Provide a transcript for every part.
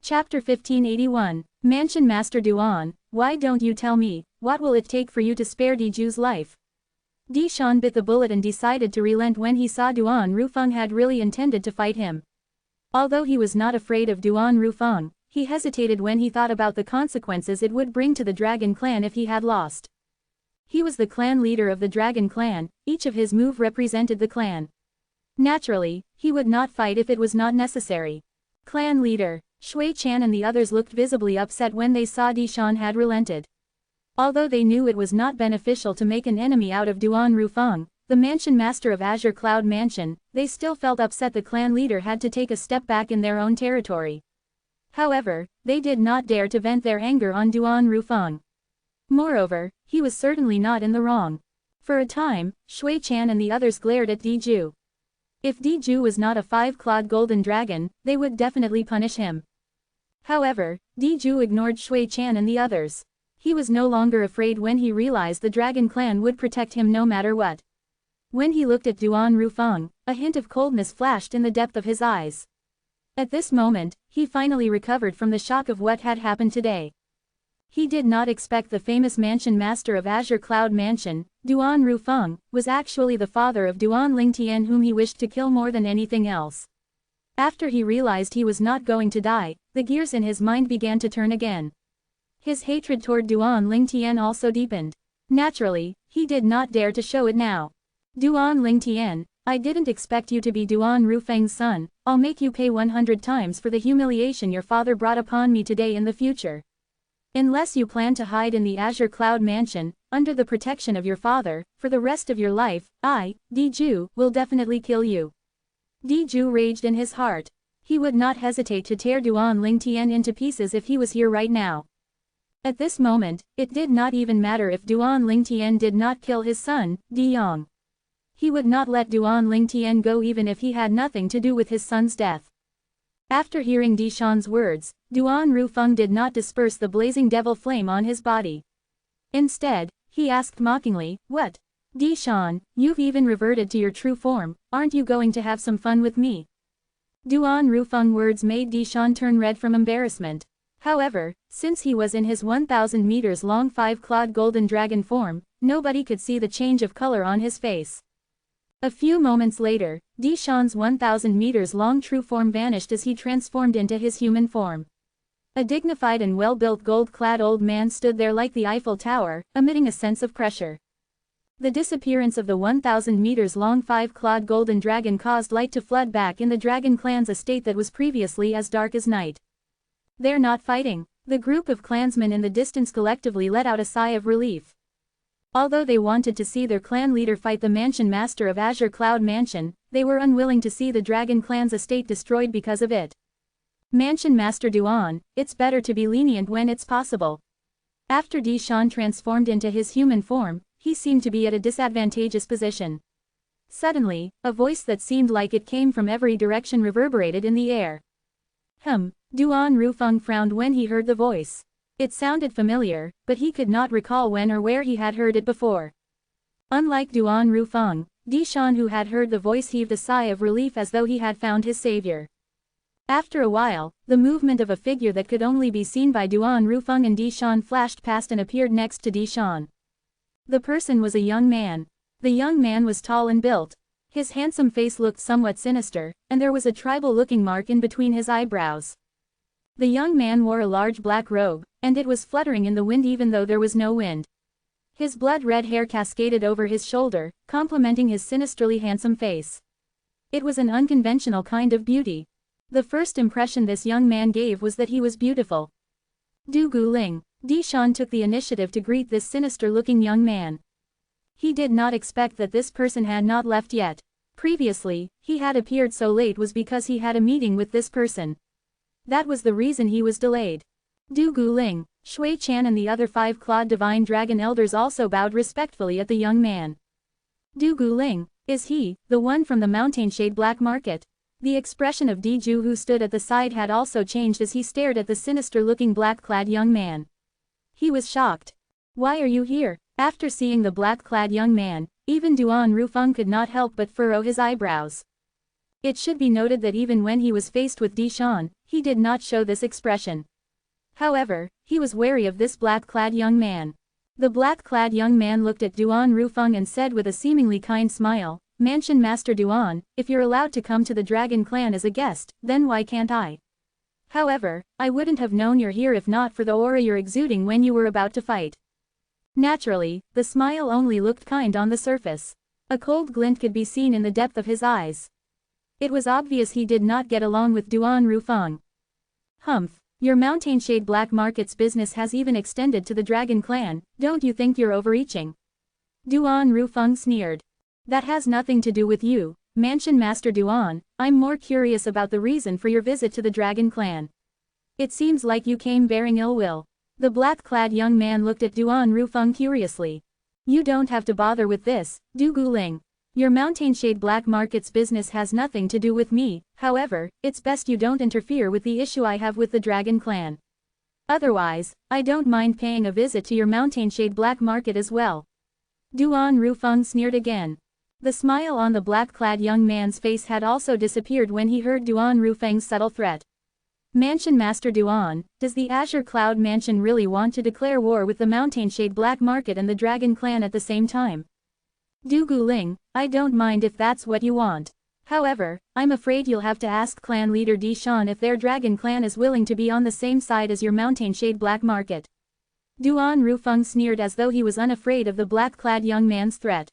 Chapter 1581, Mansion Master Duan, why don't you tell me, what will it take for you to spare Diju's life? Dishan bit the bullet and decided to relent when he saw Duan Rufeng had really intended to fight him. Although he was not afraid of Duan Rufeng, he hesitated when he thought about the consequences it would bring to the Dragon Clan if he had lost. He was the clan leader of the Dragon Clan, each of his move represented the clan. Naturally, he would not fight if it was not necessary. Clan leader, Shui Chan and the others looked visibly upset when they saw Dishan had relented. Although they knew it was not beneficial to make an enemy out of Duan Rufeng, the mansion master of Azure Cloud Mansion, they still felt upset the clan leader had to take a step back in their own territory. However, they did not dare to vent their anger on Duan Rufeng. Moreover, he was certainly not in the wrong. For a time, Shui Chan and the others glared at Diju. If Diju was not a five-clawed golden dragon, they would definitely punish him. However, Diju ignored Shui Chan and the others. He was no longer afraid when he realized the Dragon Clan would protect him no matter what. When he looked at Duan Rufeng, a hint of coldness flashed in the depth of his eyes. At this moment, he finally recovered from the shock of what had happened today. He did not expect the famous mansion master of Azure Cloud Mansion, Duan Rufeng, was actually the father of Duan Lingtian whom he wished to kill more than anything else. After he realized he was not going to die, the gears in his mind began to turn again. His hatred toward Duan Lingtian also deepened. Naturally, he did not dare to show it now. Duan Lingtian, I didn't expect you to be Duan Rufeng's son. I'll make you pay 100 times for the humiliation your father brought upon me today in the future. Unless you plan to hide in the Azure Cloud Mansion, under the protection of your father, for the rest of your life, I, Diju, will definitely kill you. Diju raged in his heart. He would not hesitate to tear Duan Lingtian into pieces if he was here right now. At this moment, it did not even matter if Duan Lingtian did not kill his son, Diyang. He would not let Duan Lingtian go even if he had nothing to do with his son's death. After hearing Dishan's words, Duan Rufeng did not disperse the blazing devil flame on his body. Instead, he asked mockingly, what? Dishan, you've even reverted to your true form, aren't you going to have some fun with me? Duan Rufeng's words made Dishan turn red from embarrassment. However, since he was in his 1,000 meters long five-clawed golden dragon form, nobody could see the change of color on his face. A few moments later, Dishan's 1,000 meters long true form vanished as he transformed into his human form. A dignified and well-built gold-clad old man stood there like the Eiffel Tower, emitting a sense of pressure. The disappearance of the 1,000 meters long five-clawed golden dragon caused light to flood back in the Dragon Clan's estate that was previously as dark as night. They're not fighting. The group of clansmen in the distance collectively let out a sigh of relief. Although they wanted to see their clan leader fight the mansion master of Azure Cloud Mansion, they were unwilling to see the Dragon Clan's estate destroyed because of it. Mansion Master Duan, it's better to be lenient when it's possible. After Dishan transformed into his human form, he seemed to be at a disadvantageous position. Suddenly, a voice that seemed like it came from every direction reverberated in the air. Duan Rufeng frowned when he heard the voice. It sounded familiar, but he could not recall when or where he had heard it before. Unlike Duan Rufeng, Dishan who had heard the voice heaved a sigh of relief as though he had found his savior. After a while, the movement of a figure that could only be seen by Duan Rufeng and Dishan flashed past and appeared next to Dishan. The person was a young man. The young man was tall and built. His handsome face looked somewhat sinister, and there was a tribal-looking mark in between his eyebrows. The young man wore a large black robe, and it was fluttering in the wind even though there was no wind. His blood-red hair cascaded over his shoulder, complementing his sinisterly handsome face. It was an unconventional kind of beauty. The first impression this young man gave was that he was beautiful. Du Guling, Dishan took the initiative to greet this sinister-looking young man. He did not expect that this person had not left yet. Previously, he had appeared so late was because he had a meeting with this person. That was the reason he was delayed. Du Guling, Shui Chan and the other five-clawed divine dragon elders also bowed respectfully at the young man. Du Guling, is he, the one from the Mountainshade Black Market? The expression of Diju who stood at the side had also changed as he stared at the sinister-looking black-clad young man. He was shocked. Why are you here? After seeing the black-clad young man, even Duan Rufeng could not help but furrow his eyebrows. It should be noted that even when he was faced with Dishan, he did not show this expression. However, he was wary of this black-clad young man. The black-clad young man looked at Duan Rufeng and said with a seemingly kind smile, "Mansion Master Duan, if you're allowed to come to the Dragon Clan as a guest, then why can't I? However, I wouldn't have known you're here if not for the aura you're exuding when you were about to fight." Naturally, the smile only looked kind on the surface. A cold glint could be seen in the depth of his eyes. It was obvious he did not get along with Duan Rufeng. "Humph, your Mountainshade Black Market's business has even extended to the Dragon Clan, don't you think you're overreaching?" Duan Rufeng sneered. "That has nothing to do with you, Mansion Master Duan, I'm more curious about the reason for your visit to the Dragon Clan. It seems like you came bearing ill will." The black-clad young man looked at Duan Rufeng curiously. "You don't have to bother with this, Du Guling. Your Mountainshade Black Market's business has nothing to do with me, however, it's best you don't interfere with the issue I have with the Dragon Clan. Otherwise, I don't mind paying a visit to your Mountainshade Black Market as well." Duan Rufeng sneered again. The smile on the black-clad young man's face had also disappeared when he heard Duan Rufeng's subtle threat. "Mansion Master Duan, does the Azure Cloud Mansion really want to declare war with the Mountainshade Black Market and the Dragon Clan at the same time? Du Guling, I don't mind if that's what you want. However, I'm afraid you'll have to ask clan leader Dishan if their Dragon Clan is willing to be on the same side as your Mountainshade Black Market." Duan Rufeng sneered as though he was unafraid of the black-clad young man's threat.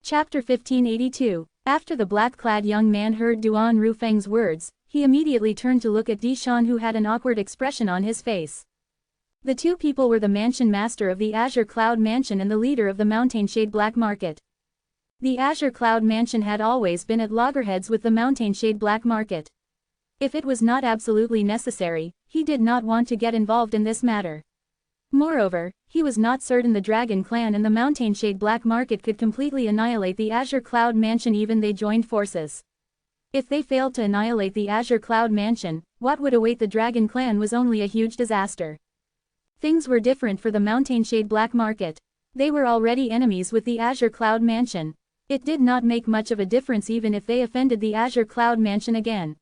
Chapter 1582. After the black-clad young man heard Duan Rufeng's words, he immediately turned to look at Dishan, who had an awkward expression on his face. The two people were the mansion master of the Azure Cloud Mansion and the leader of the Mountainshade Black Market. The Azure Cloud Mansion had always been at loggerheads with the Mountainshade Black Market. If it was not absolutely necessary, he did not want to get involved in this matter. Moreover, he was not certain the Dragon Clan and the Mountainshade Black Market could completely annihilate the Azure Cloud Mansion even they joined forces. If they failed to annihilate the Azure Cloud Mansion, what would await the Dragon Clan was only a huge disaster. Things were different for the Mountainshade Black Market. They were already enemies with the Azure Cloud Mansion. It did not make much of a difference even if they offended the Azure Cloud Mansion again.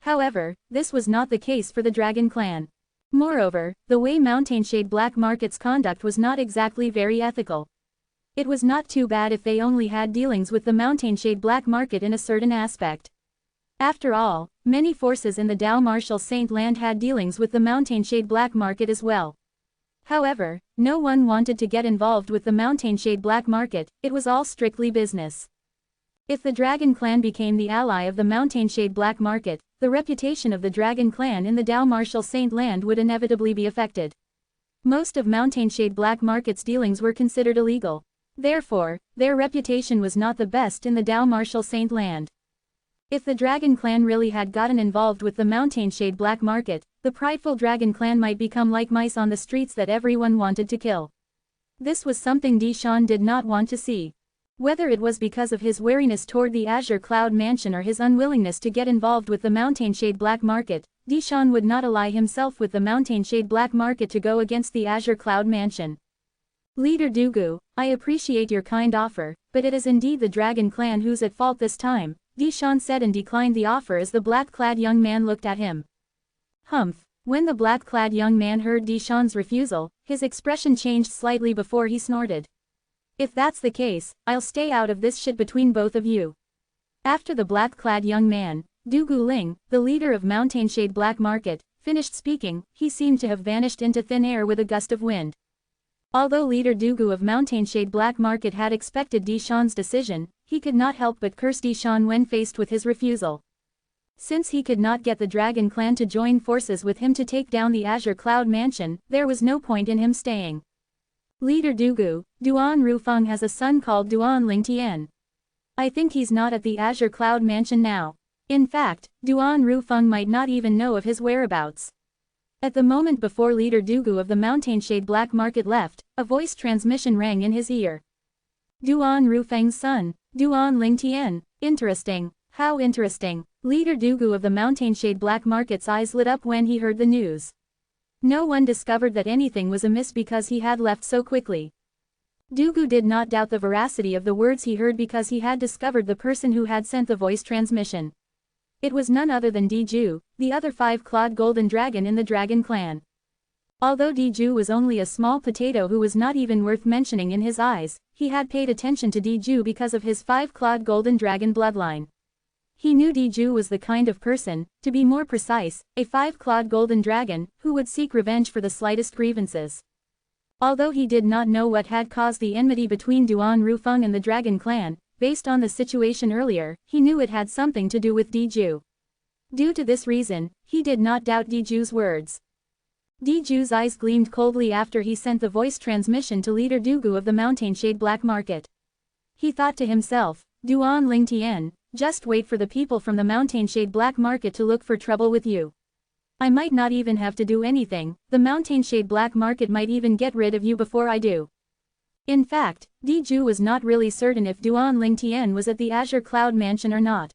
However, this was not the case for the Dragon Clan. Moreover, the way Mountainshade Black Market's conduct was not exactly very ethical. It was not too bad if they only had dealings with the Mountainshade Black Market in a certain aspect. After all, many forces in the Dao Martial Saint Land had dealings with the Mountainshade Black Market as well. However, no one wanted to get involved with the Mountainshade Black Market, it was all strictly business. If the Dragon Clan became the ally of the Mountainshade Black Market, the reputation of the Dragon Clan in the Dao Martial Saint Land would inevitably be affected. Most of Mountainshade Black Market's dealings were considered illegal. Therefore, their reputation was not the best in the Dao Martial Saint Land. If the Dragon Clan really had gotten involved with the Mountainshade Black Market, the prideful Dragon Clan might become like mice on the streets that everyone wanted to kill. This was something Dishan did not want to see. Whether it was because of his wariness toward the Azure Cloud Mansion or his unwillingness to get involved with the Mountainshade Black Market, Dishan would not ally himself with the Mountainshade Black Market to go against the Azure Cloud Mansion. "Leader Dugu, I appreciate your kind offer, but it is indeed the Dragon Clan who's at fault this time," Dishan said and declined the offer as the black-clad young man looked at him. Humph. When the black-clad young man heard Dishan's refusal, his expression changed slightly before he snorted. "If that's the case, I'll stay out of this shit between both of you." After the black-clad young man, Du Guling, the leader of Mountainshade Black Market, finished speaking, he seemed to have vanished into thin air with a gust of wind. Although leader Dugu of Mountainshade Black Market had expected Dishan's decision, he could not help but curse Dishan when faced with his refusal. Since he could not get the Dragon Clan to join forces with him to take down the Azure Cloud Mansion, there was no point in him staying. "Leader Dugu, Duan Rufeng has a son called Duan Lingtian. I think he's not at the Azure Cloud Mansion now. In fact, Duan Rufeng might not even know of his whereabouts." At the moment before leader Dugu of the Mountainshade Black Market left, a voice transmission rang in his ear. "Duan Rufeng's son, Duan Lingtian, interesting, how interesting." Leader Dugu of the Mountainshade Black Market's eyes lit up when he heard the news. No one discovered that anything was amiss because he had left so quickly. Dugu did not doubt the veracity of the words he heard because he had discovered the person who had sent the voice transmission. It was none other than Diju, the other five-clawed golden dragon in the dragon clan. Although Diju was only a small potato who was not even worth mentioning in his eyes, he had paid attention to Diju because of his five-clawed golden dragon bloodline. He knew Diju was the kind of person, to be more precise, a five-clawed golden dragon, who would seek revenge for the slightest grievances. Although he did not know what had caused the enmity between Duan Rufeng and the dragon clan, based on the situation earlier, he knew it had something to do with Diju. Due to this reason, he did not doubt Diju's words. Diju's eyes gleamed coldly after he sent the voice transmission to leader Dugu of the Mountainshade Black Market. He thought to himself, Duan Lingtian, just wait for the people from the Mountainshade Black Market to look for trouble with you. I might not even have to do anything, the Mountainshade Black Market might even get rid of you before I do. In fact, Diju was not really certain if Duan Lingtian was at the Azure Cloud Mansion or not.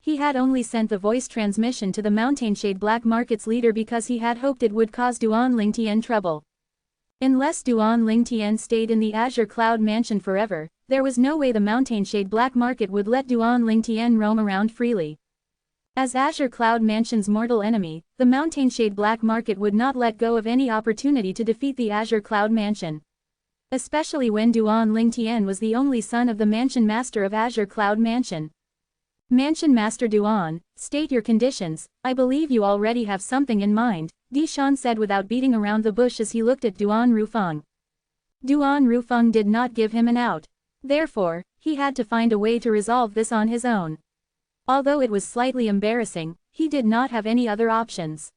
He had only sent the voice transmission to the Mountainshade Black Market's leader because he had hoped it would cause Duan Lingtian trouble. Unless Duan Lingtian stayed in the Azure Cloud Mansion forever, there was no way the Mountainshade Black Market would let Duan Lingtian roam around freely. As Azure Cloud Mansion's mortal enemy, the Mountainshade Black Market would not let go of any opportunity to defeat the Azure Cloud Mansion. Especially when Duan Lingtian was the only son of the Mansion Master of Azure Cloud Mansion. Mansion Master Duan, state your conditions. I believe you already have something in mind, Dishan said without beating around the bush as he looked at Duan Rufeng. Duan Rufeng did not give him an out. Therefore, he had to find a way to resolve this on his own. Although it was slightly embarrassing, he did not have any other options.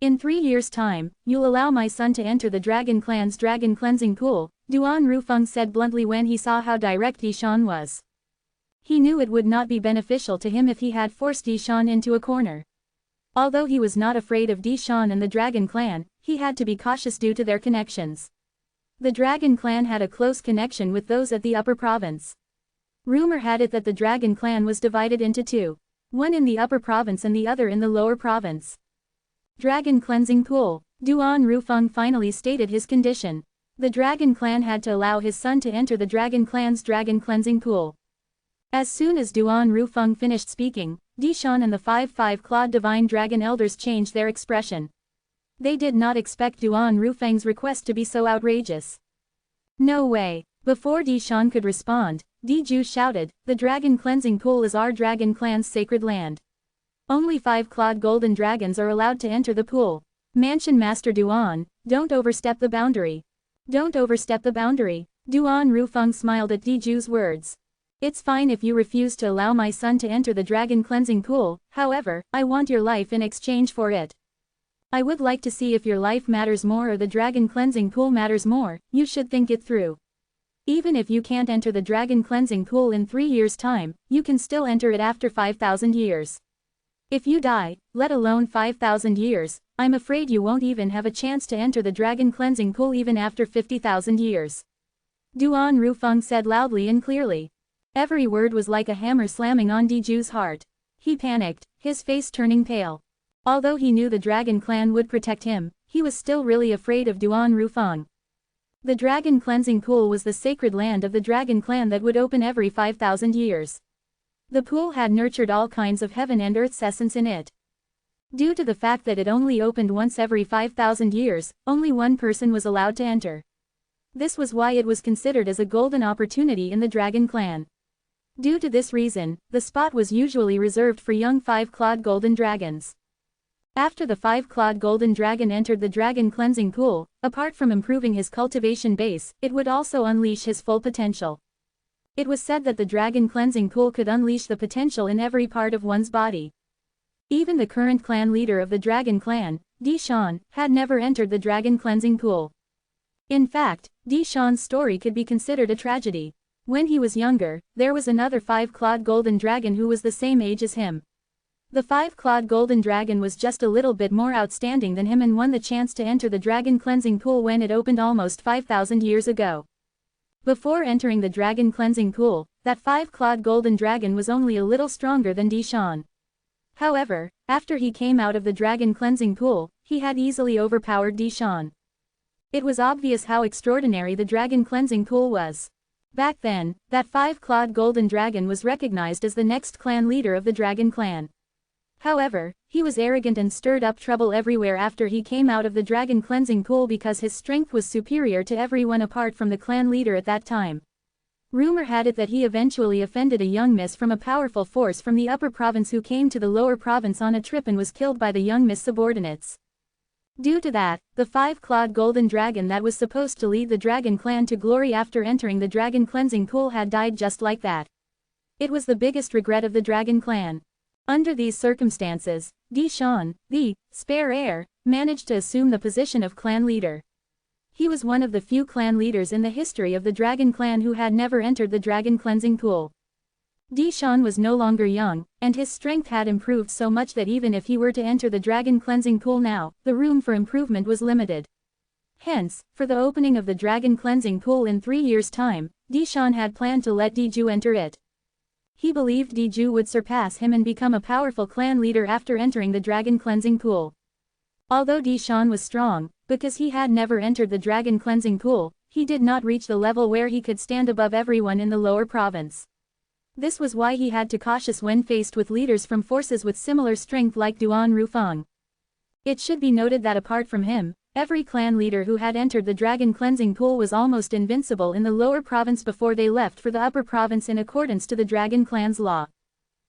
In 3 years' time, you'll allow my son to enter the Dragon Clan's Dragon Cleansing Pool, Duan Rufeng said bluntly when he saw how direct Dishan was. He knew it would not be beneficial to him if he had forced Dishan into a corner. Although he was not afraid of Dishan and the Dragon Clan, he had to be cautious due to their connections. The Dragon Clan had a close connection with those at the Upper Province. Rumor had it that the Dragon Clan was divided into two, one in the Upper Province and the other in the Lower Province. Dragon Cleansing Pool. Duan Rufeng finally stated his condition. The Dragon Clan had to allow his son to enter the Dragon Clan's Dragon Cleansing Pool. As soon as Duan Rufeng finished speaking, Dishan and the five-clawed Divine Dragon Elders changed their expression. They did not expect Duan Rufeng's request to be so outrageous. No way. Before Dishan could respond, Diju shouted, the Dragon Cleansing Pool is our Dragon Clan's sacred land. Only five-clawed golden dragons are allowed to enter the pool. Mansion Master Duan, don't overstep the boundary. Don't overstep the boundary. Duan Rufeng smiled at Diju's words. It's fine if you refuse to allow my son to enter the Dragon Cleansing Pool, however, I want your life in exchange for it. I would like to see if your life matters more or the Dragon Cleansing Pool matters more. You should think it through. Even if you can't enter the Dragon Cleansing Pool in 3 years' time, you can still enter it after 5,000 years. If you die, let alone 5,000 years, I'm afraid you won't even have a chance to enter the Dragon Cleansing Pool even after 50,000 years. Duan Rufeng said loudly and clearly. Every word was like a hammer slamming on Diju's heart. He panicked, his face turning pale. Although he knew the Dragon Clan would protect him, he was still really afraid of Duan Rufeng. The Dragon Cleansing Pool was the sacred land of the Dragon Clan that would open every 5,000 years. The pool had nurtured all kinds of heaven and earth's essence in it. Due to the fact that it only opened once every 5,000 years, only one person was allowed to enter. This was why it was considered as a golden opportunity in the Dragon Clan. Due to this reason, the spot was usually reserved for young five-clawed golden dragons. After the five-clawed golden dragon entered the Dragon Cleansing Pool, apart from improving his cultivation base, it would also unleash his full potential. It was said that the Dragon Cleansing Pool could unleash the potential in every part of one's body. Even the current clan leader of the Dragon Clan, Dishan, had never entered the Dragon Cleansing Pool. In fact, Dishan's story could be considered a tragedy. When he was younger, there was another five-clawed golden dragon who was the same age as him. The five-clawed golden dragon was just a little bit more outstanding than him and won the chance to enter the Dragon Cleansing Pool when it opened almost 5,000 years ago. Before entering the Dragon Cleansing Pool, that five-clawed golden dragon was only a little stronger than Dishan. However, after he came out of the Dragon Cleansing Pool, he had easily overpowered Dishan. It was obvious how extraordinary the Dragon Cleansing Pool was. Back then, that five-clawed golden dragon was recognized as the next clan leader of the Dragon Clan. However, he was arrogant and stirred up trouble everywhere after he came out of the dragon cleansing pool because his strength was superior to everyone apart from the clan leader at that time. Rumor had it that he eventually offended a young miss from a powerful force from the upper province who came to the lower province on a trip and was killed by the young miss subordinates. Due to that, the five-clawed golden dragon that was supposed to lead the dragon clan to glory after entering the dragon cleansing pool had died just like that. It was the biggest regret of the dragon clan. Under these circumstances, Deshawn, the spare heir, managed to assume the position of clan leader. He was one of the few clan leaders in the history of the dragon clan who had never entered the dragon cleansing pool. Deshawn was no longer young, and his strength had improved so much that even if he were to enter the dragon cleansing pool now, the room for improvement was limited. Hence, for the opening of the dragon cleansing pool in 3 years' time, Deshawn had planned to let Diju enter it. He believed Diju would surpass him and become a powerful clan leader after entering the dragon cleansing pool. Although Deshawn was strong, because he had never entered the dragon cleansing pool, he did not reach the level where he could stand above everyone in the lower province. This was why he had to cautious when faced with leaders from forces with similar strength like Duan Rufeng. It should be noted that apart from him, every clan leader who had entered the dragon cleansing pool was almost invincible in the lower province before they left for the upper province in accordance to the dragon clan's law.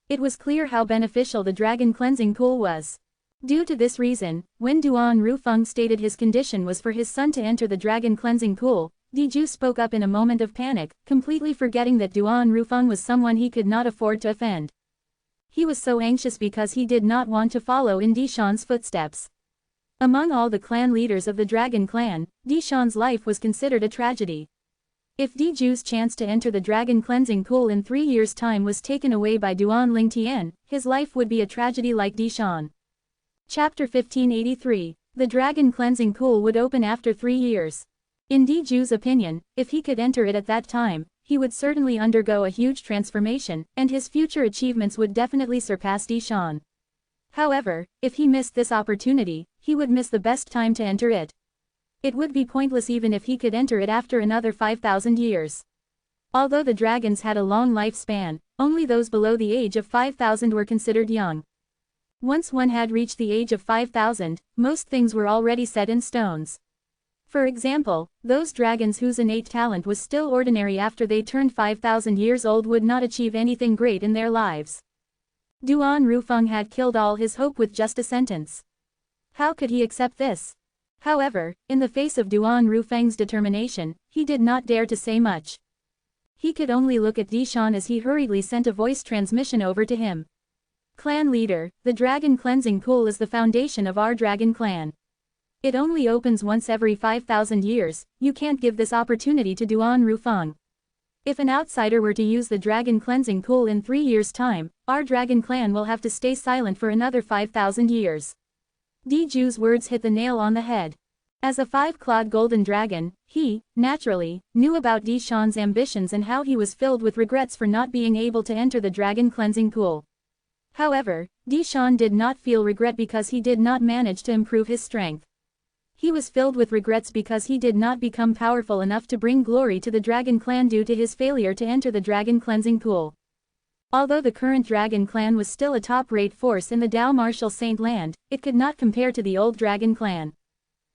It was clear how beneficial the dragon cleansing pool was. Due to this reason, when Duan Rufeng stated his condition was for his son to enter the dragon cleansing pool, Diju spoke up in a moment of panic, completely forgetting that Duan Rufeng was someone he could not afford to offend. He was so anxious because he did not want to follow in Deshawn's footsteps. Among all the clan leaders of the dragon clan, Deshawn's life was considered a tragedy. If Diju's chance to enter the dragon cleansing pool in 3 years' time was taken away by Duan Lingtian, his life would be a tragedy like Deshawn. Chapter 1583. The dragon cleansing pool would open after 3 years. In Diju's opinion, if he could enter it at that time, he would certainly undergo a huge transformation, and his future achievements would definitely surpass Deshawn. However, if he missed this opportunity, he would miss the best time to enter it. It would be pointless even if he could enter it after another 5,000 years. Although the dragons had a long lifespan, only those below the age of 5,000 were considered young. Once one had reached the age of 5,000, most things were already set in stones. For example, those dragons whose innate talent was still ordinary after they turned 5,000 years old would not achieve anything great in their lives. Duan Rufeng had killed all his hope with just a sentence. How could he accept this? However, in the face of Duan Rufeng's determination, he did not dare to say much. He could only look at Deshawn as he hurriedly sent a voice transmission over to him. Clan leader, the dragon cleansing pool is the foundation of our dragon clan. It only opens once every 5,000 years, you can't give this opportunity to Duan Rufeng. If an outsider were to use the dragon cleansing pool in 3 years' time, our dragon clan will have to stay silent for another 5,000 years. Diju's words hit the nail on the head. As a 5-clawed golden dragon, he, naturally, knew about Deshawn's ambitions and how he was filled with regrets for not being able to enter the dragon cleansing pool. However, Deshawn did not feel regret because he did not manage to improve his strength. He was filled with regrets because he did not become powerful enough to bring glory to the dragon clan due to his failure to enter the dragon cleansing pool. Although the current dragon clan was still a top-rate force in the Dao Martial Saint Land, it could not compare to the old dragon clan.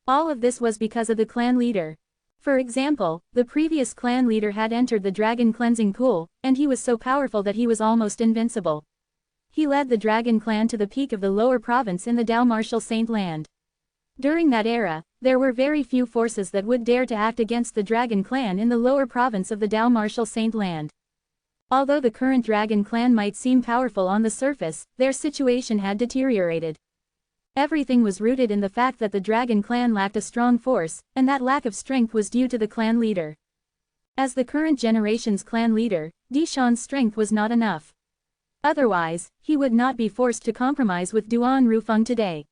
All of this was because of the clan leader. For example, the previous clan leader had entered the dragon cleansing pool, and he was so powerful that he was almost invincible. He led the dragon clan to the peak of the lower province in the Dao Martial Saint Land. During that era, there were very few forces that would dare to act against the dragon clan in the lower province of the Dao Martial Saint Land. Although the current dragon clan might seem powerful on the surface, their situation had deteriorated. Everything was rooted in the fact that the dragon clan lacked a strong force, and that lack of strength was due to the clan leader. As the current generation's clan leader, Deshawn's strength was not enough. Otherwise, he would not be forced to compromise with Duan Rufeng today.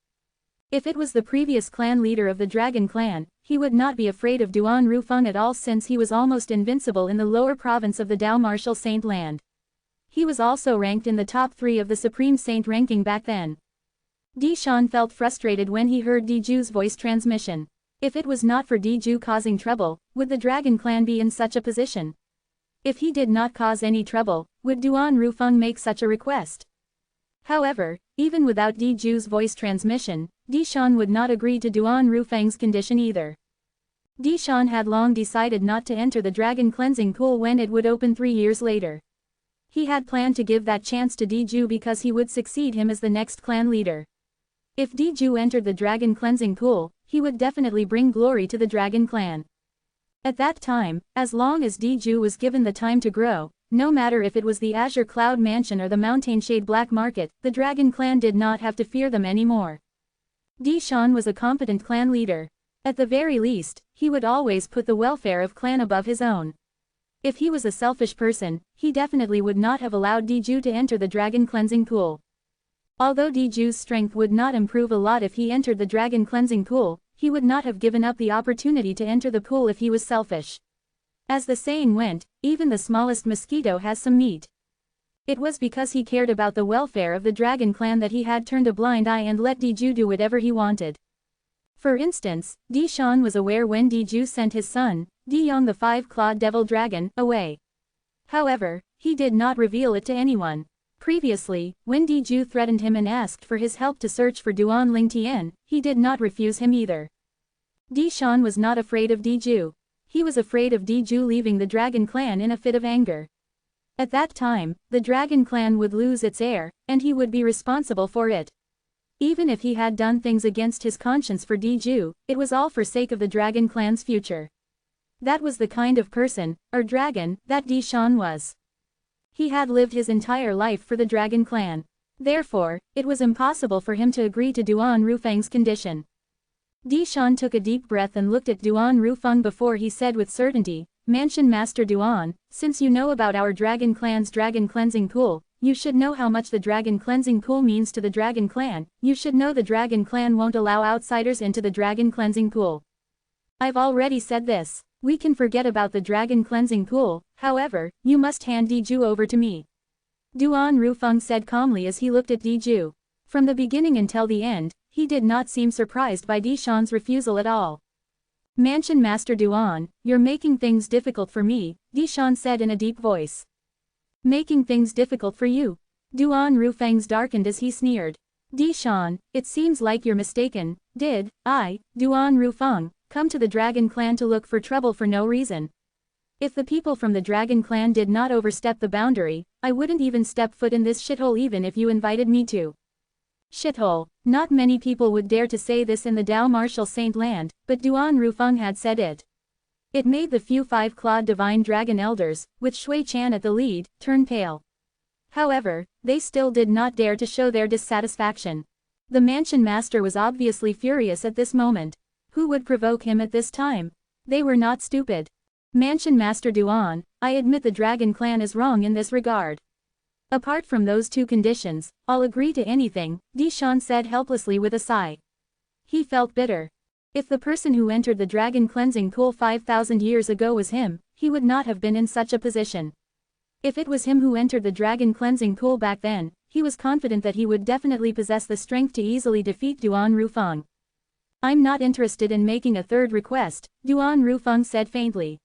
If it was the previous clan leader of the dragon clan, he would not be afraid of Duan Rufeng at all since he was almost invincible in the lower province of the Dao Martial Saint Land. He was also ranked in the top 3 of the Supreme Saint ranking back then. Deshawn felt frustrated when he heard Diju's voice transmission. If it was not for Diju causing trouble, would the dragon clan be in such a position? If he did not cause any trouble, would Duan Rufeng make such a request? However, Even without Di Ju's voice transmission, Di Shan would not agree to Duan Rufang's condition either. Di Shan had long decided not to enter the dragon cleansing pool when it would open 3 years later. He had planned to give that chance to Di Ju because he would succeed him as the next clan leader. If Di Ju entered the dragon cleansing pool, he would definitely bring glory to the dragon clan. At that time, as long as Di Ju was given the time to grow, no matter if it was the Azure Cloud Mansion or the Mountainshade Black Market, the dragon clan did not have to fear them anymore. Di Shan was a competent clan leader. At the very least, he would always put the welfare of clan above his own. If he was a selfish person, he definitely would not have allowed Di Ju to enter the dragon cleansing pool. Although Di Ju's strength would not improve a lot if he entered the dragon cleansing pool, he would not have given up the opportunity to enter the pool if he was selfish. As the saying went, even the smallest mosquito has some meat. It was because he cared about the welfare of the dragon clan that he had turned a blind eye and let Di Ju do whatever he wanted. For instance, Di Shan was aware when Di Ju sent his son, Di Yong the five-clawed devil dragon, away. However, he did not reveal it to anyone. Previously, when Di Ju threatened him and asked for his help to search for Duan Lingtian, he did not refuse him either. Di Shan was not afraid of Di Ju. He was afraid of Di Ju leaving the dragon clan in a fit of anger. At that time, the dragon clan would lose its heir, and he would be responsible for it. Even if he had done things against his conscience for Di Ju, it was all for sake of the dragon clan's future. That was the kind of person, or dragon, that Di Shan was. He had lived his entire life for the dragon clan. Therefore, it was impossible for him to agree to Duan Rufang's condition. Di Shan took a deep breath and looked at Duan Rufang before he said with certainty, "Mansion Master Duan, since you know about our dragon clan's dragon cleansing pool, you should know how much the dragon cleansing pool means to the dragon clan. You should know the dragon clan won't allow outsiders into the dragon cleansing pool. I've already said this. We can forget about the dragon cleansing pool, however, you must hand Di Ju over to me." Duan Rufang said calmly as he looked at Di Ju. From the beginning until the end, he did not seem surprised by Di Shan's refusal at all. "Mansion Master Duan, you're making things difficult for me," Di Shan said in a deep voice. "Making things difficult for you?" Duan Rufang's darkened as he sneered. "Di Shan, it seems like you're mistaken. Did I, Duan Rufang, come to the dragon clan to look for trouble for no reason? If the people from the dragon clan did not overstep the boundary, I wouldn't even step foot in this shithole even if you invited me to." Shithole. Not many people would dare to say this in the Dao Martial Saint Land, but Duan Rufang had said it. It made the few five-clawed divine dragon elders, with Shui Chan at the lead, turn pale. However, they still did not dare to show their dissatisfaction. The mansion master was obviously furious at this moment. Who would provoke him at this time? They were not stupid. "Mansion Master Duan, I admit the dragon clan is wrong in this regard. Apart from those two conditions, I'll agree to anything," Di Shan said helplessly with a sigh. He felt bitter. If the person who entered the dragon cleansing pool 5,000 years ago was him, he would not have been in such a position. If it was him who entered the dragon cleansing pool back then, he was confident that he would definitely possess the strength to easily defeat Duan Rufang. "I'm not interested in making a third request," Duan Rufang said faintly.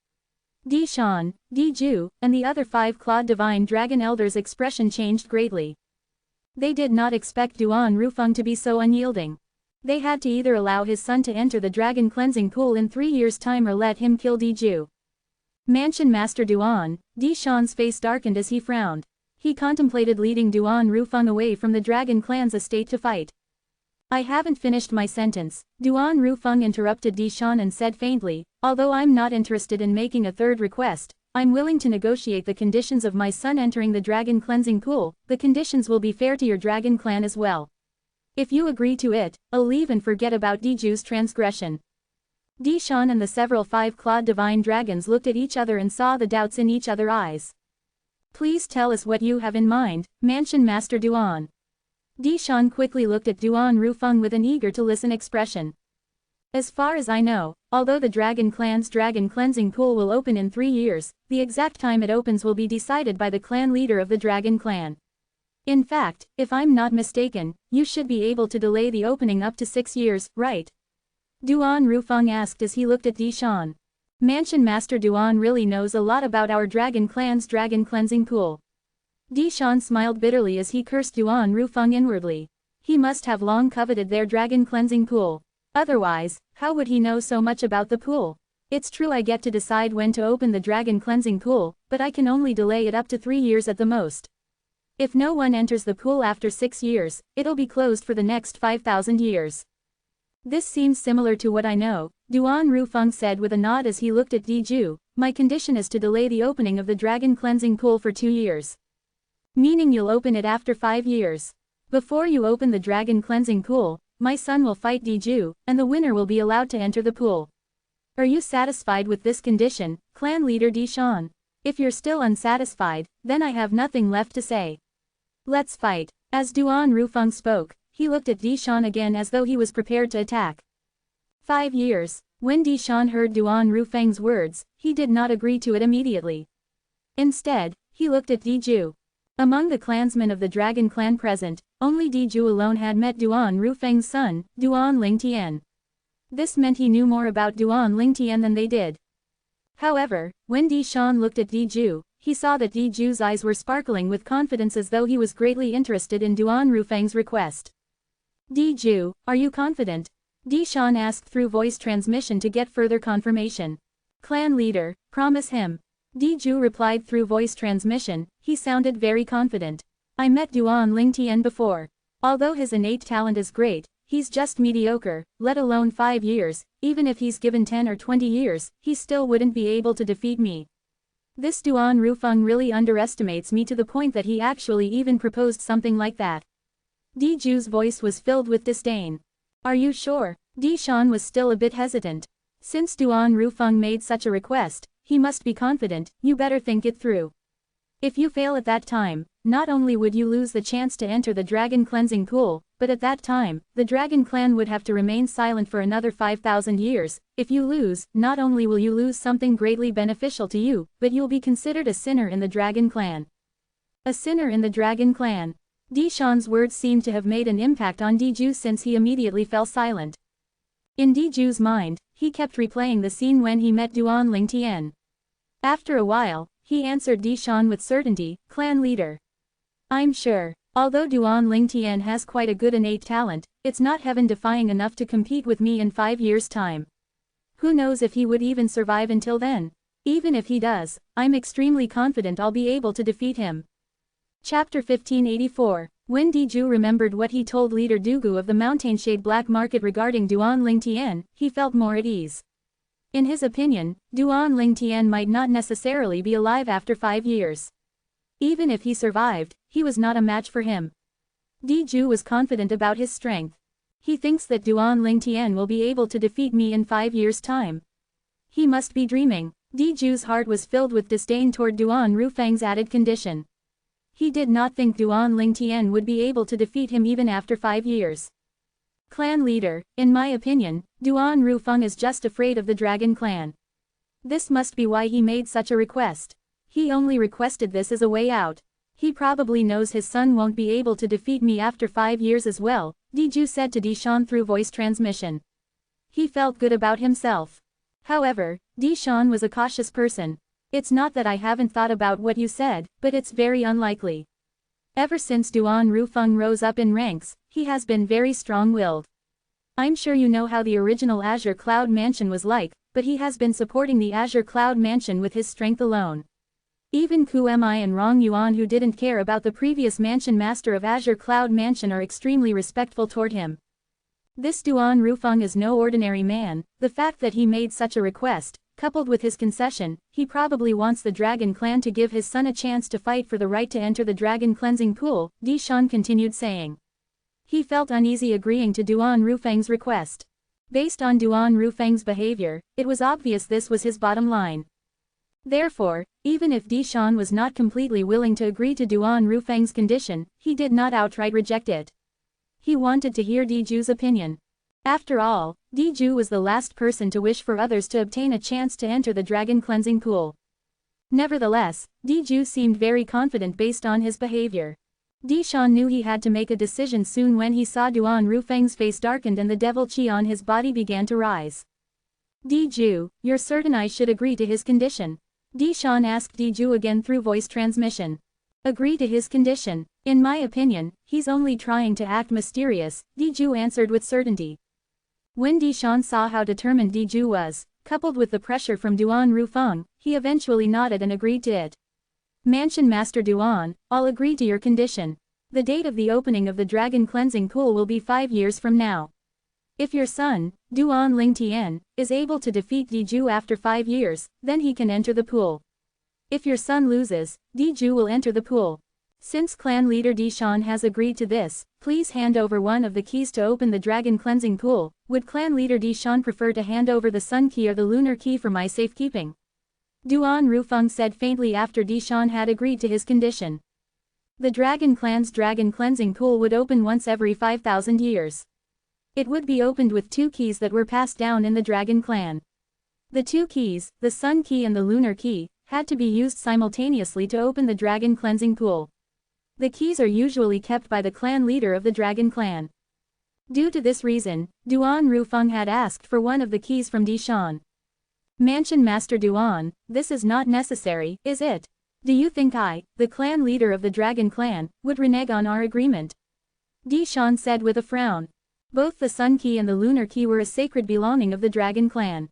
Di Shan, Di Ju, and the other five-clawed divine dragon elders' expression changed greatly. They did not expect Duan Rufang to be so unyielding. They had to either allow his son to enter the dragon cleansing pool in 3 years' time or let him kill Di Ju. "Mansion Master Duan," Di Shan's face darkened as he frowned. He contemplated leading Duan Rufang away from the dragon clan's estate to fight. "I haven't finished my sentence," Duan Rufang interrupted Di Shan and said faintly, "although I'm not interested in making a third request, I'm willing to negotiate the conditions of my son entering the dragon cleansing pool. The conditions will be fair to your dragon clan as well. If you agree to it, I'll leave and forget about Di Ju's transgression." Di Shan and the several five-clawed divine dragons looked at each other and saw the doubts in each other's eyes. "Please tell us what you have in mind, Mansion Master Duan." Di Shan quickly looked at Duan Rufang with an eager-to-listen expression. "As far as I know, although the dragon clan's dragon cleansing pool will open in 3 years, the exact time it opens will be decided by the clan leader of the dragon clan. In fact, if I'm not mistaken, you should be able to delay the opening up to 6 years, right?" Duan Rufang asked as he looked at Di Shan. "Mansion Master Duan really knows a lot about our dragon clan's dragon cleansing pool." Di Shan smiled bitterly as he cursed Duan Rufang inwardly. He must have long coveted their dragon cleansing pool. Otherwise, how would he know so much about the pool? It's true I get to decide when to open the dragon cleansing pool, but I can only delay it up to 3 years at the most. If no one enters the pool after 6 years, it'll be closed for the next 5,000 years. This seems similar to what I know, Duan Rufeng said with a nod as he looked at Diju. My condition is to delay the opening of the dragon cleansing pool for 2 years. Meaning you'll open it after 5 years. Before you open the dragon cleansing pool, my son will fight Diju, and the winner will be allowed to enter the pool. Are you satisfied with this condition, clan leader Dishan? If you're still unsatisfied, then I have nothing left to say. Let's fight. As Duan Rufeng spoke, he looked at Dishan again as though he was prepared to attack. 5 years. When Dishan heard Duan Rufeng's words, he did not agree to it immediately. Instead, he looked at Diju. Among the clansmen of the Dragon Clan present, only Diju alone had met Duan Rufeng's son, Duan Lingtian. This meant he knew more about Duan Lingtian than they did. However, when Dishan looked at Diju, he saw that Diju's eyes were sparkling with confidence as though he was greatly interested in Duan Rufeng's request. Diju, are you confident? Dishan asked through voice transmission to get further confirmation. Clan leader, promise him. Diju replied through voice transmission. He sounded very confident. I met Duan Lingtian before. Although his innate talent is great, he's just mediocre, let alone 5 years. Even if he's given 10 or 20 years, he still wouldn't be able to defeat me. This Duan Rufeng really underestimates me to the point that he actually even proposed something like that. Diju's voice was filled with disdain. Are you sure? Dishan was still a bit hesitant. Since Duan Rufeng made such a request, he must be confident. You better think it through. If you fail at that time, not only would you lose the chance to enter the dragon cleansing pool, but at that time, the dragon clan would have to remain silent for another 5,000 years. If you lose, not only will you lose something greatly beneficial to you, but you'll be considered a sinner in the dragon clan. A sinner in the dragon clan. Dishan's words seemed to have made an impact on Diju since he immediately fell silent. In Diju's mind, he kept replaying the scene when he met Duan Lingtian. After a while, he answered Dishan with certainty, clan leader. I'm sure. Although Duan Lingtian has quite a good innate talent, it's not heaven-defying enough to compete with me in 5 years' time. Who knows if he would even survive until then? Even if he does, I'm extremely confident I'll be able to defeat him. Chapter 1584. When Diju remembered what he told leader Dugu of the Mountainshade Black Market regarding Duan Lingtian, he felt more at ease. In his opinion, Duan Lingtian might not necessarily be alive after 5 years. Even if he survived, he was not a match for him. Diju was confident about his strength. He thinks that Duan Lingtian will be able to defeat me in 5 years' time. He must be dreaming. Diju's heart was filled with disdain toward Duan Rufeng's added condition. He did not think Duan Lingtian would be able to defeat him even after 5 years. Clan leader, in my opinion, Duan Rufeng is just afraid of the dragon clan. This must be why he made such a request. He only requested this as a way out. He probably knows his son won't be able to defeat me after 5 years as well, Diju said to Dishan through voice transmission. He felt good about himself. However, Dishan was a cautious person. It's not that I haven't thought about what you said, but it's very unlikely. Ever since Duan Rufeng rose up in ranks, he has been very strong-willed. I'm sure you know how the original Azure Cloud Mansion was like, but he has been supporting the Azure Cloud Mansion with his strength alone. Even Qmi and Rong Yuan, who didn't care about the previous mansion master of Azure Cloud Mansion, are extremely respectful toward him. This Duan Rufeng is no ordinary man. The fact that he made such a request, coupled with his concession, he probably wants the Dragon Clan to give his son a chance to fight for the right to enter the Dragon Cleansing Pool, Dishan continued saying. He felt uneasy agreeing to Duan Rufeng's request. Based on Duan Rufeng's behavior, it was obvious this was his bottom line. Therefore, even if Dishan was not completely willing to agree to Duan Rufeng's condition, he did not outright reject it. He wanted to hear Diju's opinion. After all, Diju was the last person to wish for others to obtain a chance to enter the Dragon Cleansing Pool. Nevertheless, Diju seemed very confident based on his behavior. Dishan knew he had to make a decision soon when he saw Duan Rufeng's face darkened and the devil chi on his body began to rise. Diju, you're certain I should agree to his condition? Dishan asked Diju again through voice transmission. Agree to his condition. In my opinion, he's only trying to act mysterious, Diju answered with certainty. When Dishan saw how determined Diju was, coupled with the pressure from Duan Rufeng, he eventually nodded and agreed to it. Mansion Master Duan, I'll agree to your condition. The date of the opening of the dragon cleansing pool will be 5 years from now. If your son, Duan Lingtian, is able to defeat Diju after 5 years, then he can enter the pool. If your son loses, Diju will enter the pool. Since clan leader Dishan has agreed to this, please hand over one of the keys to open the dragon cleansing pool. Would clan leader Dishan prefer to hand over the sun key or the lunar key for my safekeeping? Duan Rufeng said faintly after Dishan had agreed to his condition. The dragon clan's dragon cleansing pool would open once every 5,000 years. It would be opened with 2 keys that were passed down in the dragon clan. The 2 keys, the sun key and the lunar key, had to be used simultaneously to open the dragon cleansing pool. The keys are usually kept by the clan leader of the dragon clan. Due to this reason, Duan Rufeng had asked for one of the keys from Dishan. Mansion Master Duan, this is not necessary, is it? Do you think I, the clan leader of the dragon clan, would renege on our agreement? Dishan said with a frown. Both the sun key and the lunar key were a sacred belonging of the dragon clan.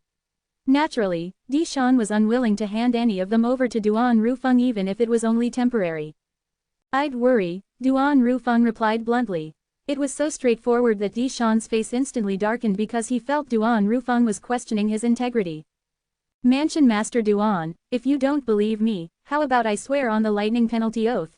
Naturally, Dishan was unwilling to hand any of them over to Duan Rufeng even if it was only temporary. I'd worry, Duan Rufeng replied bluntly. It was so straightforward that Dishan's face instantly darkened because he felt Duan Rufeng was questioning his integrity. Mansion Master Duan, if you don't believe me, how about I swear on the lightning penalty oath?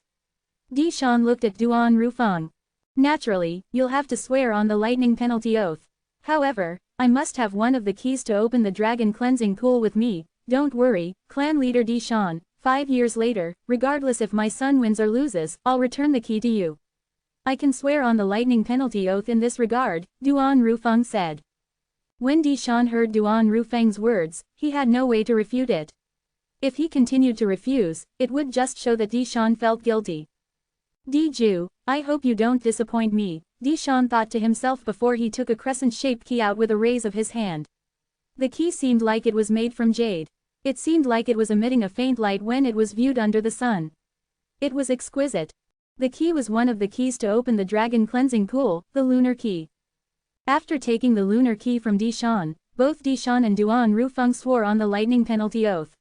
Dishan looked at Duan Rufeng. Naturally, you'll have to swear on the lightning penalty oath. However, I must have one of the keys to open the dragon cleansing pool with me. Don't worry, clan leader Dishan. 5 years later, regardless if my son wins or loses, I'll return the key to you. I can swear on the lightning penalty oath in this regard, Duan Rufeng said. When Dishan heard Duan Rufeng's words, he had no way to refute it. If he continued to refuse, it would just show that Dishan felt guilty. Diju, I hope you don't disappoint me, Dishan thought to himself before he took a crescent-shaped key out with a raise of his hand. The key seemed like it was made from jade. It seemed like it was emitting a faint light when it was viewed under the sun. It was exquisite. The key was one of the keys to open the dragon cleansing pool, the lunar key. After taking the lunar key from Dishan, both Dishan and Duan Rufeng swore on the lightning penalty oath.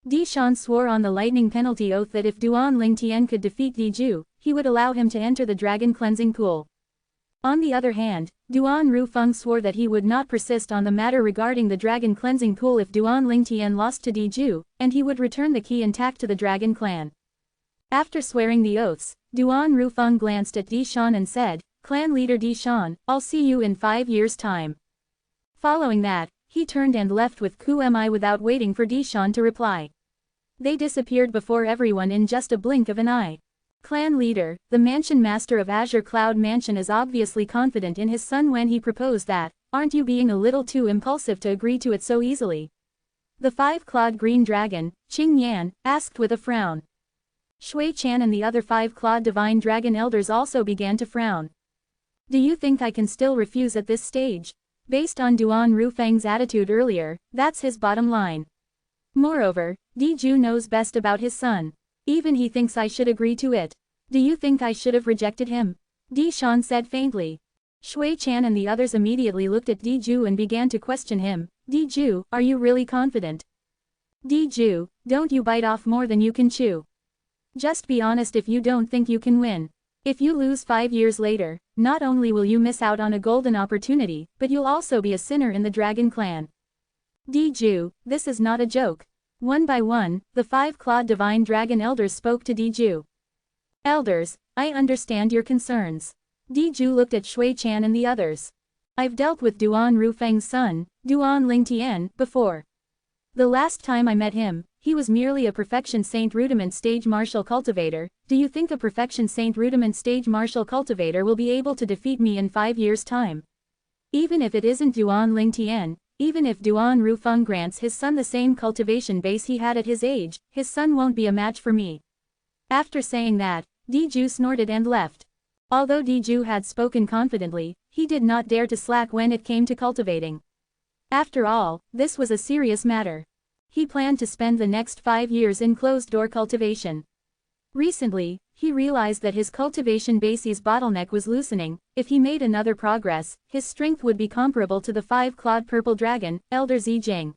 Dishan swore on the lightning penalty oath that if Duan Lingtian could defeat Diju, he would allow him to enter the dragon cleansing pool. On the other hand, Duan Rufeng swore that he would not persist on the matter regarding the dragon cleansing pool if Duan Lingtian lost to Diju, and he would return the key intact to the dragon clan. After swearing the oaths, Duan Rufeng glanced at Dishan and said, Clan leader Dishan, I'll see you in 5 years' time. Following that, he turned and left with Qmi without waiting for Dishan to reply. They disappeared before everyone in just a blink of an eye. Clan leader, the mansion master of Azure Cloud Mansion is obviously confident in his son when he proposed that, aren't you being a little too impulsive to agree to it so easily? The 5-clawed green dragon, Qing Yan, asked with a frown. Shui Chan and the other 5-clawed divine dragon elders also began to frown. Do you think I can still refuse at this stage? Based on Duan Rufeng's attitude earlier, that's his bottom line. Moreover, Diju knows best about his son. Even he thinks I should agree to it. Do you think I should have rejected him? Dishan said faintly. Shui Chan and the others immediately looked at Diju and began to question him. Diju, are you really confident? Diju, don't you bite off more than you can chew. Just be honest if you don't think you can win. If you lose 5 years later, not only will you miss out on a golden opportunity, but you'll also be a sinner in the dragon clan. Diju, this is not a joke. One by one, the 5-clawed divine dragon elders spoke to Diju. Elders, I understand your concerns. Diju looked at Shui Chan and the others. I've dealt with Duan Rufeng's son, Duan Lingtian, before. The last time I met him, he was merely a Perfection Saint Rudiment Stage Martial Cultivator. Do you think a Perfection Saint Rudiment Stage Martial Cultivator will be able to defeat me in 5 years' time? Even if it isn't Duan Lingtian, even if Duan Rufeng grants his son the same cultivation base he had at his age, his son won't be a match for me. After saying that, Diju snorted and left. Although Diju had spoken confidently, he did not dare to slack when it came to cultivating. After all, this was a serious matter. He planned to spend the next 5 years in closed-door cultivation. Recently, he realized that his cultivation base's bottleneck was loosening. If he made another progress, his strength would be comparable to the 5-clawed purple dragon, Elder Zijing.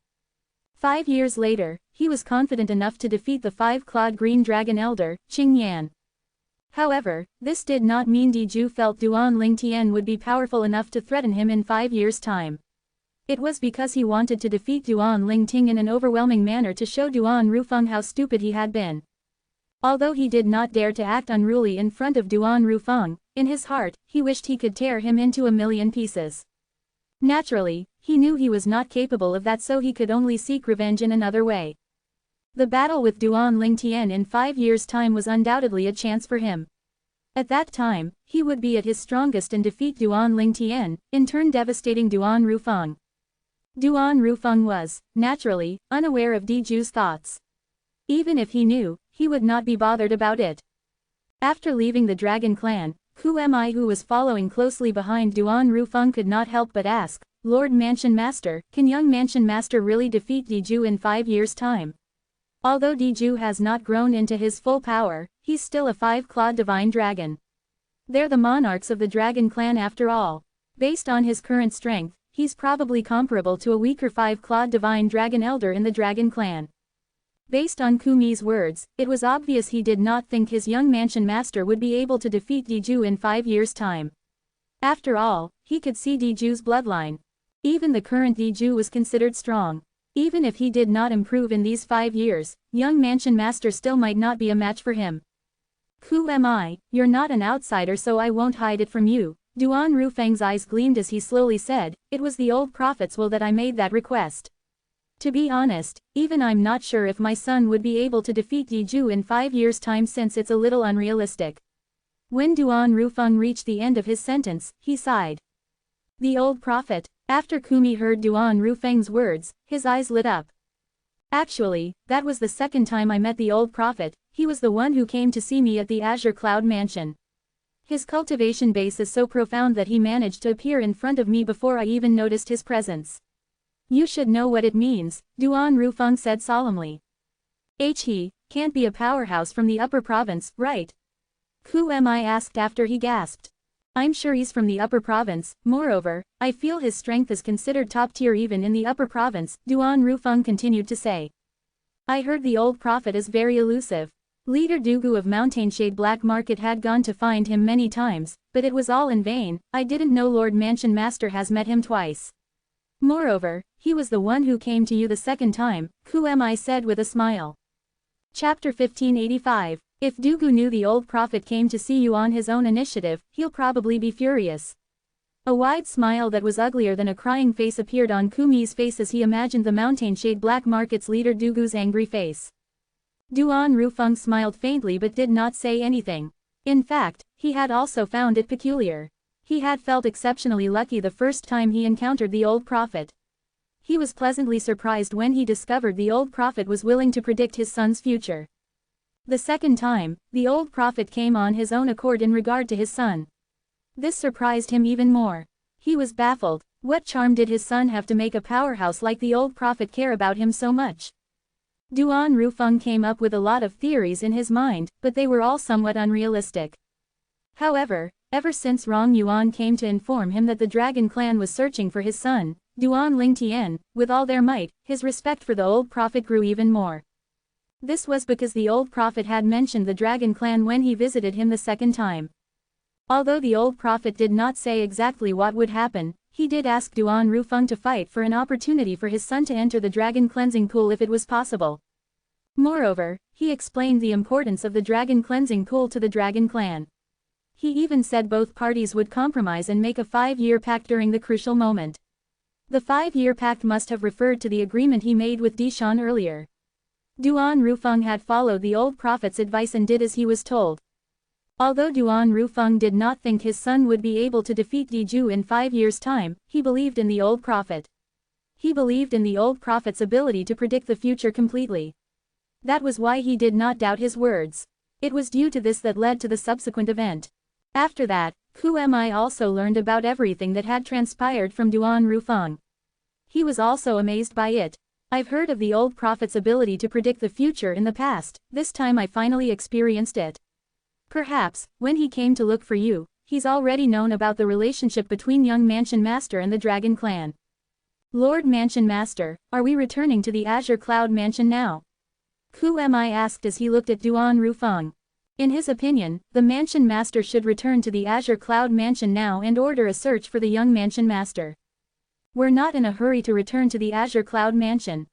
5 years later, he was confident enough to defeat the 5-clawed green dragon Elder, Qing Yan. However, this did not mean Diju felt Duan Lingtian would be powerful enough to threaten him in 5 years' time. It was because he wanted to defeat Duan Lingting in an overwhelming manner to show Duan Rufeng how stupid he had been. Although he did not dare to act unruly in front of Duan Rufeng, in his heart, he wished he could tear him into a million pieces. Naturally, he knew he was not capable of that, so he could only seek revenge in another way. The battle with Duan Lingtian in 5 years' time was undoubtedly a chance for him. At that time, he would be at his strongest and defeat Duan Lingtian, in turn devastating Duan Rufeng. Duan Rufeng was, naturally, unaware of Diju's thoughts. Even if he knew, he would not be bothered about it. After leaving the Dragon Clan, Ku Mi, who was following closely behind Duan Rufeng, could not help but ask, Lord Mansion Master, can young Mansion Master really defeat Diju in 5 years' time? Although Diju has not grown into his full power, he's still a 5-clawed divine dragon. They're the monarchs of the Dragon Clan after all. Based on his current strength, he's probably comparable to a weaker 5-clawed divine dragon elder in the Dragon Clan. Based on Kumi's words, it was obvious he did not think his young Mansion Master would be able to defeat Diju in 5 years' time. After all, he could see Diju's bloodline. Even the current Diju was considered strong. Even if he did not improve in these 5 years, young Mansion Master still might not be a match for him. Who am I? You're not an outsider, so I won't hide it from you. Duan Rufeng's eyes gleamed as he slowly said, it was the old prophet's will that I made that request. To be honest, even I'm not sure if my son would be able to defeat Diju in 5 years' time, since it's a little unrealistic. When Duan Rufeng reached the end of his sentence, he sighed. The old prophet. After Kumi heard Duan Rufeng's words, his eyes lit up. Actually, that was the second time I met the old prophet. He was the one who came to see me at the Azure Cloud Mansion. His cultivation base is so profound that he managed to appear in front of me before I even noticed his presence. You should know what it means, Duan Rufeng said solemnly. He can't be a powerhouse from the upper province, right? Who am I asked after he gasped. I'm sure he's from the upper province. Moreover, I feel his strength is considered top tier even in the upper province, Duan Rufeng continued to say. I heard the old prophet is very elusive. Leader Dugu of Mountainshade Black Market had gone to find him many times, but it was all in vain. I didn't know Lord Mansion Master has met him twice. Moreover, he was the one who came to you the second time, Who am I said with a smile. Chapter 1585. If Dugu knew the old prophet came to see you on his own initiative, he'll probably be furious. A wide smile that was uglier than a crying face appeared on Kumi's face as he imagined the Mountainshade Black Market's leader Dugu's angry face. Duan Rufeng smiled faintly but did not say anything. In fact, he had also found it peculiar. He had felt exceptionally lucky the first time he encountered the old prophet. He was pleasantly surprised when he discovered the old prophet was willing to predict his son's future. The second time, the old prophet came on his own accord in regard to his son. This surprised him even more. He was baffled. What charm did his son have to make a powerhouse like the old prophet care about him so much? Duan Rufeng came up with a lot of theories in his mind, but they were all somewhat unrealistic. However, ever since Rong Yuan came to inform him that the Dragon Clan was searching for his son, Duan Lingtian, with all their might, his respect for the old prophet grew even more. This was because the old prophet had mentioned the Dragon Clan when he visited him the second time. Although the old prophet did not say exactly what would happen, he did ask Duan Rufeng to fight for an opportunity for his son to enter the Dragon Cleansing Pool if it was possible. Moreover, he explained the importance of the Dragon Cleansing Pool to the Dragon Clan. He even said both parties would compromise and make a 5-year pact during the crucial moment. The 5-year pact must have referred to the agreement he made with Dishan earlier. Duan Rufeng had followed the old prophet's advice and did as he was told. Although Duan Rufeng did not think his son would be able to defeat Diju in 5 years' time, he believed in the old prophet. He believed in the old prophet's ability to predict the future completely. That was why he did not doubt his words. It was due to this that led to the subsequent event. After that, Who Mi also learned about everything that had transpired from Duan Rufeng. He was also amazed by it. I've heard of the old prophet's ability to predict the future in the past, this time I finally experienced it. Perhaps, when he came to look for you, he's already known about the relationship between young Mansion Master and the Dragon Clan. Lord Mansion Master, are we returning to the Azure Cloud Mansion now? Who am I asked as he looked at Duan Rufeng. In his opinion, the Mansion Master should return to the Azure Cloud Mansion now and order a search for the young Mansion Master. We're not in a hurry to return to the Azure Cloud Mansion.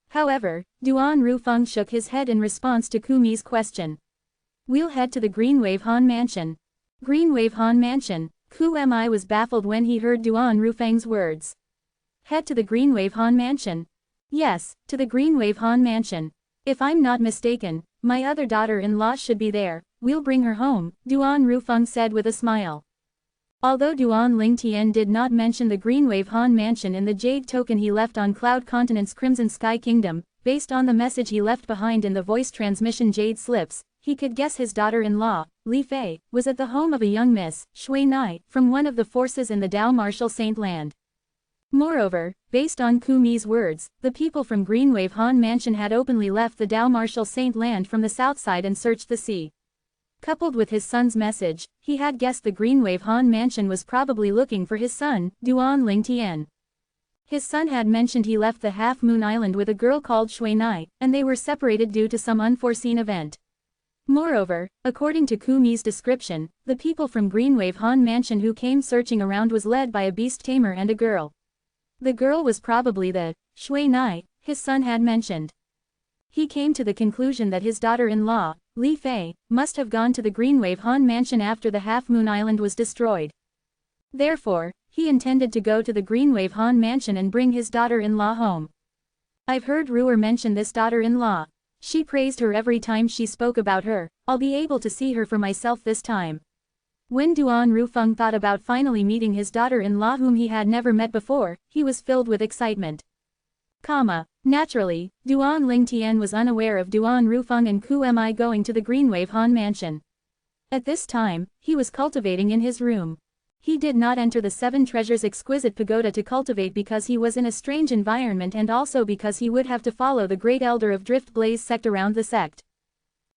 However, Duan Rufeng shook his head in response to Kumi's question. We'll head to the Greenwave Han Mansion. Greenwave Han Mansion. Ku Mi was baffled when he heard Duan Rufeng's words. Head to the Greenwave Han Mansion. Yes, to the Greenwave Han Mansion. If I'm not mistaken, my other daughter-in-law should be there, we'll bring her home, Duan Rufeng said with a smile. Although Duan Lingtian did not mention the Greenwave Han Mansion in the jade token he left on Cloud Continent's Crimson Sky Kingdom, based on the message he left behind in the voice transmission jade slips, he could guess his daughter-in-law, Li Fei, was at the home of a young Miss, Shui Nai, from one of the forces in the Dao Martial Saint Land. Moreover, based on Kumi's words, the people from Greenwave Han Mansion had openly left the Dao Martial Saint Land from the south side and searched the sea. Coupled with his son's message, he had guessed the Greenwave Han Mansion was probably looking for his son, Duan Lingtian. His son had mentioned he left the Half Moon Island with a girl called Shui Nai, and they were separated due to some unforeseen event. Moreover, according to Kumi's description, the people from Greenwave Han Mansion who came searching around was led by a beast tamer and a girl. The girl was probably the Shui Nai his son had mentioned. He came to the conclusion that his daughter-in-law, Li Fei, must have gone to the Greenwave Han Mansion after the Half Moon Island was destroyed. Therefore, he intended to go to the Greenwave Han Mansion and bring his daughter-in-law home. I've heard Ruer mention this daughter-in-law. She praised her every time she spoke about her. I'll be able to see her for myself this time. When Duan Rufeng thought about finally meeting his daughter-in-law whom he had never met before, he was filled with excitement. Naturally, Duan Lingtian was unaware of Duan Rufeng and Ku Mi going to the Greenwave Han Mansion. At this time, he was cultivating in his room. He did not enter the Seven Treasures exquisite pagoda to cultivate because he was in a strange environment and also because he would have to follow the great elder of Drift Blaze sect around the sect.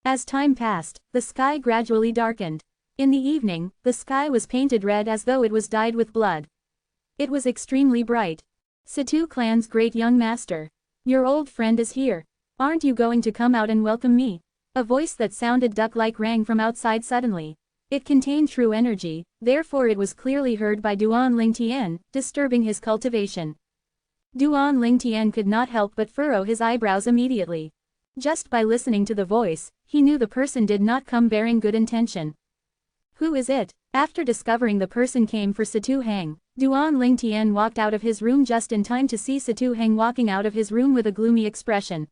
As time passed, the sky gradually darkened. In the evening, the sky was painted red as though it was dyed with blood. It was extremely bright. Situ Clan's great young master. Your old friend is here. Aren't you going to come out and welcome me? A voice that sounded duck-like rang from outside suddenly. It contained true energy, therefore it was clearly heard by Duan Lingtian, disturbing his cultivation. Duan Lingtian could not help but furrow his eyebrows immediately. Just by listening to the voice, he knew the person did not come bearing good intention. Who is it? After discovering the person came for Situ Hang, Duan Lingtian walked out of his room just in time to see Situ Hang walking out of his room with a gloomy expression.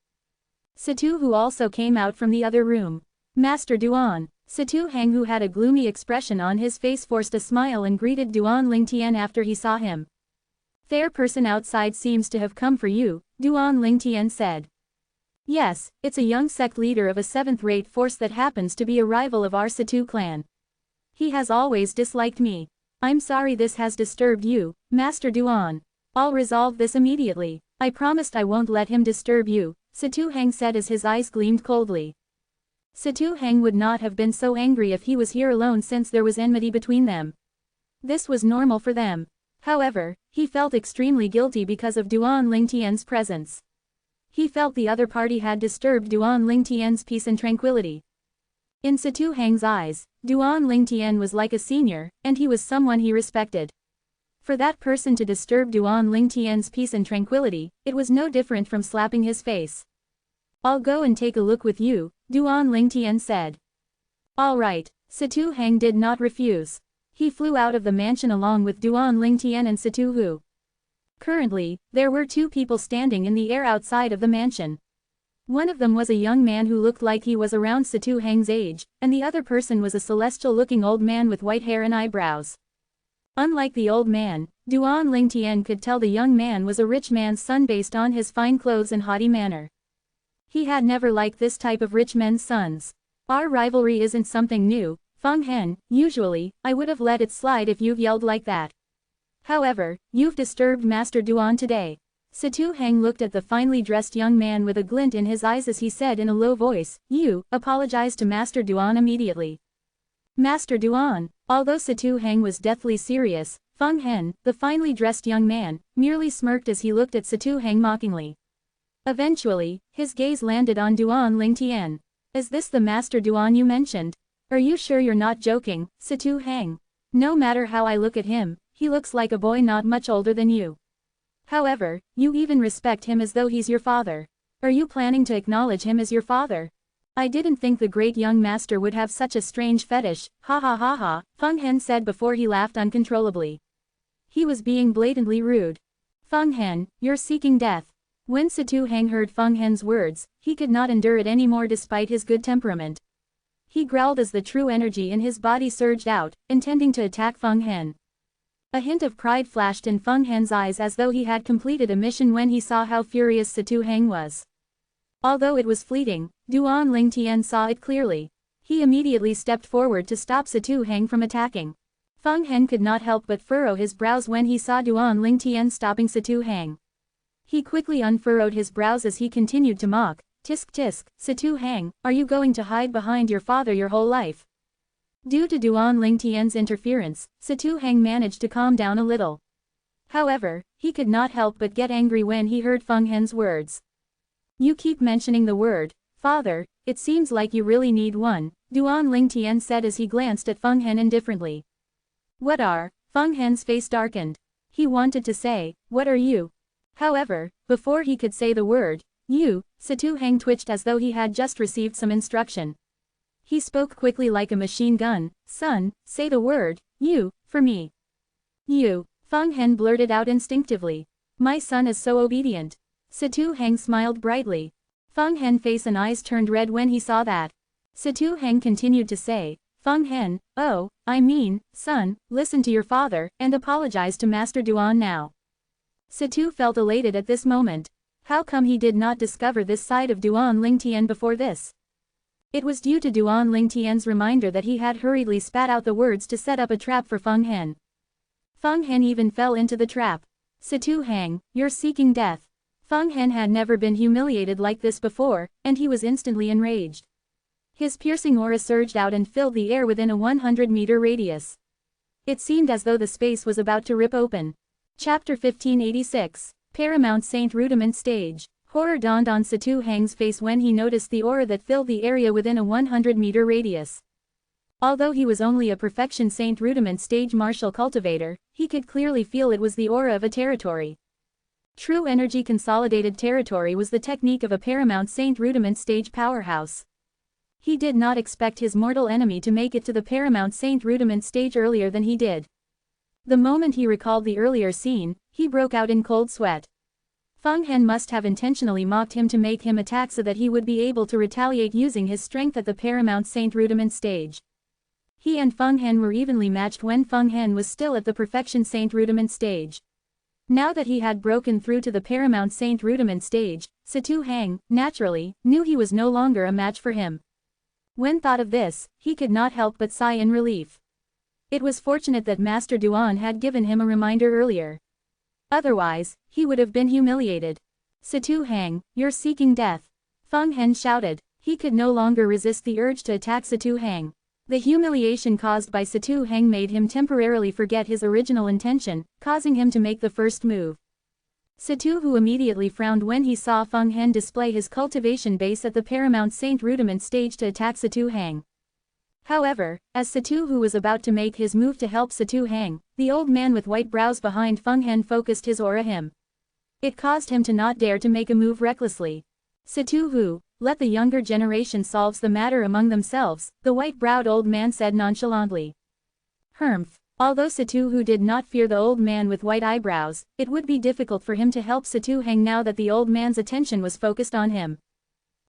Situ who also came out from the other room. Master Duan. Situ Hang who had a gloomy expression on his face forced a smile and greeted Duan Lingtian after he saw him. Fair person outside seems to have come for you, Duan Lingtian said. Yes, it's a young sect leader of a 7th-rate force that happens to be a rival of our Situ clan. He has always disliked me. I'm sorry this has disturbed you, Master Duan. I'll resolve this immediately. I promised I won't let him disturb you, Situ Hang said as his eyes gleamed coldly. Situ Hang would not have been so angry if he was here alone since there was enmity between them. This was normal for them. However, he felt extremely guilty because of Duan Lingtian's presence. He felt the other party had disturbed Duan Lingtian's peace and tranquility. In Situ Hang's eyes, Duan Lingtian was like a senior, and he was someone he respected. For that person to disturb Duan Lingtian's peace and tranquility, it was no different from slapping his face. I'll go and take a look with you, Duan Lingtian said. All right, Situ Hang did not refuse. He flew out of the mansion along with Duan Lingtian and Situ Hu. Currently, there were 2 people standing in the air outside of the mansion. One of them was a young man who looked like he was around Situ Hang's age, and the other person was a celestial-looking old man with white hair and eyebrows. Unlike the old man, Duan Lingtian could tell the young man was a rich man's son based on his fine clothes and haughty manner. He had never liked this type of rich men's sons. Our rivalry isn't something new, Feng Hen, usually, I would have let it slide if you've yelled like that. However, you've disturbed Master Duan today. Satu Hang looked at the finely dressed young man with a glint in his eyes as he said in a low voice, "You, apologize to Master Duan immediately." Master Duan. Although Satu Hang was deathly serious, Feng Hen, the finely dressed young man, merely smirked as he looked at Satu Hang mockingly. Eventually, his gaze landed on Duan Lingtian. "Is this the Master Duan you mentioned? Are you sure you're not joking, Satu Hang? No matter how I look at him, he looks like a boy not much older than you. However, you even respect him as though he's your father. Are you planning to acknowledge him as your father? I didn't think the great young master would have such a strange fetish, ha ha ha ha," Feng Hen said before he laughed uncontrollably. He was being blatantly rude. "Feng Hen, you're seeking death." When Satu Hang heard Feng Hen's words, he could not endure it anymore despite his good temperament. He growled as the true energy in his body surged out, intending to attack Feng Hen. A hint of pride flashed in Feng Hen's eyes as though he had completed a mission when he saw how furious Satu Hang was. Although it was fleeting, Duan Lingtian saw it clearly. He immediately stepped forward to stop Satu Hang from attacking. Feng Hen could not help but furrow his brows when he saw Duan Lingtian stopping Satu Hang. He quickly unfurrowed his brows as he continued to mock, "Tisk tisk, Satu Hang, are you going to hide behind your father your whole life?" Due to Duan Lingtian's interference, Satu Hang managed to calm down a little. However, he could not help but get angry when he heard Feng Hen's words. "You keep mentioning the word, father, it seems like you really need one," Duan Lingtian said as he glanced at Feng Hen indifferently. "What are?" Feng Hen's face darkened. He wanted to say, "What are you?" However, before he could say the word, "you," Satu Hang twitched as though he had just received some instruction. He spoke quickly like a machine gun, "Son, say the word, you, for me." "You," Feng Hen blurted out instinctively. "My son is so obedient." Satu Hang smiled brightly. Feng Hen's face and eyes turned red when he saw that. Satu Hang continued to say, "Feng Hen, oh, I mean, son, listen to your father, and apologize to Master Duan now." Satu felt elated at this moment. How come he did not discover this side of Duan Lingtian before this? It was due to Duan Lingtian's reminder that he had hurriedly spat out the words to set up a trap for Feng Hen. Feng Hen even fell into the trap. "Satu Hang, you're seeking death." Feng Hen had never been humiliated like this before, and he was instantly enraged. His piercing aura surged out and filled the air within a 100-meter radius. It seemed as though the space was about to rip open. Chapter 1586, Paramount Saint Rudiment Stage. Horror dawned on Satu Hang's face when he noticed the aura that filled the area within a 100-meter radius. Although he was only a Perfection Saint Rudiment Stage martial cultivator, he could clearly feel it was the aura of a territory. True Energy Consolidated Territory was the technique of a Paramount Saint Rudiment Stage powerhouse. He did not expect his mortal enemy to make it to the Paramount Saint Rudiment Stage earlier than he did. The moment he recalled the earlier scene, he broke out in cold sweat. Feng Hen must have intentionally mocked him to make him attack so that he would be able to retaliate using his strength at the Paramount Saint Rudiment Stage. He and Feng Hen were evenly matched when Feng Hen was still at the Perfection Saint Rudiment Stage. Now that he had broken through to the Paramount Saint Rudiment Stage, Satu Hang, naturally, knew he was no longer a match for him. When thought of this, he could not help but sigh in relief. It was fortunate that Master Duan had given him a reminder earlier. Otherwise, he would have been humiliated. "Satu Hang, you're seeking death." Feng Hen shouted. He could no longer resist the urge to attack Satu Hang. The humiliation caused by Satu Hang made him temporarily forget his original intention, causing him to make the first move. Satu Hu immediately frowned when he saw Feng Hen display his cultivation base at the Paramount Saint Rudiment Stage to attack Satu Hang. However, as Satu Hu was about to make his move to help Satu Hang, the old man with white brows behind Feng Hen focused his aura him. It caused him to not dare to make a move recklessly. "Satu Hu, let the younger generation solve the matter among themselves," the white-browed old man said nonchalantly. Humph. Although Satu Hu did not fear the old man with white eyebrows, it would be difficult for him to help Satu Hang now that the old man's attention was focused on him.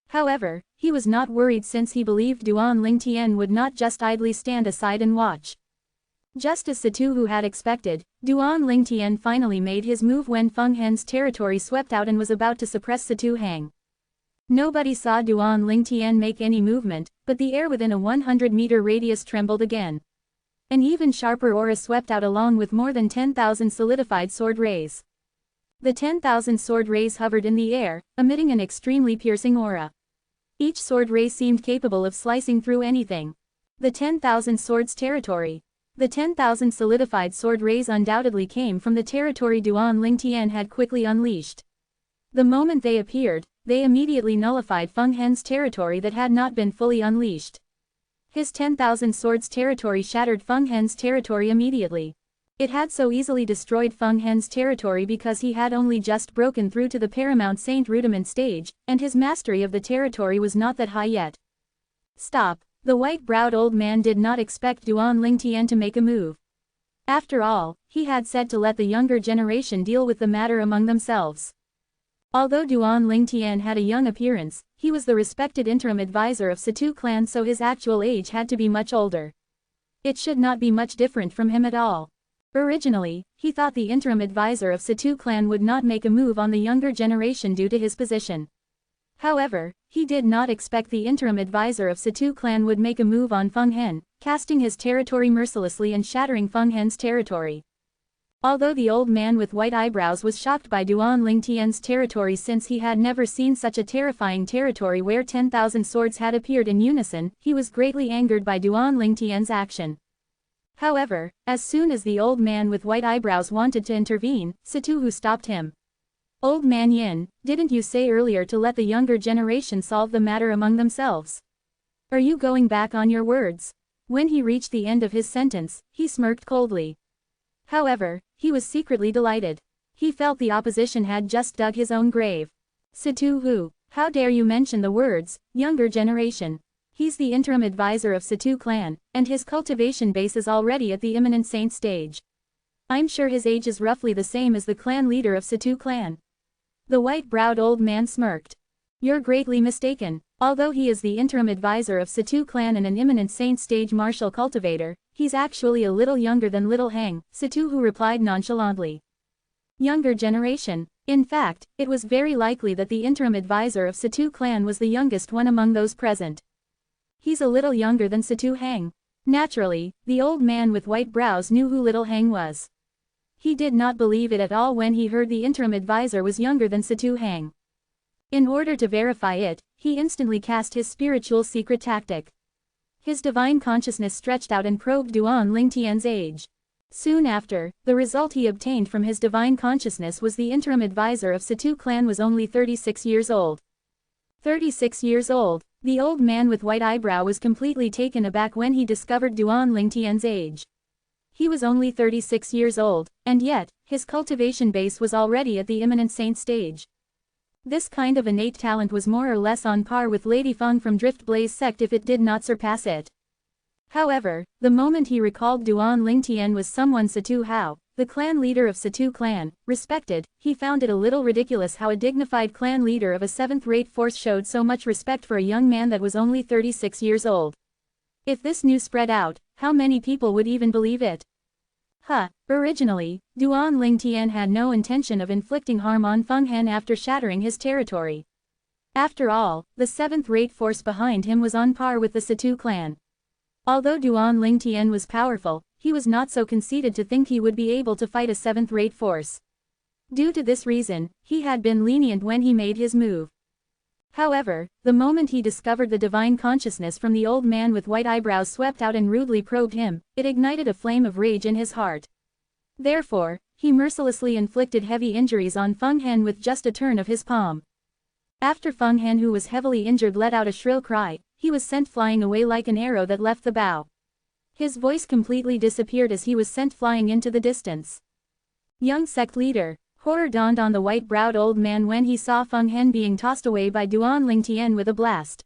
However, he was not worried since he believed Duan Lingtian would not just idly stand aside and watch. Just as Satu Hu had expected, Duan Lingtian finally made his move when Feng Hen's territory swept out and was about to suppress Satu Hang. Nobody saw Duan Lingtian make any movement, but the air within a 100-meter radius trembled again. An even sharper aura swept out along with more than 10,000 solidified sword rays. The 10,000 sword rays hovered in the air, emitting an extremely piercing aura. Each sword ray seemed capable of slicing through anything. The 10,000 swords territory. The 10,000 solidified sword rays undoubtedly came from the territory Duan Lingtian had quickly unleashed. The moment they appeared, they immediately nullified Feng Hen's territory that had not been fully unleashed. His 10,000 swords territory shattered Feng Hen's territory immediately. It had so easily destroyed Feng Hen's territory because he had only just broken through to the Paramount Saint rudiment stage, and his mastery of the territory was not that high yet. Stop. The white-browed old man did not expect Duan Lingtian to make a move. After all, he had said to let the younger generation deal with the matter among themselves. Although Duan Lingtian had a young appearance, he was the respected interim advisor of Situ clan, so his actual age had to be much older. It should not be much different from him at all. Originally, he thought the interim advisor of Situ clan would not make a move on the younger generation due to his position. However, he did not expect the interim advisor of Situ clan would make a move on Feng Hen, casting his territory mercilessly and shattering Feng Hen's territory. Although the old man with white eyebrows was shocked by Duan Lingtian's territory since he had never seen such a terrifying territory where 10,000 swords had appeared in unison, he was greatly angered by Duan Lingtian's action. However, as soon as the old man with white eyebrows wanted to intervene, Situ stopped him. Old man Yin, didn't you say earlier to let the younger generation solve the matter among themselves? Are you going back on your words? When he reached the end of his sentence, he smirked coldly. However, he was secretly delighted. He felt the opposition had just dug his own grave. Situ, how dare you mention the words, younger generation? He's the interim advisor of Situ clan, and his cultivation base is already at the imminent saint stage. I'm sure his age is roughly the same as the clan leader of Situ clan. The white-browed old man smirked. You're greatly mistaken. Although he is the interim advisor of Situ clan and an imminent saint stage martial cultivator, he's actually a little younger than Little Hang, Situ replied nonchalantly. Younger generation. In fact, it was very likely that the interim advisor of Situ clan was the youngest one among those present. He's a little younger than Situ Hang. Naturally, the old man with white brows knew who Little Hang was. He did not believe it at all when he heard the interim advisor was younger than Situ Hang. In order to verify it, he instantly cast his spiritual secret tactic. His divine consciousness stretched out and probed Duan Lingtian's age. Soon after, the result he obtained from his divine consciousness was the interim advisor of Situ clan was only 36 years old. 36 years old. The old man with white eyebrow was completely taken aback when he discovered Duan Lingtian's age. He was only 36 years old, and yet, his cultivation base was already at the imminent saint stage. This kind of innate talent was more or less on par with Lady Feng from Drift Blaze sect if it did not surpass it. However, the moment he recalled Duan Lingtian was someone Situ Hao, the clan leader of Situ clan, respected, he found it a little ridiculous how a dignified clan leader of a 7th-rate force showed so much respect for a young man that was only 36 years old. If this news spread out, how many people would even believe it? Originally, Duan Lingtian had no intention of inflicting harm on Feng Hen after shattering his territory. After all, the 7th-rate force behind him was on par with the Situ clan. Although Duan Lingtian was powerful, he was not so conceited to think he would be able to fight a 7th-rate force. Due to this reason, he had been lenient when he made his move. However, the moment he discovered the divine consciousness from the old man with white eyebrows swept out and rudely probed him, it ignited a flame of rage in his heart. Therefore, he mercilessly inflicted heavy injuries on Feng Hen with just a turn of his palm. After Feng Hen, who was heavily injured, let out a shrill cry, he was sent flying away like an arrow that left the bow. His voice completely disappeared as he was sent flying into the distance. Young sect leader. Horror dawned on the white-browed old man when he saw Feng Hen being tossed away by Duan Lingtian with a blast.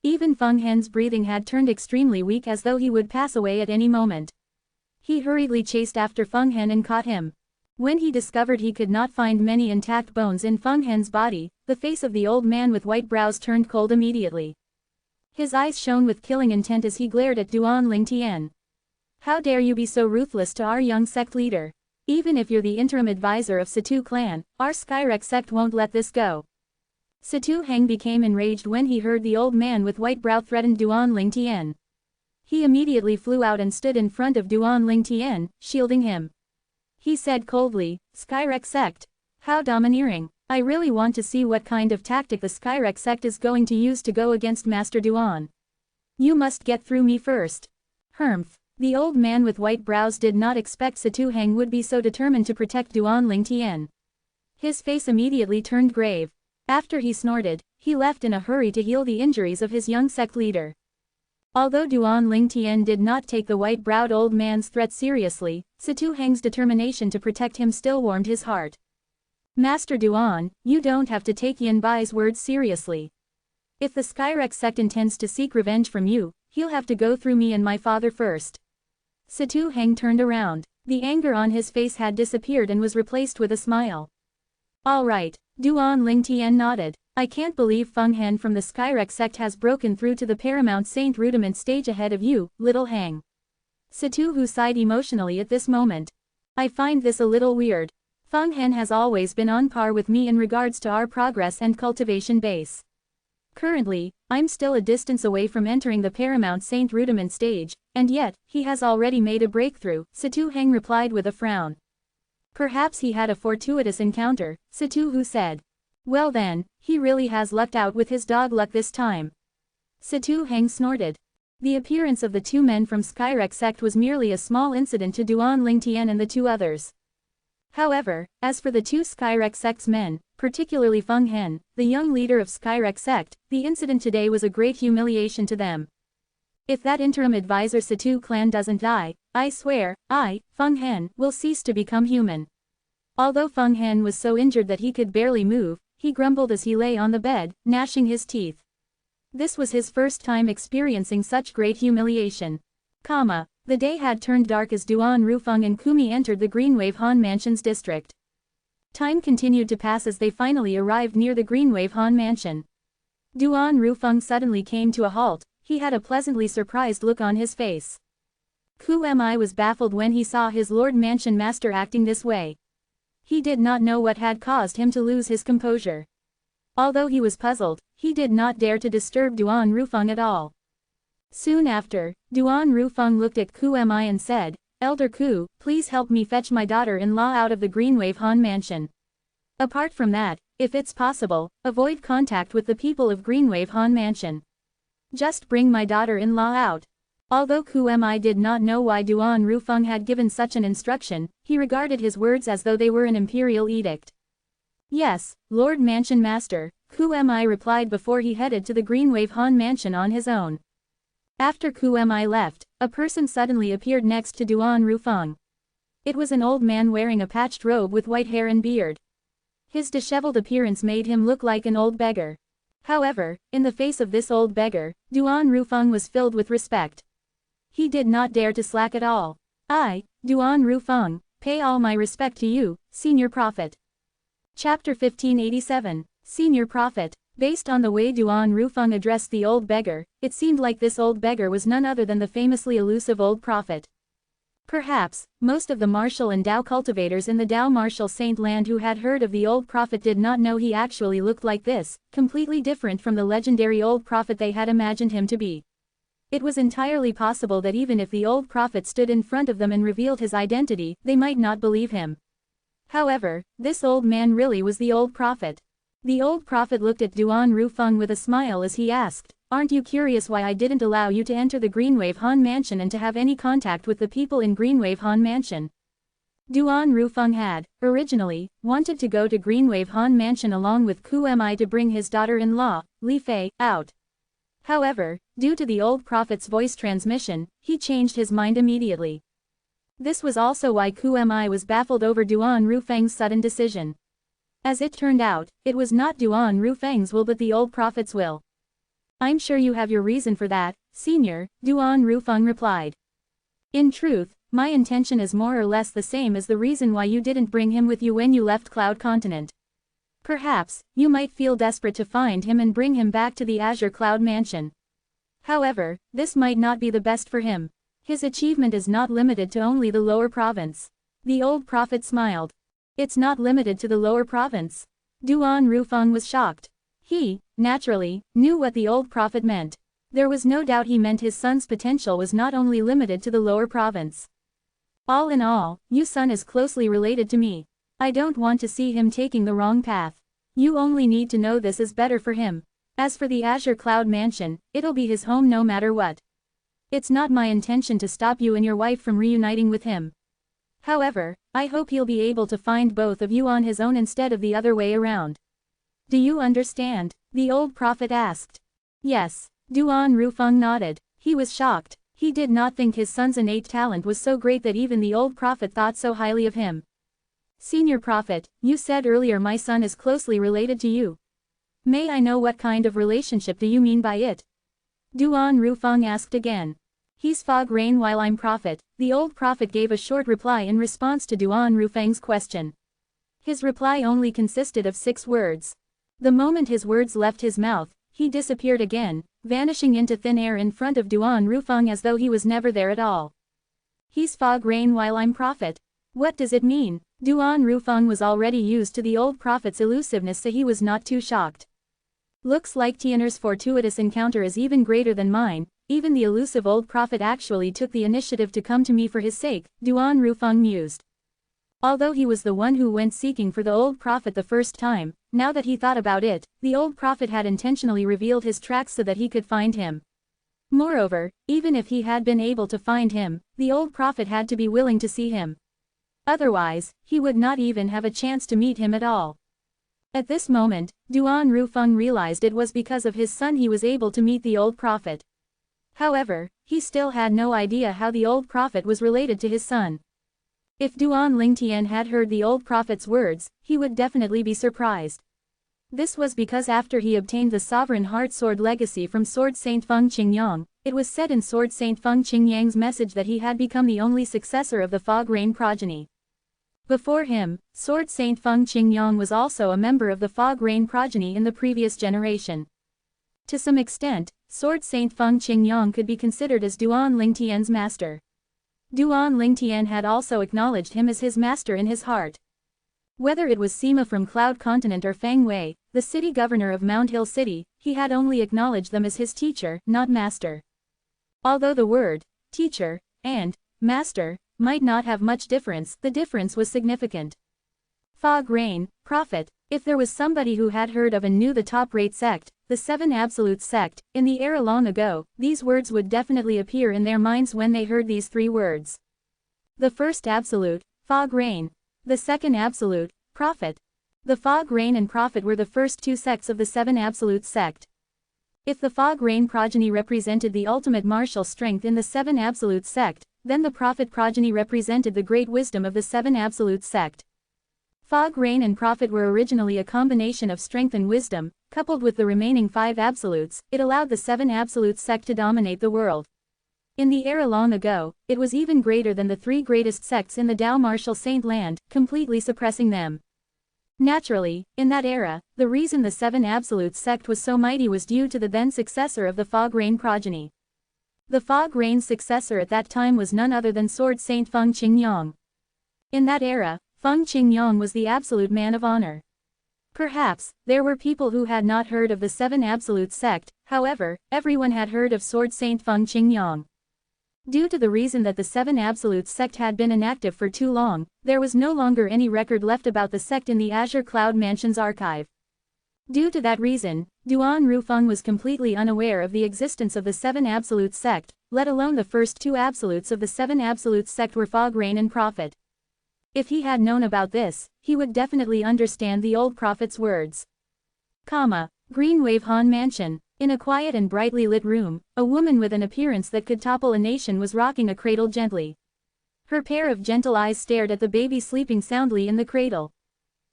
Even Feng Hen's breathing had turned extremely weak as though he would pass away at any moment. He hurriedly chased after Feng Hen and caught him. When he discovered he could not find many intact bones in Feng Hen's body, the face of the old man with white brows turned cold immediately. His eyes shone with killing intent as he glared at Duan Lingtian. How dare you be so ruthless to our young sect leader? Even if you're the interim advisor of Situ clan, our Skyrek sect won't let this go. Situ Hang became enraged when he heard the old man with white brow threaten Duan Lingtian. He immediately flew out and stood in front of Duan Lingtian, shielding him. He said coldly, Skyrek sect. How domineering. I really want to see what kind of tactic the Skyrek sect is going to use to go against Master Duan. You must get through me first. Humph. The old man with white brows did not expect Situ Heng would be so determined to protect Duan Lingtian. His face immediately turned grave. After he snorted, he left in a hurry to heal the injuries of his young sect leader. Although Duan Lingtian did not take the white-browed old man's threat seriously, Situ Heng's determination to protect him still warmed his heart. Master Duan, you don't have to take Yin Bai's words seriously. If the Skyrek sect intends to seek revenge from you, he'll have to go through me and my father first. Situ Heng turned around. The anger on his face had disappeared and was replaced with a smile. All right, Duan Lingtian nodded. I can't believe Feng Hen from the Skyrek sect has broken through to the Paramount Saint rudiment stage ahead of you, little Heng. Situ Hu sighed emotionally at this moment. I find this a little weird. Feng Hen has always been on par with me in regards to our progress and cultivation base. Currently, I'm still a distance away from entering the Paramount Saint rudiment stage, and yet, he has already made a breakthrough, Situ Heng replied with a frown. Perhaps he had a fortuitous encounter, Situ Hu said. Well then, he really has lucked out with his dog luck this time. Situ Heng snorted. The appearance of the two men from Skyrek sect was merely a small incident to Duan Lingtian and the two others. However, as for the two Skyrek sect's men, particularly Feng Hen, the young leader of Skyrek sect, the incident today was a great humiliation to them. If that interim advisor Situ clan doesn't die, I swear, Feng Hen, will cease to become human. Although Feng Hen was so injured that he could barely move, he grumbled as he lay on the bed, gnashing his teeth. This was his first time experiencing such great humiliation. The day had turned dark as Duan Rufeng and Kumi entered the Greenwave Han Mansion's district. Time continued to pass as they finally arrived near the Greenwave Han Mansion. Duan Rufeng suddenly came to a halt. He had a pleasantly surprised look on his face. Kumi was baffled when he saw his Lord Mansion Master acting this way. He did not know what had caused him to lose his composure. Although he was puzzled, he did not dare to disturb Duan Rufeng at all. Soon after, Duan Rufeng looked at Kumi and said, Elder Ku, please help me fetch my daughter-in-law out of the Greenwave Han Mansion. Apart from that, if it's possible, avoid contact with the people of Greenwave Han Mansion. Just bring my daughter-in-law out. Although Kumi did not know why Duan Rufeng had given such an instruction, he regarded his words as though they were an imperial edict. Yes, Lord Mansion Master, Kumi replied before he headed to the Greenwave Han Mansion on his own. After Kumi left, a person suddenly appeared next to Duan Rufeng. It was an old man wearing a patched robe with white hair and beard. His disheveled appearance made him look like an old beggar. However, in the face of this old beggar, Duan Rufeng was filled with respect. He did not dare to slack at all. I, Duan Rufeng, pay all my respect to you, Senior Prophet. Chapter 1587, Senior Prophet. Based on the way Duan Rufeng addressed the old beggar, it seemed like this old beggar was none other than the famously elusive old prophet. Perhaps, most of the martial and Dao cultivators in the Dao martial saint land who had heard of the old prophet did not know he actually looked like this, completely different from the legendary old prophet they had imagined him to be. It was entirely possible that even if the old prophet stood in front of them and revealed his identity, they might not believe him. However, this old man really was the old prophet. The old prophet looked at Duan Rufeng with a smile as he asked, Aren't you curious why I didn't allow you to enter the Greenwave Han Mansion and to have any contact with the people in Greenwave Han Mansion? Duan Rufeng had, originally, wanted to go to Greenwave Han Mansion along with Kumi to bring his daughter-in-law, Li Fei, out. However, due to the old prophet's voice transmission, he changed his mind immediately. This was also why Kumi was baffled over Duan Rufeng's sudden decision. As it turned out, it was not Duan Rufeng's will but the old prophet's will. I'm sure you have your reason for that, Senior, Duan Rufeng replied. In truth, my intention is more or less the same as the reason why you didn't bring him with you when you left Cloud Continent. Perhaps, you might feel desperate to find him and bring him back to the Azure Cloud Mansion. However, this might not be the best for him. His achievement is not limited to only the lower province. The old prophet smiled. It's not limited to the lower province. Duan Rufeng was shocked. He, naturally, knew what the old prophet meant. There was no doubt he meant his son's potential was not only limited to the lower province. All in all, your son is closely related to me. I don't want to see him taking the wrong path. You only need to know this is better for him. As for the Azure Cloud Mansion, it'll be his home no matter what. It's not my intention to stop you and your wife from reuniting with him. However, I hope he'll be able to find both of you on his own instead of the other way around. Do you understand? The old prophet asked. Yes. Duan Rufeng nodded. He was shocked. He did not think his son's innate talent was so great that even the old prophet thought so highly of him. Senior prophet, you said earlier my son is closely related to you. May I know what kind of relationship do you mean by it? Duan Rufeng asked again. He's fog rain while I'm prophet. The old prophet gave a short reply in response to Duan Rufeng's question. His reply only consisted of 6 words. The moment his words left his mouth, he disappeared again, vanishing into thin air in front of Duan Rufeng as though he was never there at all. He's fog rain while I'm prophet. What does it mean? Duan Rufeng was already used to the old prophet's elusiveness, so he was not too shocked. Looks like Tianer's fortuitous encounter is even greater than mine. Even the elusive old prophet actually took the initiative to come to me for his sake, Duan Rufeng mused. Although he was the one who went seeking for the old prophet the first time, now that he thought about it, the old prophet had intentionally revealed his tracks so that he could find him. Moreover, even if he had been able to find him, the old prophet had to be willing to see him. Otherwise, he would not even have a chance to meet him at all. At this moment, Duan Rufeng realized it was because of his son he was able to meet the old prophet. However, he still had no idea how the old prophet was related to his son. If Duan Lingtian had heard the old prophet's words, he would definitely be surprised. This was because after he obtained the Sovereign Heart Sword legacy from Sword Saint Feng Qingyang, it was said in Sword Saint Feng Qingyang's message that he had become the only successor of the Fog Rain progeny. Before him, Sword Saint Feng Qingyang was also a member of the Fog Rain progeny in the previous generation. To some extent, Sword Saint Feng Qingyang could be considered as Duan Lingtian's master. Duan Lingtian had also acknowledged him as his master in his heart. Whether it was Sima from Cloud Continent or Feng Wei, the city governor of Mount Hill City, he had only acknowledged them as his teacher, not master. Although the word, teacher, and master, might not have much difference, the difference was significant. Fog Rain, prophet. If there was somebody who had heard of and knew the top-rate sect, the Seven Absolute sect, in the era long ago, these words would definitely appear in their minds when they heard these 3 words. The first absolute, Fog Rain. The second absolute, prophet. The Fog Rain and prophet were the first 2 sects of the Seven Absolute sect. If the Fog Rain progeny represented the ultimate martial strength in the Seven Absolute sect, then the prophet progeny represented the great wisdom of the Seven Absolute sect. Fog Rain and prophet were originally a combination of strength and wisdom, coupled with the remaining 5 absolutes. It allowed the Seven Absolute sect to dominate the world. In the era long ago, it was even greater than the 3 greatest sects in the Tao Martial Saint land, completely suppressing them. Naturally, in that era, the reason the Seven Absolute sect was so mighty was due to the then successor of the Fog Rain progeny. The Fog Rain's successor at that time was none other than Sword Saint Feng Qingyang. In that era, Feng Qingyang was the absolute man of honor. Perhaps, there were people who had not heard of the Seven Absolute sect, however, everyone had heard of Sword Saint Feng Qingyang. Due to the reason that the Seven Absolute sect had been inactive for too long, there was no longer any record left about the sect in the Azure Cloud Mansion's archive. Due to that reason, Duan Rufeng was completely unaware of the existence of the Seven Absolute sect, let alone the first 2 absolutes of the Seven Absolute sect were Fog Rain and prophet. If he had known about this, he would definitely understand the old prophet's words. Green Wave Han Mansion. In a quiet and brightly lit room, a woman with an appearance that could topple a nation was rocking a cradle gently. Her pair of gentle eyes stared at the baby sleeping soundly in the cradle.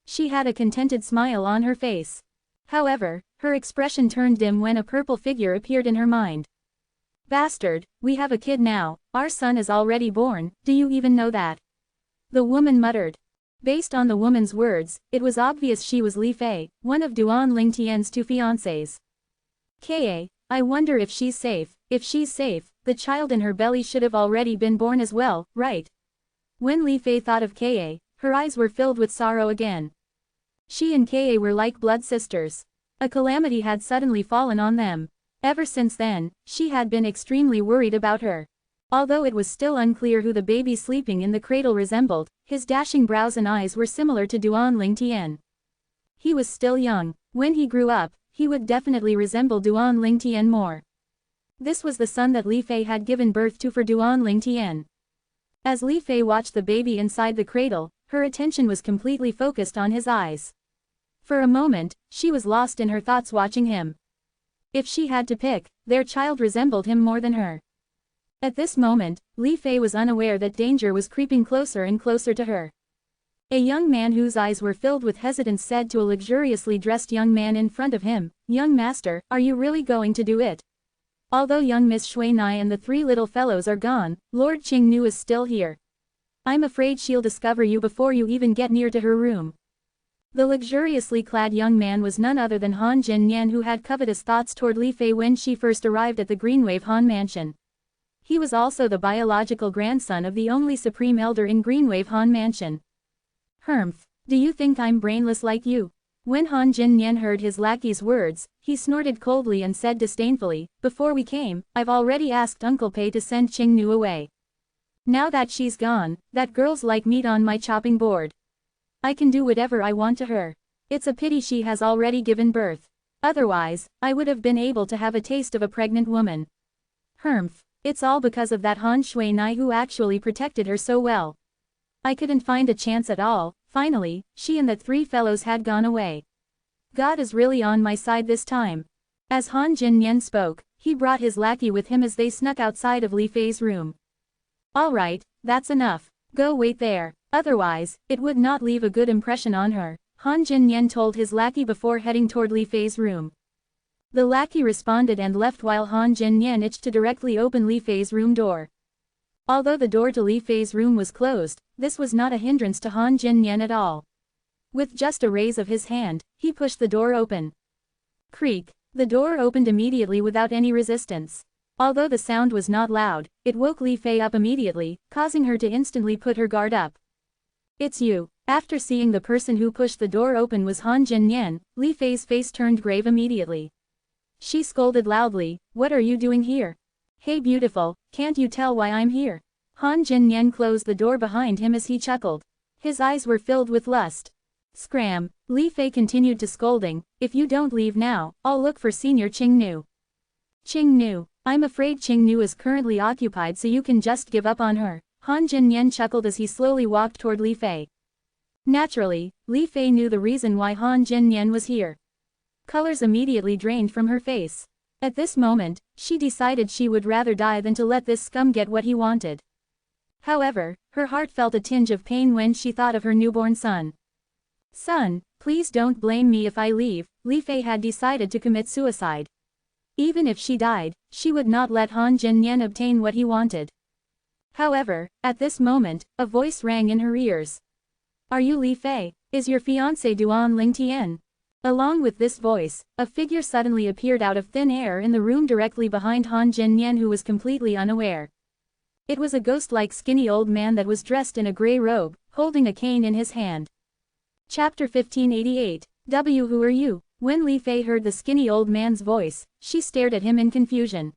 She had a contented smile on her face. However, her expression turned dim when a purple figure appeared in her mind. Bastard, we have a kid now, our son is already born, do you even know that? The woman muttered. Based on the woman's words, it was obvious she was Li Fei, one of Duan Lingtian's 2 fiancés. I wonder if she's safe. If she's safe, the child in her belly should have already been born as well, right? When Li Fei thought of Ka, her eyes were filled with sorrow again. She and Ka were like blood sisters. A calamity had suddenly fallen on them. Ever since then, she had been extremely worried about her. Although it was still unclear who the baby sleeping in the cradle resembled, his dashing brows and eyes were similar to Duan Lingtian. He was still young. When he grew up, he would definitely resemble Duan Lingtian more. This was the son that Li Fei had given birth to for Duan Lingtian. As Li Fei watched the baby inside the cradle, her attention was completely focused on his eyes. For a moment, she was lost in her thoughts watching him. If she had to pick, their child resembled him more than her. At this moment, Li Fei was unaware that danger was creeping closer and closer to her. A young man whose eyes were filled with hesitance said to a luxuriously dressed young man in front of him, "Young master, are you really going to do it?" Although young Miss Shui Nai and the three little fellows are gone, Lord Qingnu is still here. I'm afraid she'll discover you before you even get near to her room. The luxuriously clad young man was none other than Han Jinyan, who had covetous thoughts toward Li Fei when she first arrived at the Greenwave Han Mansion. He was also the biological grandson of the only supreme elder in Greenwave Han Mansion. "Humph, do you think I'm brainless like you?" When Han Jinyan heard his lackey's words, he snorted coldly and said disdainfully, "Before we came, I've already asked Uncle Pei to send Qingnu away. Now that she's gone, that girl's like meat on my chopping board. I can do whatever I want to her. It's a pity she has already given birth. Otherwise, I would have been able to have a taste of a pregnant woman. Humph, it's all because of that Han Shui Nai who actually protected her so well. I couldn't find a chance at all." Finally, she and the three fellows had gone away. God is really on my side this time. As Han Jinyan spoke, he brought his lackey with him as they snuck outside of Li Fei's room. "Alright, that's enough. Go wait there. Otherwise, it would not leave a good impression on her," Han Jinyan told his lackey before heading toward Li Fei's room. The lackey responded and left while Han Jinyan itched to directly open Li Fei's room door. Although the door to Li Fei's room was closed, this was not a hindrance to Han Jinyan at all. With just a raise of his hand, he pushed the door open. Creak! The door opened immediately without any resistance. Although the sound was not loud, it woke Li Fei up immediately, causing her to instantly put her guard up. "It's you." After seeing the person who pushed the door open was Han Jinyan, Li Fei's face turned grave immediately. She scolded loudly, "What are you doing here? Hey beautiful, can't you tell why I'm here?" Han Jinyan closed the door behind him as he chuckled. His eyes were filled with lust. Scram! Li Fei continued to scolding, "If you don't leave now, I'll look for Senior Qingnu." "Qingnu? I'm afraid Qingnu is currently occupied, so you can just give up on her." Han Jinyan chuckled as he slowly walked toward Li Fei. Naturally, Li Fei knew the reason why Han Jinyan was here. Colors immediately drained from her face. At this moment, she decided she would rather die than to let this scum get what he wanted. However, her heart felt a tinge of pain when she thought of her newborn son. "Son, please don't blame me if I leave." Li Fei had decided to commit suicide. Even if she died, she would not let Han Jinyan obtain what he wanted. However, at this moment, a voice rang in her ears. "Are you Li Fei? Is your fiancé Duan Lingtian?" Along with this voice, a figure suddenly appeared out of thin air in the room directly behind Han Jinyan, who was completely unaware. It was a ghost-like skinny old man that was dressed in a gray robe, holding a cane in his hand. Chapter 1588. Who are you? When Li Fei heard the skinny old man's voice, she stared at him in confusion.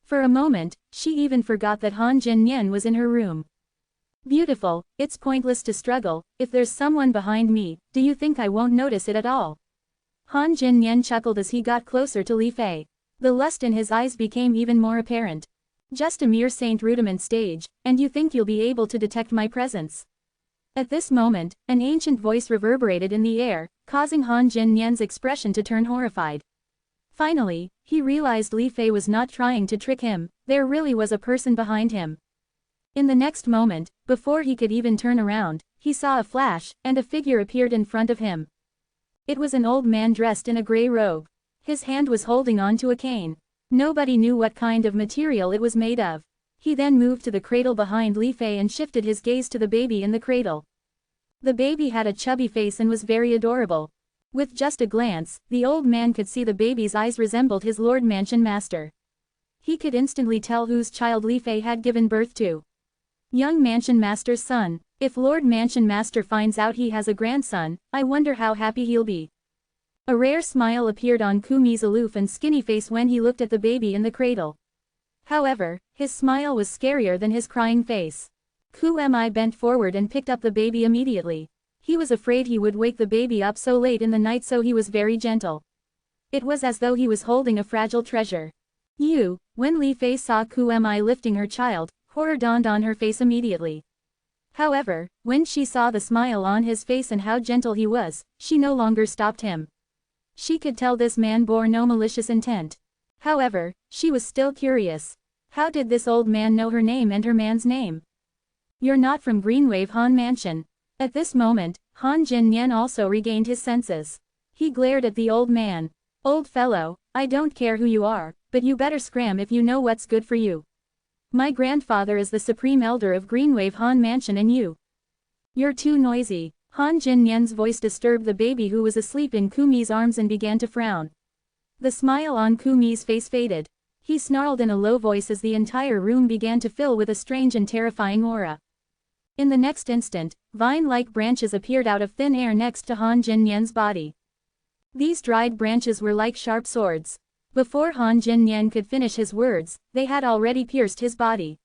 For a moment, she even forgot that Han Jinyan was in her room. "Beautiful, it's pointless to struggle. If there's someone behind me, do you think I won't notice it at all?" Han Jinyan chuckled as he got closer to Li Fei. The lust in his eyes became even more apparent. "Just a mere Saint Rudiment stage, and you think you'll be able to detect my presence?" At this moment, an ancient voice reverberated in the air, causing Han Jinyan's expression to turn horrified. Finally, he realized Li Fei was not trying to trick him, there really was a person behind him. In the next moment, before he could even turn around, he saw a flash, and a figure appeared in front of him. It was an old man dressed in a gray robe. His hand was holding on to a cane. Nobody knew what kind of material it was made of. He then moved to the cradle behind Li Fei and shifted his gaze to the baby in the cradle. The baby had a chubby face and was very adorable. With just a glance, the old man could see the baby's eyes resembled his Lord Mansion Master. He could instantly tell whose child Li Fei had given birth to. Young Mansion Master's son. If Lord Mansion Master finds out he has a grandson, I wonder how happy he'll be. A rare smile appeared on Kumi's aloof and skinny face when he looked at the baby in the cradle. However, his smile was scarier than his crying face. Qi bent forward and picked up the baby immediately. He was afraid he would wake the baby up so late in the night, so he was very gentle. It was as though he was holding a fragile treasure. When Li Fei saw Qi lifting her child, horror dawned on her face immediately. However, when she saw the smile on his face and how gentle he was, she no longer stopped him. She could tell this man bore no malicious intent. However, she was still curious. How did this old man know her name and her man's name? You're not from Greenwave Han Mansion. At this moment, Han Jinyan also regained his senses. He glared at the old man. Old fellow, I don't care who you are, but you better scram if you know what's good for you. My grandfather is the supreme elder of Greenwave Han Mansion and you're too noisy. Han Jinyan's voice disturbed the baby who was asleep in Kumi's arms and began to frown. The smile on Kumi's face faded. He snarled in a low voice as the entire room began to fill with a strange and terrifying aura. In the next instant, vine-like branches appeared out of thin air next to Han Jinyan's body. These dried branches were like sharp swords. Before Han Jinyan could finish his words, they had already pierced his body.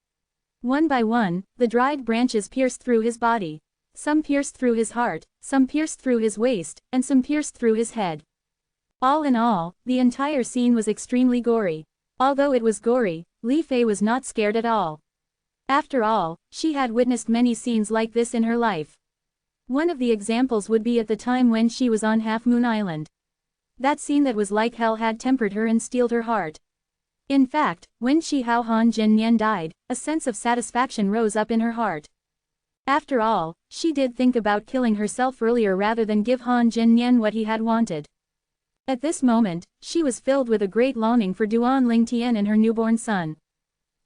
One by one, the dried branches pierced through his body. Some pierced through his heart, some pierced through his waist, and some pierced through his head. All in all, the entire scene was extremely gory. Although it was gory, Li Fei was not scared at all. After all, she had witnessed many scenes like this in her life. One of the examples would be at the time when she was on Half Moon Island. That scene that was like hell had tempered her and steeled her heart. In fact, when Han Jinyan died, a sense of satisfaction rose up in her heart. After all, she did think about killing herself earlier rather than give Han Jinyan what he had wanted. At this moment, she was filled with a great longing for Duan Lingtian and her newborn son.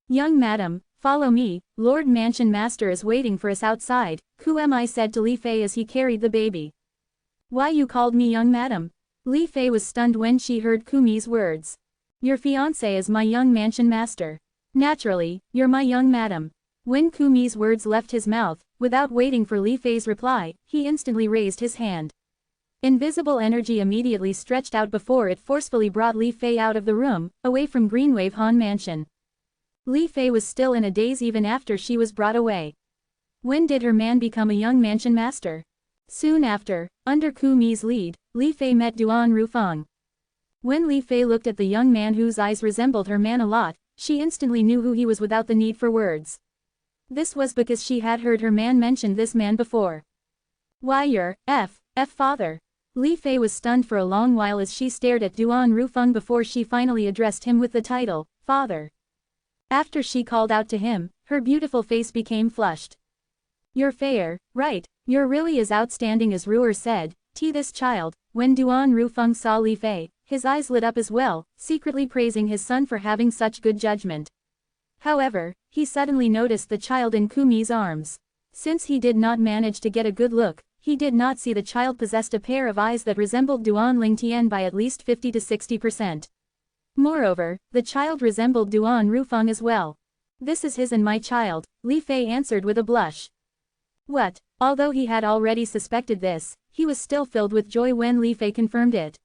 Young madam, follow me, Lord Mansion Master is waiting for us outside, Qi said to Li Fei as he carried the baby. Why you called me young madam? Li Fei was stunned when she heard Kumi's words. Your fiancé is my young mansion master. Naturally, you're my young madam. When Kumi's words left his mouth, without waiting for Li Fei's reply, he instantly raised his hand. Invisible energy immediately stretched out before it forcefully brought Li Fei out of the room, away from Greenwave Han Mansion. Li Fei was still in a daze even after she was brought away. When did her man become a young mansion master? Soon after, under Kumi's lead, Li Fei met Duan Rufeng. When Li Fei looked at the young man whose eyes resembled her man a lot, she instantly knew who he was without the need for words. This was because she had heard her man mention this man before. Why your father? Li Fei was stunned for a long while as she stared at Duan Rufeng before she finally addressed him with the title, father. After she called out to him, her beautiful face became flushed. You're fair, right? You're really as outstanding as Ruer said. This child, when Duan Rufeng saw Li Fei, his eyes lit up as well, secretly praising his son for having such good judgment. However, he suddenly noticed the child in Kumi's arms. Since he did not manage to get a good look, he did not see the child possessed a pair of eyes that resembled Duan Lingtian by at least 50 to 60%. Moreover, the child resembled Duan Rufeng as well. This is his and my child, Li Fei answered with a blush. What? Although he had already suspected this, he was still filled with joy when Li Fei confirmed it.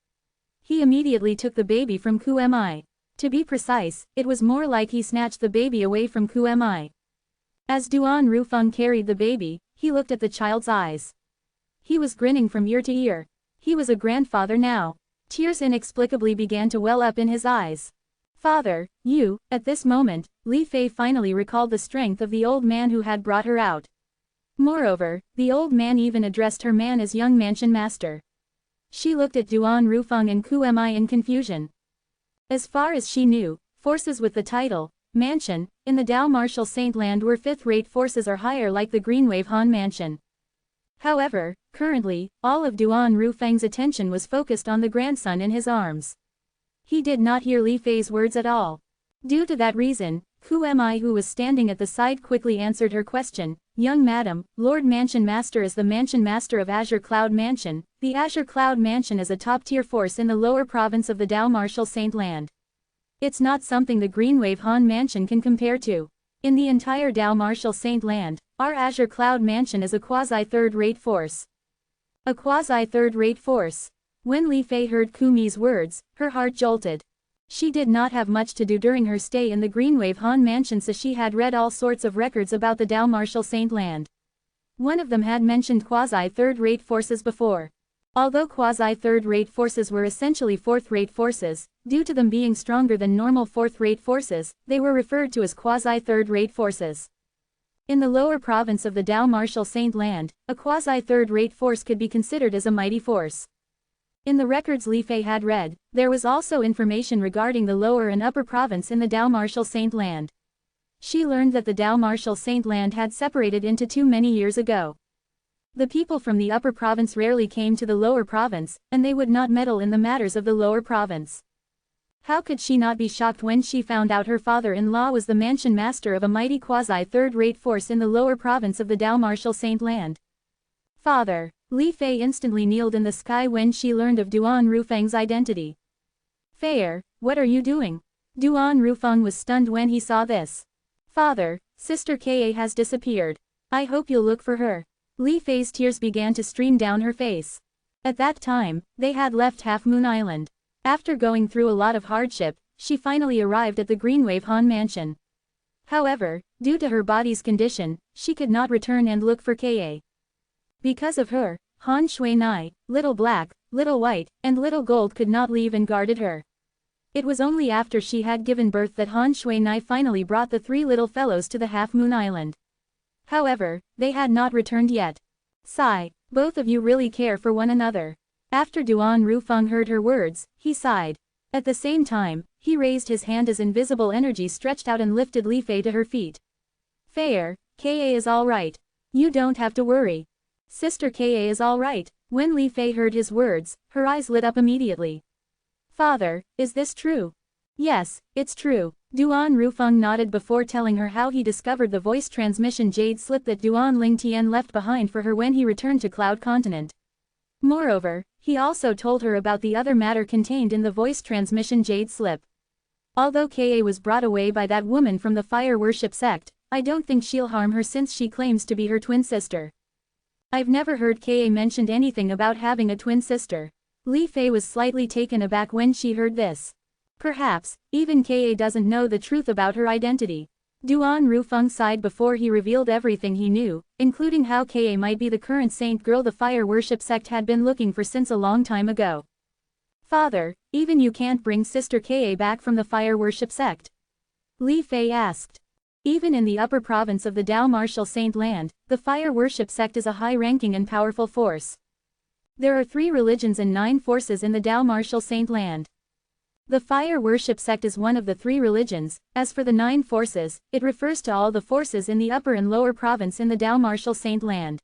He immediately took the baby from Qi. To be precise, it was more like he snatched the baby away from Qi. As Duan Rufeng carried the baby, he looked at the child's eyes. He was grinning from ear to ear. He was a grandfather now. Tears inexplicably began to well up in his eyes. Father, at this moment, Li Fei finally recalled the strength of the old man who had brought her out. Moreover, the old man even addressed her man as young mansion master. She looked at Duan Rufeng and Qi in confusion. As far as she knew, forces with the title, mansion, in the Dao Martial Saint Land were fifth-rate forces or higher like the Greenwave Han Mansion. However, currently, all of Duan Rufeng's attention was focused on the grandson in his arms. He did not hear Li Fei's words at all. Due to that reason, Qi who was standing at the side quickly answered her question. Young madam, Lord Mansion Master is the Mansion Master of Azure Cloud Mansion. The Azure Cloud Mansion is a top-tier force in the lower province of the Dao Martial Saint Land. It's not something the Greenwave Han Mansion can compare to. In the entire Dao Martial Saint Land, our Azure Cloud Mansion is a quasi-third-rate force. A quasi-third-rate force. When Li Fei heard Kumi's words, her heart jolted. She did not have much to do during her stay in the Greenwave Han mansion, so she had read all sorts of records about the Dalmartial Saint Land. One of them had mentioned quasi-third-rate forces before. Although quasi-third-rate forces were essentially fourth-rate forces, due to them being stronger than normal fourth-rate forces, they were referred to as quasi-third-rate forces. In the lower province of the Dalmartial Saint Land, a quasi-third-rate force could be considered as a mighty force. In the records Li Fei had read, there was also information regarding the lower and upper province in the Dalmartial Saint Land. She learned that the Dalmartial Saint Land had separated into two many years ago. The people from the upper province rarely came to the lower province, and they would not meddle in the matters of the lower province. How could she not be shocked when she found out her father-in-law was the mansion master of a mighty quasi-third-rate force in the lower province of the Dalmartial Saint Land? Father! Li Fei instantly kneeled in the sky when she learned of Duan Rufeng's identity. Fei, what are you doing? Duan Rufeng was stunned when he saw this. Father, Sister Ka has disappeared. I hope you'll look for her. Li Fei's tears began to stream down her face. At that time, they had left Half Moon Island. After going through a lot of hardship, she finally arrived at the Greenwave Han mansion. However, due to her body's condition, she could not return and look for Ka. Because of her, Han Shui Nai, Little Black, Little White, and Little Gold could not leave and guarded her. It was only after she had given birth that Han Shui Nai finally brought the three little fellows to the Half Moon Island. However, they had not returned yet. Sigh, both of you really care for one another. After Duan Rufeng heard her words, he sighed. At the same time, he raised his hand as invisible energy stretched out and lifted Li Fei to her feet. Fei, Ka is all right. You don't have to worry. Sister Ka is all right. When Li Fei heard his words, her eyes lit up immediately. Father, is this true? Yes, it's true. Duan Rufeng nodded before telling her how he discovered the voice transmission jade slip that Duan Lingtian left behind for her when he returned to Cloud Continent. Moreover, he also told her about the other matter contained in the voice transmission jade slip. Although Ka was brought away by that woman from the fire worship sect, I don't think she'll harm her since she claims to be her twin sister. I've never heard Ka mentioned anything about having a twin sister. Li Fei was slightly taken aback when she heard this. Perhaps, even Ka doesn't know the truth about her identity. Duan Rufeng sighed before he revealed everything he knew, including how Ka might be the current saint girl the fire worship sect had been looking for since a long time ago. Father, even you can't bring Sister Ka back from the fire worship sect? Li Fei asked. Even in the upper province of the Dalmartial Saint Land, the fire worship sect is a high-ranking and powerful force. There are 3 religions and 9 forces in the Dalmartial Saint Land. The fire worship sect is one of the 3 religions. As for the 9 forces, it refers to all the forces in the upper and lower province in the Dalmartial Saint Land.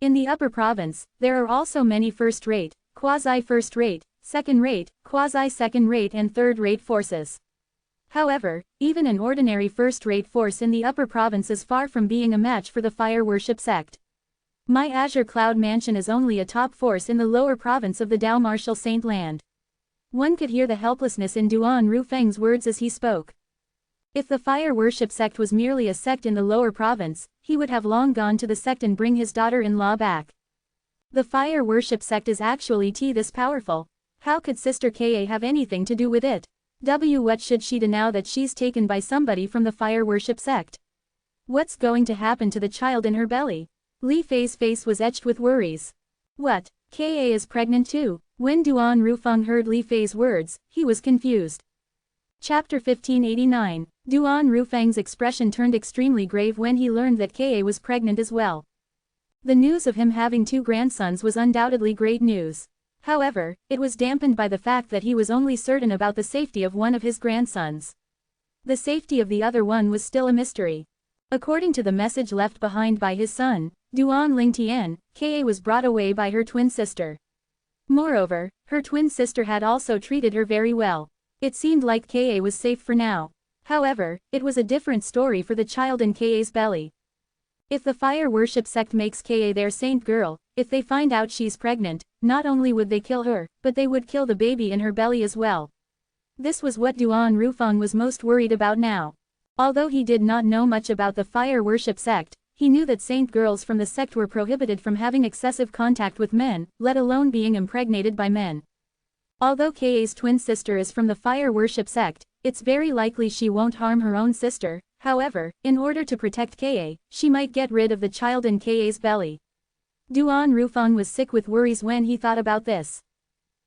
In the upper province, there are also many first-rate, quasi-first-rate, second-rate, quasi-second-rate and third-rate forces. However, even an ordinary first-rate force in the upper province is far from being a match for the fire worship sect. My Azure Cloud Mansion is only a top force in the lower province of the Dalmartial Saint Land. One could hear the helplessness in Duan Rufeng's words as he spoke. If the fire worship sect was merely a sect in the lower province, he would have long gone to the sect and bring his daughter-in-law back. The fire worship sect is actually this powerful. How could Sister Ka have anything to do with it? What should she do now that she's taken by somebody from the fire worship sect? What's going to happen to the child in her belly? Li Fei's face was etched with worries. What? Ka is pregnant too? When Duan Rufeng heard Li Fei's words, he was confused. Chapter 1589. Duan Rufeng's expression turned extremely grave when he learned that Ka was pregnant as well. The news of him having 2 grandsons was undoubtedly great news. However, it was dampened by the fact that he was only certain about the safety of one of his grandsons. The safety of the other one was still a mystery. According to the message left behind by his son, Duan Lingtian, Ka was brought away by her twin sister. Moreover, her twin sister had also treated her very well. It seemed like Ka was safe for now. However, it was a different story for the child in Ka's belly. If the fire worship sect makes Ka their saint girl, if they find out she's pregnant, not only would they kill her, but they would kill the baby in her belly as well. This was what Duan Rufeng was most worried about now. Although he did not know much about the fire worship sect, he knew that saint girls from the sect were prohibited from having excessive contact with men, let alone being impregnated by men. Although Kae's twin sister is from the fire worship sect, it's very likely she won't harm her own sister. However, in order to protect Kae, she might get rid of the child in Kae's belly. Duan Rufeng was sick with worries when he thought about this.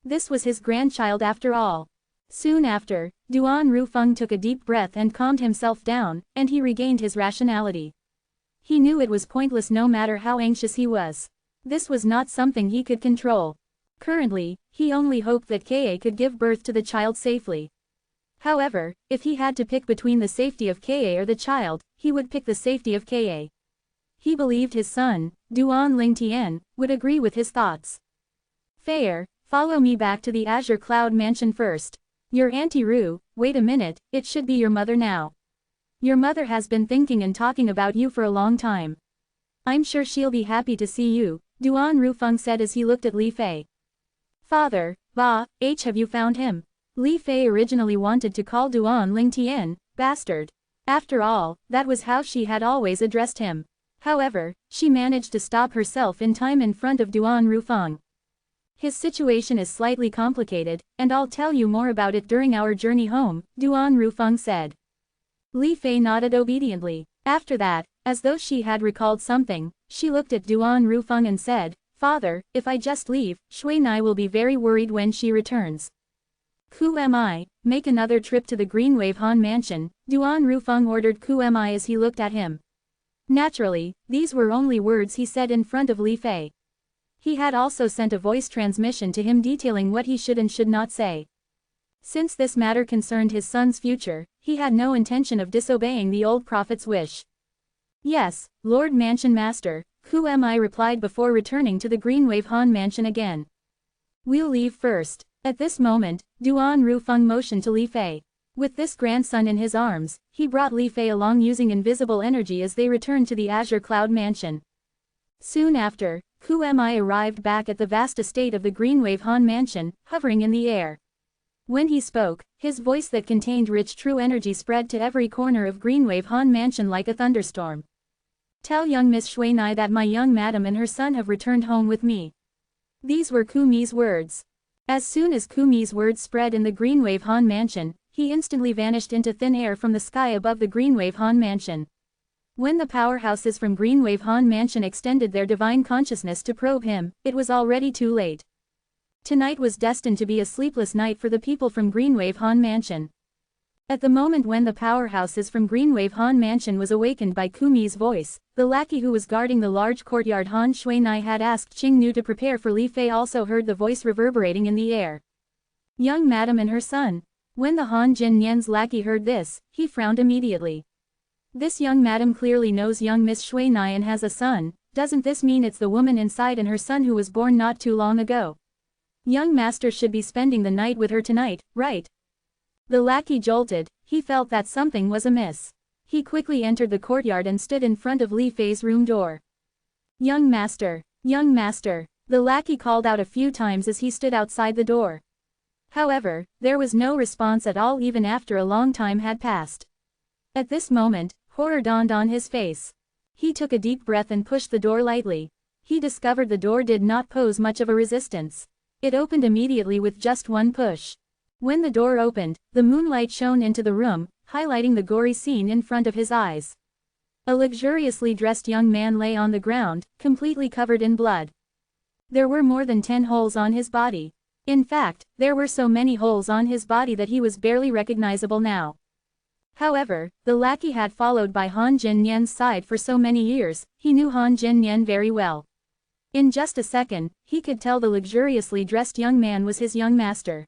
This was his grandchild after all. Soon after, Duan Rufeng took a deep breath and calmed himself down, and he regained his rationality. He knew it was pointless no matter how anxious he was. This was not something he could control. Currently, he only hoped that Kae could give birth to the child safely. However, if he had to pick between the safety of Kae or the child, he would pick the safety of Kae. He believed his son, Duan Lingtian, would agree with his thoughts. Fair, follow me back to the Azure Cloud Mansion first. Your Auntie Ru, wait a minute, it should be your mother now. Your mother has been thinking and talking about you for a long time. I'm sure she'll be happy to see you, Duan Rufeng said as he looked at Li Fei. Father, have you found him? Li Fei originally wanted to call Duan Lingtian, bastard. After all, that was how she had always addressed him. However, she managed to stop herself in time in front of Duan Rufeng. His situation is slightly complicated, and I'll tell you more about it during our journey home, Duan Rufeng said. Li Fei nodded obediently. After that, as though she had recalled something, she looked at Duan Rufeng and said, Father, if I just leave, Shui Nai will be very worried when she returns. Who am I? Make another trip to the Greenwave Han Mansion, Duan Rufeng ordered Who am I as he looked at him. Naturally, these were only words he said in front of Li Fei. He had also sent a voice transmission to him detailing what he should and should not say. Since this matter concerned his son's future, he had no intention of disobeying the old prophet's wish. Yes, Lord Mansion Master, Who am I replied before returning to the Greenwave Han Mansion again. We'll leave first. At this moment, Duan Rufeng motioned to Li Fei. With this grandson in his arms, he brought Li Fei along using invisible energy as they returned to the Azure Cloud Mansion. Soon after, Who am I arrived back at the vast estate of the Greenwave Han Mansion, hovering in the air. When he spoke, his voice that contained rich true energy spread to every corner of Greenwave Han Mansion like a thunderstorm. Tell young Miss Shui Nai that my young madam and her son have returned home with me. These were Kumi's words. As soon as Kumi's words spread in the Greenwave Han Mansion, he instantly vanished into thin air from the sky above the Greenwave Han Mansion. When the powerhouses from Greenwave Han Mansion extended their divine consciousness to probe him, it was already too late. Tonight was destined to be a sleepless night for the people from Greenwave Han Mansion. At the moment when the powerhouses from Greenwave Han Mansion was awakened by Kumi's voice, the lackey who was guarding the large courtyard Han Shui Nai had asked Qing Nu to prepare for Li Fei also heard the voice reverberating in the air. Young madam and her son. When the Han Jin Nian's lackey heard this, he frowned immediately. This young madam clearly knows young Miss Shui Nai and has a son. Doesn't this mean it's the woman inside and her son who was born not too long ago? Young master should be spending the night with her tonight, right? The lackey jolted, he felt that something was amiss. He quickly entered the courtyard and stood in front of Li Fei's room door. Young master, the lackey called out a few times as he stood outside the door. However, there was no response at all even after a long time had passed. At this moment, horror dawned on his face. He took a deep breath and pushed the door lightly. He discovered the door did not pose much of a resistance. It opened immediately with just one push. When the door opened, the moonlight shone into the room, highlighting the gory scene in front of his eyes. A luxuriously dressed young man lay on the ground, completely covered in blood. There were more than 10 holes on his body. In fact, there were so many holes on his body that he was barely recognizable now. However, the lackey had followed by Han Jin Nian's side for so many years, he knew Han Jin Nian very well. In just a second, he could tell the luxuriously dressed young man was his young master.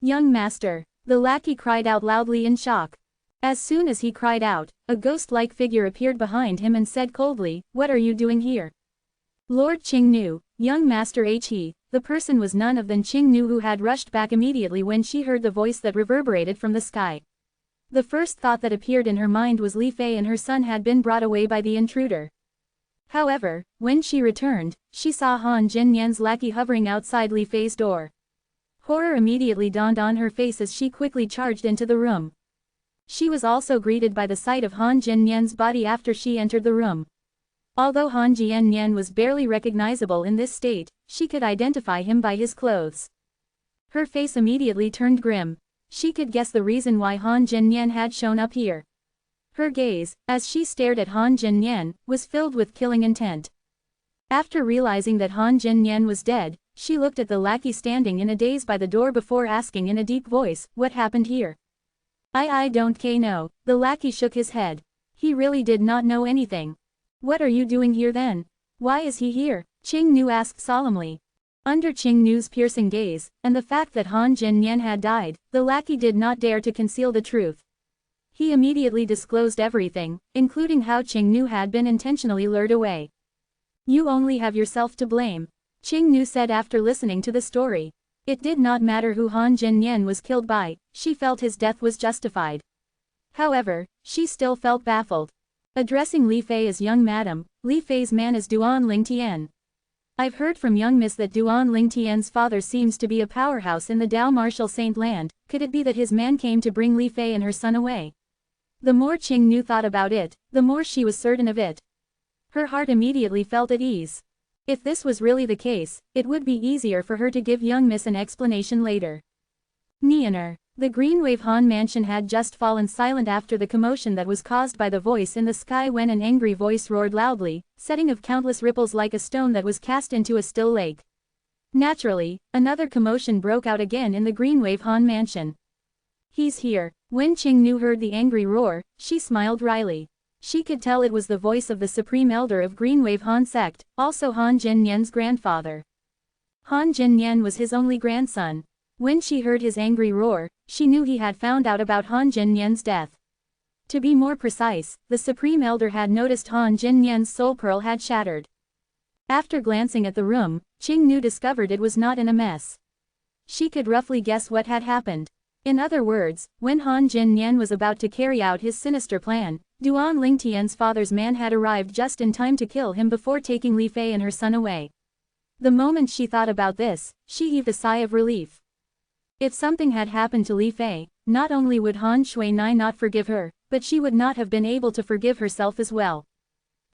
Young master, the lackey cried out loudly in shock. As soon as he cried out, a ghost-like figure appeared behind him and said coldly, "What are you doing here?" Lord Qing Nu, young master He, the person was none other than Qing Nu who had rushed back immediately when she heard the voice that reverberated from the sky. The first thought that appeared in her mind was Li Fei and her son had been brought away by the intruder. However, when she returned, she saw Han Jin Nian's lackey hovering outside Li Fei's door. Horror immediately dawned on her face as she quickly charged into the room. She was also greeted by the sight of Han Jin Nian's body after she entered the room. Although Han Jin Nian was barely recognizable in this state, she could identify him by his clothes. Her face immediately turned grim. She could guess the reason why Han Jinyan had shown up here. Her gaze, as she stared at Han Jinyan, was filled with killing intent. After realizing that Han Jinyan was dead, she looked at the lackey standing in a daze by the door before asking in a deep voice, "What happened here?" I don't know." The lackey shook his head. He really did not know anything. "What are you doing here then? Why is he here?" Qing Nu asked solemnly. Under Qing Nu's piercing gaze, and the fact that Han Jinyan had died, the lackey did not dare to conceal the truth. He immediately disclosed everything, including how Qing Nu had been intentionally lured away. "You only have yourself to blame," Qing Nu said after listening to the story. It did not matter who Han Jinyan was killed by, she felt his death was justified. However, she still felt baffled. Addressing Li Fei as young madam, Li Fei's man is Duan Lingtian. "I've heard from young miss that Duan Lingtian's father seems to be a powerhouse in the Dao Martial Saint land. Could it be that his man came to bring Li Fei and her son away?" The more Qing Nu thought about it, the more she was certain of it. Her heart immediately felt at ease. If this was really the case, it would be easier for her to give young miss an explanation later. Neaner. The Greenwave Han mansion had just fallen silent after the commotion that was caused by the voice in the sky when an angry voice roared loudly, setting of countless ripples like a stone that was cast into a still lake. Naturally, another commotion broke out again in the Greenwave Han mansion. "He's here." When Qing Nu heard the angry roar, she smiled wryly. She could tell it was the voice of the supreme elder of Greenwave Han sect, also Han Jinyan's grandfather. Han Jinyan was his only grandson. When she heard his angry roar, she knew he had found out about Han Jinyan's death. To be more precise, the supreme elder had noticed Han Jinyan's soul pearl had shattered. After glancing at the room, Qing Nu discovered it was not in a mess. She could roughly guess what had happened. In other words, when Han Jinyan was about to carry out his sinister plan, Duan Lingtian's father's man had arrived just in time to kill him before taking Li Fei and her son away. The moment she thought about this, she heaved a sigh of relief. If something had happened to Li Fei, not only would Han Shuinai not forgive her, but she would not have been able to forgive herself as well.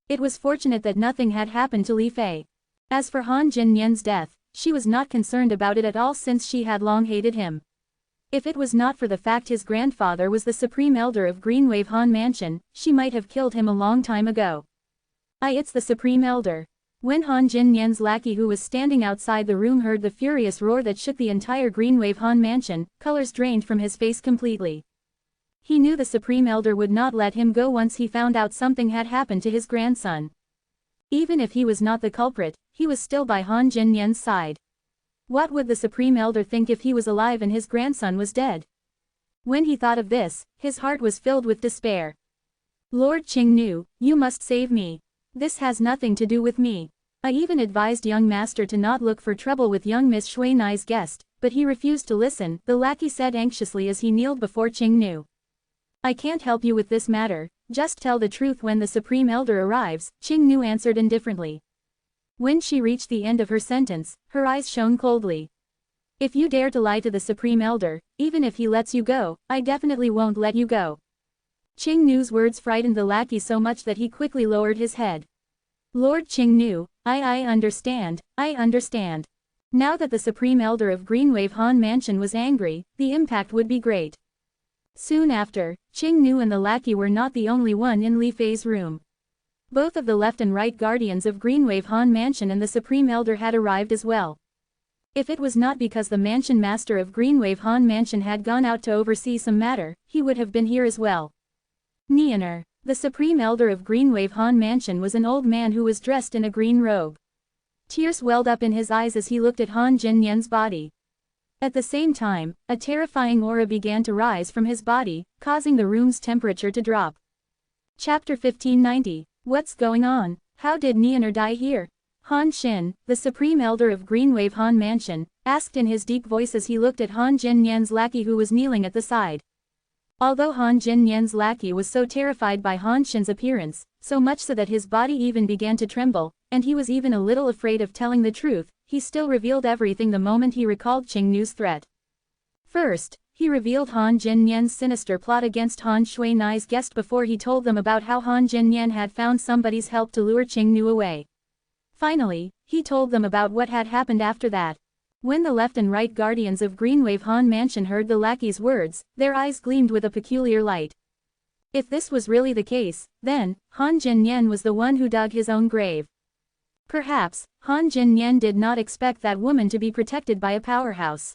It was fortunate that nothing had happened to Li Fei. As for Han Jinyan's death, she was not concerned about it at all since she had long hated him. If it was not for the fact his grandfather was the supreme elder of Greenwave Han Mansion, she might have killed him a long time ago. It's the supreme elder. When Han Jinyan's lackey who was standing outside the room heard the furious roar that shook the entire Greenwave Han Mansion, colors drained from his face completely. He knew the supreme elder would not let him go once he found out something had happened to his grandson. Even if he was not the culprit, he was still by Han Jinyan's side. What would the supreme elder think if he was alive and his grandson was dead? When he thought of this, his heart was filled with despair. "Lord Qing Nu, you must save me. This has nothing to do with me. I even advised young master to not look for trouble with young Miss Shuinai's guest, but he refused to listen," the lackey said anxiously as he kneeled before Qing Nu. "I can't help you with this matter, just tell the truth when the supreme elder arrives," Qing Nu answered indifferently. When she reached the end of her sentence, her eyes shone coldly. "If you dare to lie to the supreme elder, even if he lets you go, I definitely won't let you go." Qing Nu's words frightened the lackey so much that he quickly lowered his head. "Lord Qing Nu, I understand. Now that the supreme elder of Greenwave Han Mansion was angry, the impact would be great." Soon after, Qing Nu and the lackey were not the only one in Li Fei's room. Both of the left and right guardians of Greenwave Han Mansion and the Supreme Elder had arrived as well. If it was not because the mansion master of Greenwave Han Mansion had gone out to oversee some matter, he would have been here as well. Neaner. The Supreme Elder of Greenwave Han Mansion was an old man who was dressed in a green robe. Tears welled up in his eyes as he looked at Han Jinyan's body. At the same time, a terrifying aura began to rise from his body, causing the room's temperature to drop. Chapter 1590. What's going on? How did Neaner die here? Han Xin, the Supreme Elder of Greenwave Han Mansion, asked in his deep voice as he looked at Han Jinyan's lackey who was kneeling at the side. Although Han Jinyan's lackey was so terrified by Han Xin's appearance, so much so that his body even began to tremble, and he was even a little afraid of telling the truth, he still revealed everything the moment he recalled Qing Nu's threat. First, he revealed Han Jinyan's sinister plot against Han Shuinai's guest before he told them about how Han Jinyan had found somebody's help to lure Qing Nu away. Finally, he told them about what had happened after that. When the left and right guardians of Greenwave Han Mansion heard the lackey's words, their eyes gleamed with a peculiar light. If this was really the case, then, Han Jinyan was the one who dug his own grave. Perhaps, Han Jinyan did not expect that woman to be protected by a powerhouse.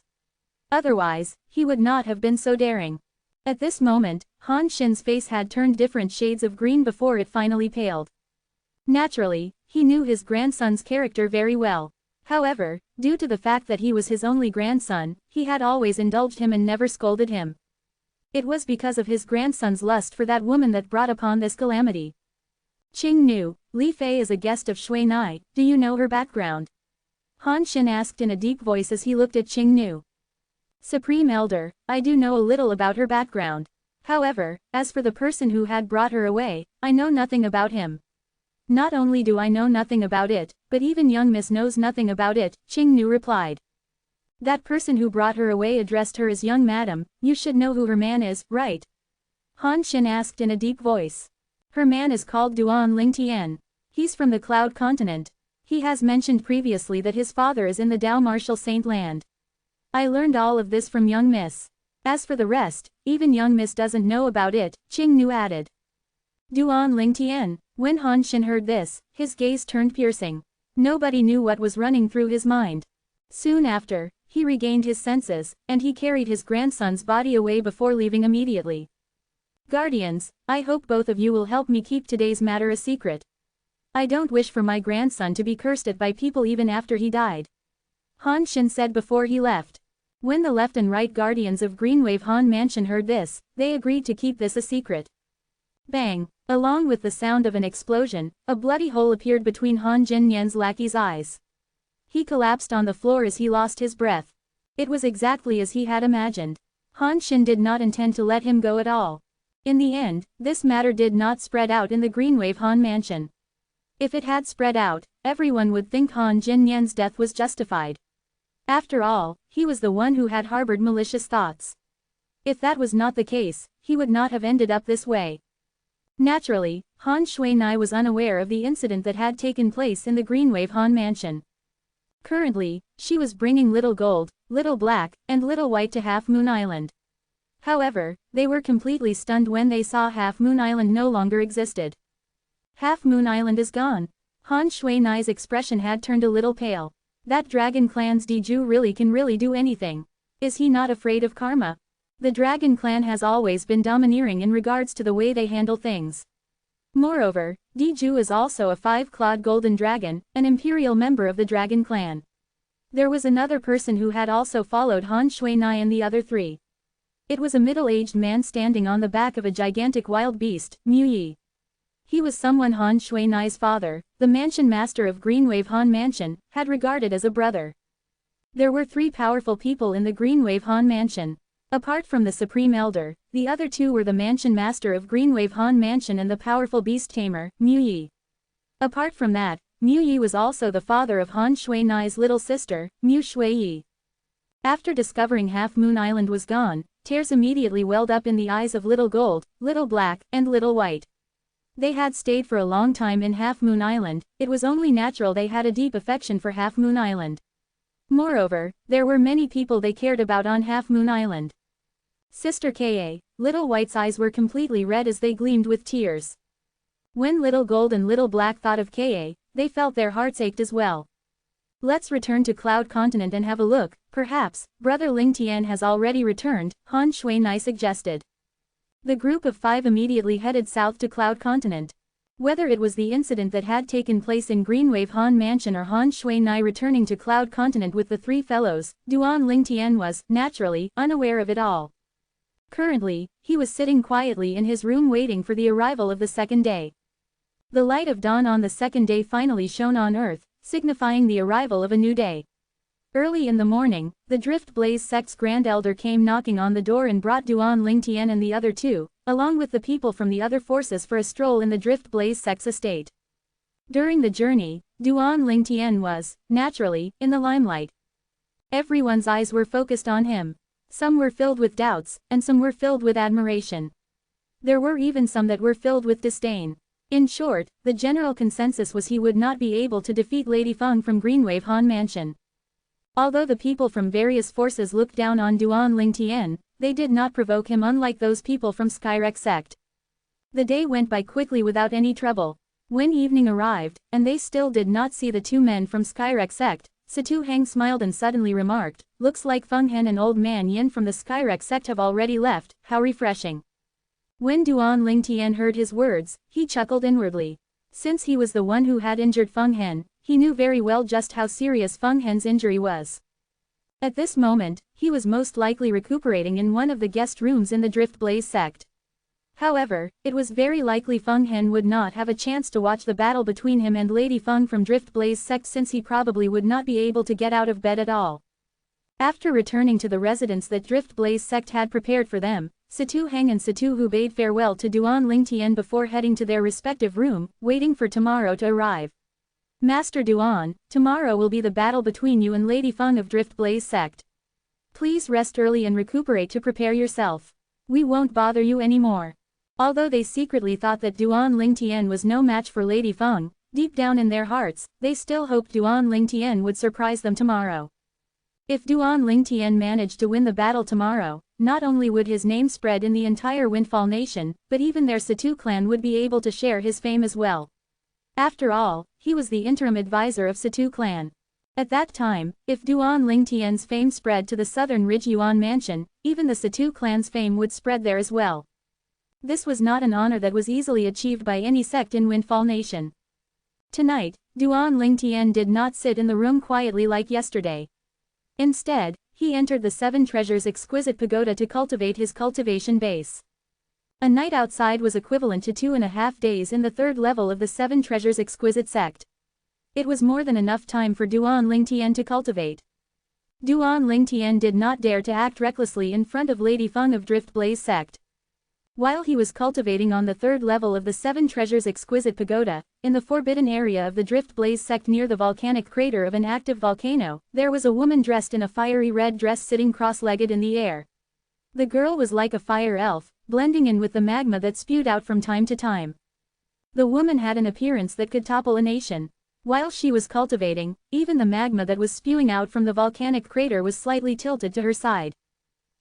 Otherwise, he would not have been so daring. At this moment, Han Xin's face had turned different shades of green before it finally paled. Naturally, he knew his grandson's character very well. However, due to the fact that he was his only grandson, he had always indulged him and never scolded him. It was because of his grandson's lust for that woman that brought upon this calamity. Qing Nu, Li Fei is a guest of Shui Nai, do you know her background? Han Xin asked in a deep voice as he looked at Qing Nu. Supreme Elder, I do know a little about her background. However, as for the person who had brought her away, I know nothing about him. Not only do I know nothing about it, but even young Miss knows nothing about it, Qing Nu replied. That person who brought her away addressed her as young madam, you should know who her man is, right? Han Xin asked in a deep voice. Her man is called Duan Lingtian. He's from the Cloud Continent. He has mentioned previously that his father is in the Dao Martial Saint Land. I learned all of this from young Miss. As for the rest, even young Miss doesn't know about it, Qing Nu added. Duan Lingtian. When Han Xin heard this, his gaze turned piercing. Nobody knew what was running through his mind. Soon after, he regained his senses, and he carried his grandson's body away before leaving immediately. Guardians, I hope both of you will help me keep today's matter a secret. I don't wish for my grandson to be cursed at by people even after he died. Han Xin said before he left. When the left and right guardians of Greenwave Han Mansion heard this, they agreed to keep this a secret. Bang! Along with the sound of an explosion, a bloody hole appeared between Han Jinyan's lackey's eyes. He collapsed on the floor as he lost his breath. It was exactly as he had imagined. Han Xin did not intend to let him go at all. In the end, this matter did not spread out in the Greenwave Han Mansion. If it had spread out, everyone would think Han Jinyan's death was justified. After all, he was the one who had harbored malicious thoughts. If that was not the case, he would not have ended up this way. Naturally, Han Shui Nai was unaware of the incident that had taken place in the Greenwave Han Mansion. Currently, she was bringing Little Gold, Little Black, and Little White to Half Moon Island. However, they were completely stunned when they saw Half Moon Island no longer existed. Half Moon Island is gone. Han Shui Nai's expression had turned a little pale. That Dragon Clan's Diju can really do anything. Is he not afraid of karma? The Dragon Clan has always been domineering in regards to the way they handle things. Moreover, Diju is also a 5-clawed golden dragon, an imperial member of the Dragon Clan. There was another person who had also followed Han Shui Nai and the other three. It was a middle-aged man standing on the back of a gigantic wild beast, Mu Yi. He was someone Han Shui Nai's father, the mansion master of Greenwave Han Mansion, had regarded as a brother. There were 3 powerful people in the Greenwave Han Mansion. Apart from the Supreme Elder, the other 2 were the Mansion Master of Greenwave Han Mansion and the powerful beast tamer, Mu Yi. Apart from that, Mu Yi was also the father of Han Shui Nai's little sister, Mu Shui Yi. After discovering Half Moon Island was gone, tears immediately welled up in the eyes of Little Gold, Little Black, and Little White. They had stayed for a long time in Half Moon Island, it was only natural they had a deep affection for Half Moon Island. Moreover, there were many people they cared about on Half Moon Island. Sister Ka, Little White's eyes were completely red as they gleamed with tears. When Little Gold and Little Black thought of Ka, they felt their hearts ached as well. Let's return to Cloud Continent and have a look, perhaps, Brother Ling Tian has already returned, Han Shui Nai suggested. The group of 5 immediately headed south to Cloud Continent. Whether it was the incident that had taken place in Greenwave Han Mansion or Han Shui Nai returning to Cloud Continent with the 3 fellows, Duan Ling Tian was, naturally, unaware of it all. Currently, he was sitting quietly in his room waiting for the arrival of the second day. The light of dawn on the second day finally shone on Earth, signifying the arrival of a new day. Early in the morning, the Drift Blaze sect's Grand Elder came knocking on the door and brought Duan Ling Tian and the other 2, along with the people from the other forces for a stroll in the Drift Blaze sect's estate. During the journey, Duan Ling Tian was, naturally, in the limelight. Everyone's eyes were focused on him. Some were filled with doubts, and some were filled with admiration. There were even some that were filled with disdain. In short, the general consensus was he would not be able to defeat Lady Feng from Greenwave Han Mansion. Although the people from various forces looked down on Duan Lingtian, they did not provoke him unlike those people from Skyrek sect. The day went by quickly without any trouble. When evening arrived, and they still did not see the two men from Skyrek sect, Situ Hang smiled and suddenly remarked, "Looks like Feng Hen and Old Man Yin from the Skyrek sect have already left, how refreshing." When Duan Lingtian heard his words, he chuckled inwardly. Since he was the one who had injured Feng Hen, he knew very well just how serious Feng Hen's injury was. At this moment, he was most likely recuperating in one of the guest rooms in the Drift Blaze sect. However, it was very likely Feng Hen would not have a chance to watch the battle between him and Lady Feng from Drift Blaze sect since he probably would not be able to get out of bed at all. After returning to the residence that Drift Blaze sect had prepared for them, Situ Heng and Situ Hu bade farewell to Duan Lingtian before heading to their respective room, waiting for tomorrow to arrive. "Master Duan, tomorrow will be the battle between you and Lady Feng of Drift Blaze sect. Please rest early and recuperate to prepare yourself. We won't bother you anymore." Although they secretly thought that Duan Lingtian was no match for Lady Feng, deep down in their hearts, they still hoped Duan Lingtian would surprise them tomorrow. If Duan Lingtian managed to win the battle tomorrow, not only would his name spread in the entire Windfall Nation, but even their Situ clan would be able to share his fame as well. After all, he was the interim advisor of Situ clan. At that time, if Duan Lingtian's fame spread to the southern Ridge Yuan mansion, even the Situ clan's fame would spread there as well. This was not an honor that was easily achieved by any sect in Windfall Nation. Tonight, Duan Lingtian did not sit in the room quietly like yesterday. Instead, he entered the Seven Treasures Exquisite Pagoda to cultivate his cultivation base. A night outside was equivalent to 2.5 days in the third level of the Seven Treasures Exquisite sect. It was more than enough time for Duan Lingtian to cultivate. Duan Lingtian did not dare to act recklessly in front of Lady Feng of Drift Blaze sect. While he was cultivating on the third level of the Seven Treasures Exquisite Pagoda, in the forbidden area of the Drift Blaze sect near the volcanic crater of an active volcano, there was a woman dressed in a fiery red dress sitting cross-legged in the air. The girl was like a fire elf, blending in with the magma that spewed out from time to time. The woman had an appearance that could topple a nation. While she was cultivating, even the magma that was spewing out from the volcanic crater was slightly tilted to her side.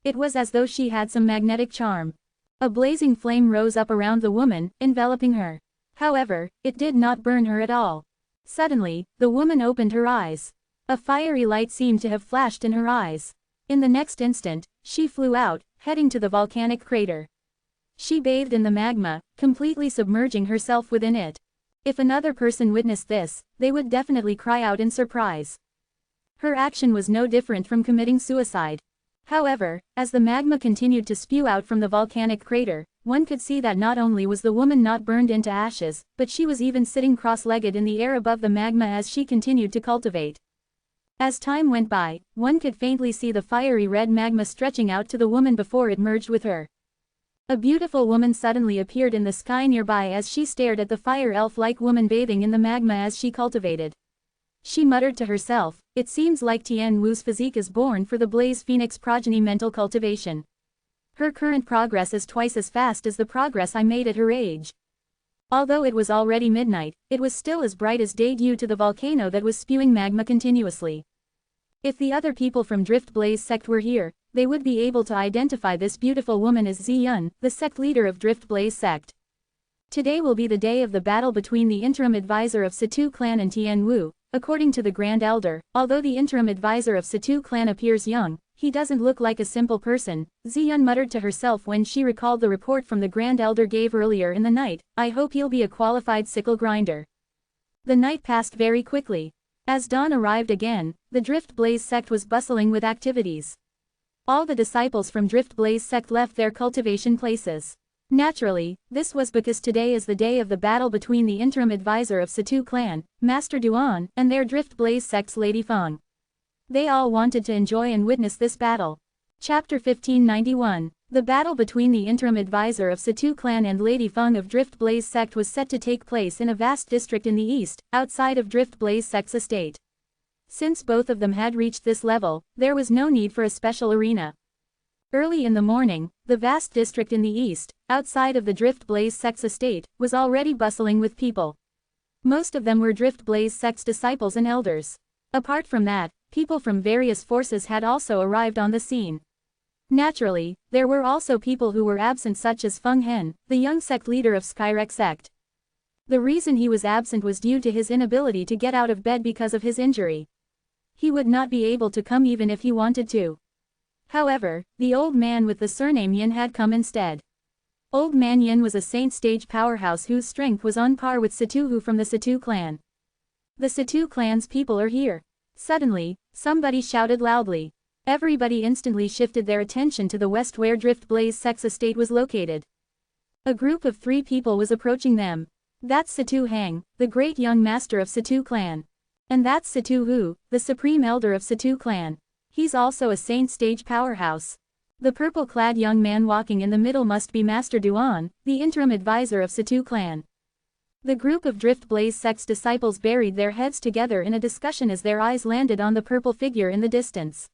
It was as though she had some magnetic charm. A blazing flame rose up around the woman, enveloping her. However, it did not burn her at all. Suddenly, the woman opened her eyes. A fiery light seemed to have flashed in her eyes. In the next instant, she flew out, heading to the volcanic crater. She bathed in the magma, completely submerging herself within it. If another person witnessed this, they would definitely cry out in surprise. Her action was no different from committing suicide. However, as the magma continued to spew out from the volcanic crater, one could see that not only was the woman not burned into ashes, but she was even sitting cross-legged in the air above the magma as she continued to cultivate. As time went by, one could faintly see the fiery red magma stretching out to the woman before it merged with her. A beautiful woman suddenly appeared in the sky nearby as she stared at the fire elf-like woman bathing in the magma as she cultivated. She muttered to herself, "It seems like Tian Wu's physique is born for the Blaze Phoenix progeny mental cultivation. Her current progress is twice as fast as the progress I made at her age." Although it was already midnight, it was still as bright as day due to the volcano that was spewing magma continuously. If the other people from Drift Blaze sect were here, they would be able to identify this beautiful woman as Ziyun, the sect leader of Drift Blaze sect. Today will be the day of the battle between the interim advisor of Situ clan and Tian Wu. According to the Grand Elder, although the interim advisor of Situ clan appears young, he doesn't look like a simple person, Ziyun muttered to herself when she recalled the report from the Grand Elder gave earlier in the night. "I hope he'll be a qualified sickle grinder." The night passed very quickly. As dawn arrived again, the Drift Blaze sect was bustling with activities. All the disciples from Drift Blaze sect left their cultivation places. Naturally, this was because today is the day of the battle between the interim advisor of Situ clan, Master Duan, and their Drift Blaze sect's Lady Feng. They all wanted to enjoy and witness this battle. Chapter 1591. The battle between the interim advisor of Situ clan and Lady Feng of Drift Blaze sect was set to take place in a vast district in the east, outside of Drift Blaze sect's estate. Since both of them had reached this level, there was no need for a special arena. Early in the morning, the vast district in the east, outside of the Drift Blaze sect's estate, was already bustling with people. Most of them were Drift Blaze sect's disciples and elders. Apart from that, people from various forces had also arrived on the scene. Naturally, there were also people who were absent such as Feng Hen, the young sect leader of Skyrek sect. The reason he was absent was due to his inability to get out of bed because of his injury. He would not be able to come even if he wanted to. However, the old man with the surname Yin had come instead. Old man Yin was a saint stage powerhouse whose strength was on par with Satuhu from the Satu clan. The Satu clan's people are here. Suddenly, somebody shouted loudly. Everybody instantly shifted their attention to the west where Drift Blaze Sect's estate was located. A group of 3 people was approaching them. That's Satu Hang, the great young master of Satu clan. And that's Satu Hu, the supreme elder of Satu clan. He's also a saint stage powerhouse. The purple-clad young man walking in the middle must be Master Duan, the interim advisor of Satu clan. The group of Drift Blaze Sect's disciples buried their heads together in a discussion as their eyes landed on the purple figure in the distance.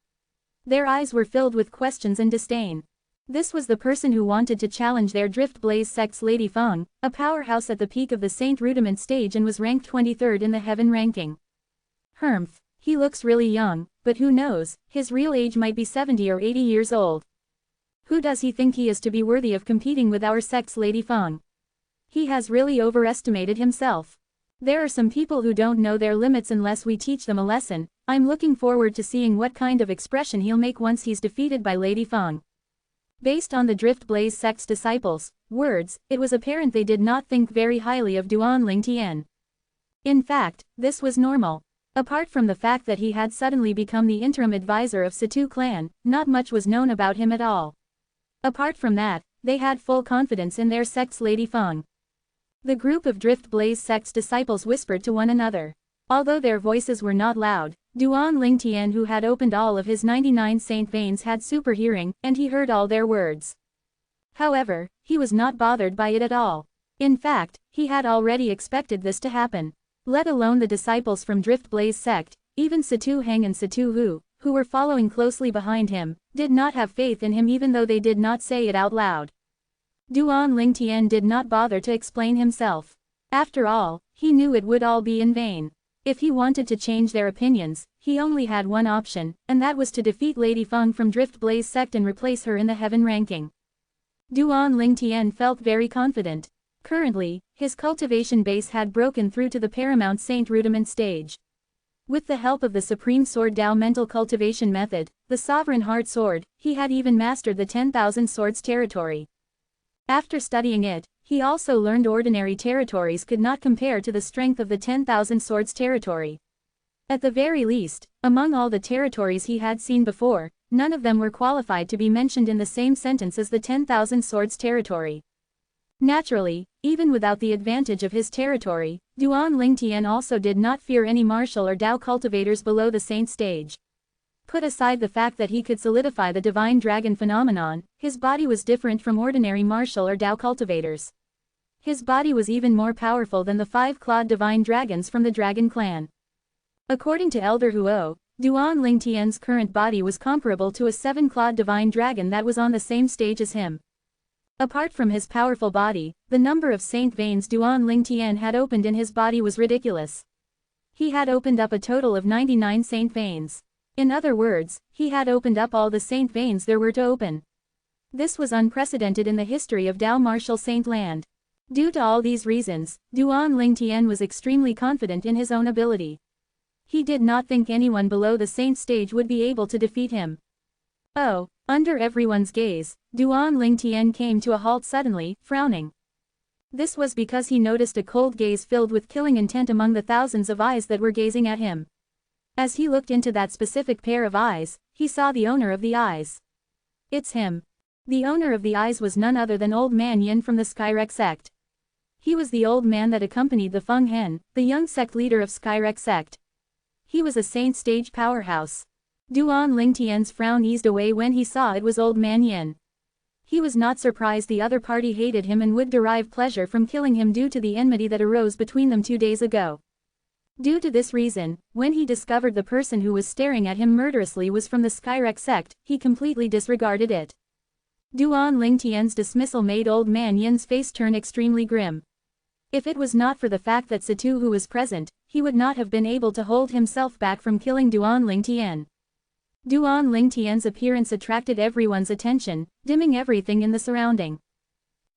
Their eyes were filled with questions and disdain. This was the person who wanted to challenge their Drift Blaze Sect's Lady Feng, a powerhouse at the peak of the Saint Rudiment stage and was ranked 23rd in the heaven ranking. Humph, he looks really young, but who knows, his real age might be 70 or 80 years old. Who does he think he is to be worthy of competing with our sect's Lady Feng? He has really overestimated himself. There are some people who don't know their limits unless we teach them a lesson. I'm looking forward to seeing what kind of expression he'll make once he's defeated by Lady Feng. Based on the Drift Blaze Sect's disciples' words, it was apparent they did not think very highly of Duan Lingtian. In fact, this was normal. Apart from the fact that he had suddenly become the interim advisor of Satu clan, not much was known about him at all. Apart from that, they had full confidence in their sect's Lady Feng. The group of Drift Blaze Sect's disciples whispered to one another. Although their voices were not loud, Duan Lingtian, who had opened all of his 99 saint veins, had super hearing, and he heard all their words. However, he was not bothered by it at all. In fact, he had already expected this to happen. Let alone the disciples from Drift Blaze Sect, even Satu Heng and Satu Hu, who were following closely behind him, did not have faith in him even though they did not say it out loud. Duan Lingtian did not bother to explain himself. After all, he knew it would all be in vain. If he wanted to change their opinions, he only had one option, and that was to defeat Lady Feng from Drift Blaze Sect and replace her in the heaven ranking. Duan Lingtian felt very confident. Currently, his cultivation base had broken through to the Paramount Saint Rudiment stage. With the help of the Supreme Sword Dao mental cultivation method, the Sovereign Heart Sword, he had even mastered the 10,000 Swords territory. After studying it, he also learned ordinary territories could not compare to the strength of the 10,000 Swords territory. At the very least, among all the territories he had seen before, none of them were qualified to be mentioned in the same sentence as the 10,000 Swords territory. Naturally, even without the advantage of his territory, Duan Lingtian also did not fear any martial or Dao cultivators below the Saint stage. Put aside the fact that he could solidify the Divine Dragon phenomenon, his body was different from ordinary martial or Dao cultivators. His body was even more powerful than the 5-clawed Divine Dragons from the Dragon Clan. According to Elder Huo, Duan Lingtian's current body was comparable to a 7-clawed Divine Dragon that was on the same stage as him. Apart from his powerful body, the number of saint veins Duan Lingtian had opened in his body was ridiculous. He had opened up a total of 99 saint veins. In other words, he had opened up all the saint veins there were to open. This was unprecedented in the history of Dao Martial Saint Land. Due to all these reasons, Duan Lingtian was extremely confident in his own ability. He did not think anyone below the saint stage would be able to defeat him. Oh, under everyone's gaze, Duan Lingtian came to a halt suddenly, frowning. This was because he noticed a cold gaze filled with killing intent among the thousands of eyes that were gazing at him. As he looked into that specific pair of eyes, he saw the owner of the eyes. It's him. The owner of the eyes was none other than Old Man Yin from the Skyrek sect. He was the old man that accompanied the Feng Hen, the young sect leader of Skyrek sect. He was a saint stage powerhouse. Duan Lingtian's frown eased away when he saw it was Old Man Yin. He was not surprised the other party hated him and would derive pleasure from killing him due to the enmity that arose between them 2 days ago. Due to this reason, when he discovered the person who was staring at him murderously was from the Skyrek sect, he completely disregarded it. Duan Lingtian's dismissal made Old Man Yin's face turn extremely grim. If it was not for the fact that Satu Hu was present, he would not have been able to hold himself back from killing Duan Lingtian. Duan Lingtian's appearance attracted everyone's attention, dimming everything in the surrounding.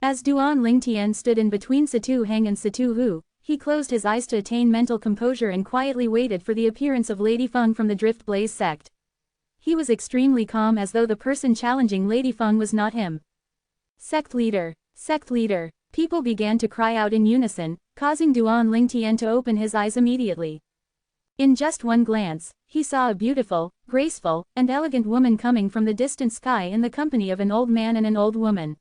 As Duan Lingtian stood in between Situ Heng and Situ Hu, he closed his eyes to attain mental composure and quietly waited for the appearance of Lady Feng from the Drift Blaze sect. He was extremely calm, as though the person challenging Lady Feng was not him. Sect leader! Sect leader! People began to cry out in unison, causing Duan Lingtian to open his eyes immediately. In just one glance, he saw a beautiful, graceful, and elegant woman coming from the distant sky in the company of an old man and an old woman.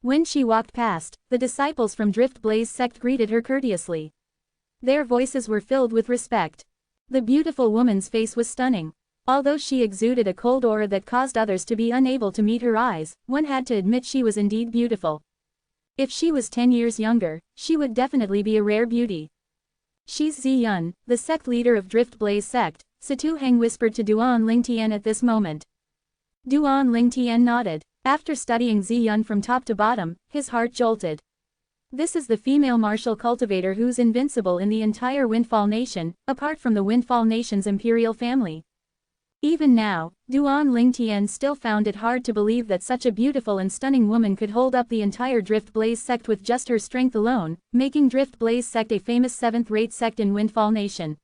When she walked past, the disciples from Drift Blaze sect greeted her courteously. Their voices were filled with respect. The beautiful woman's face was stunning. Although she exuded a cold aura that caused others to be unable to meet her eyes, one had to admit she was indeed beautiful. If she was 10 years younger, she would definitely be a rare beauty. "She's Ziyun, the sect leader of Drift Blaze sect," Situ Heng whispered to Duan Lingtian at this moment. Duan Lingtian nodded. After studying Ziyun from top to bottom, his heart jolted. This is the female martial cultivator who's invincible in the entire Windfall Nation, apart from the Windfall Nation's imperial family. Even now, Duan Lingtian still found it hard to believe that such a beautiful and stunning woman could hold up the entire Drift Blaze sect with just her strength alone, making Drift Blaze sect a famous 7th-rate sect in Windfall Nation.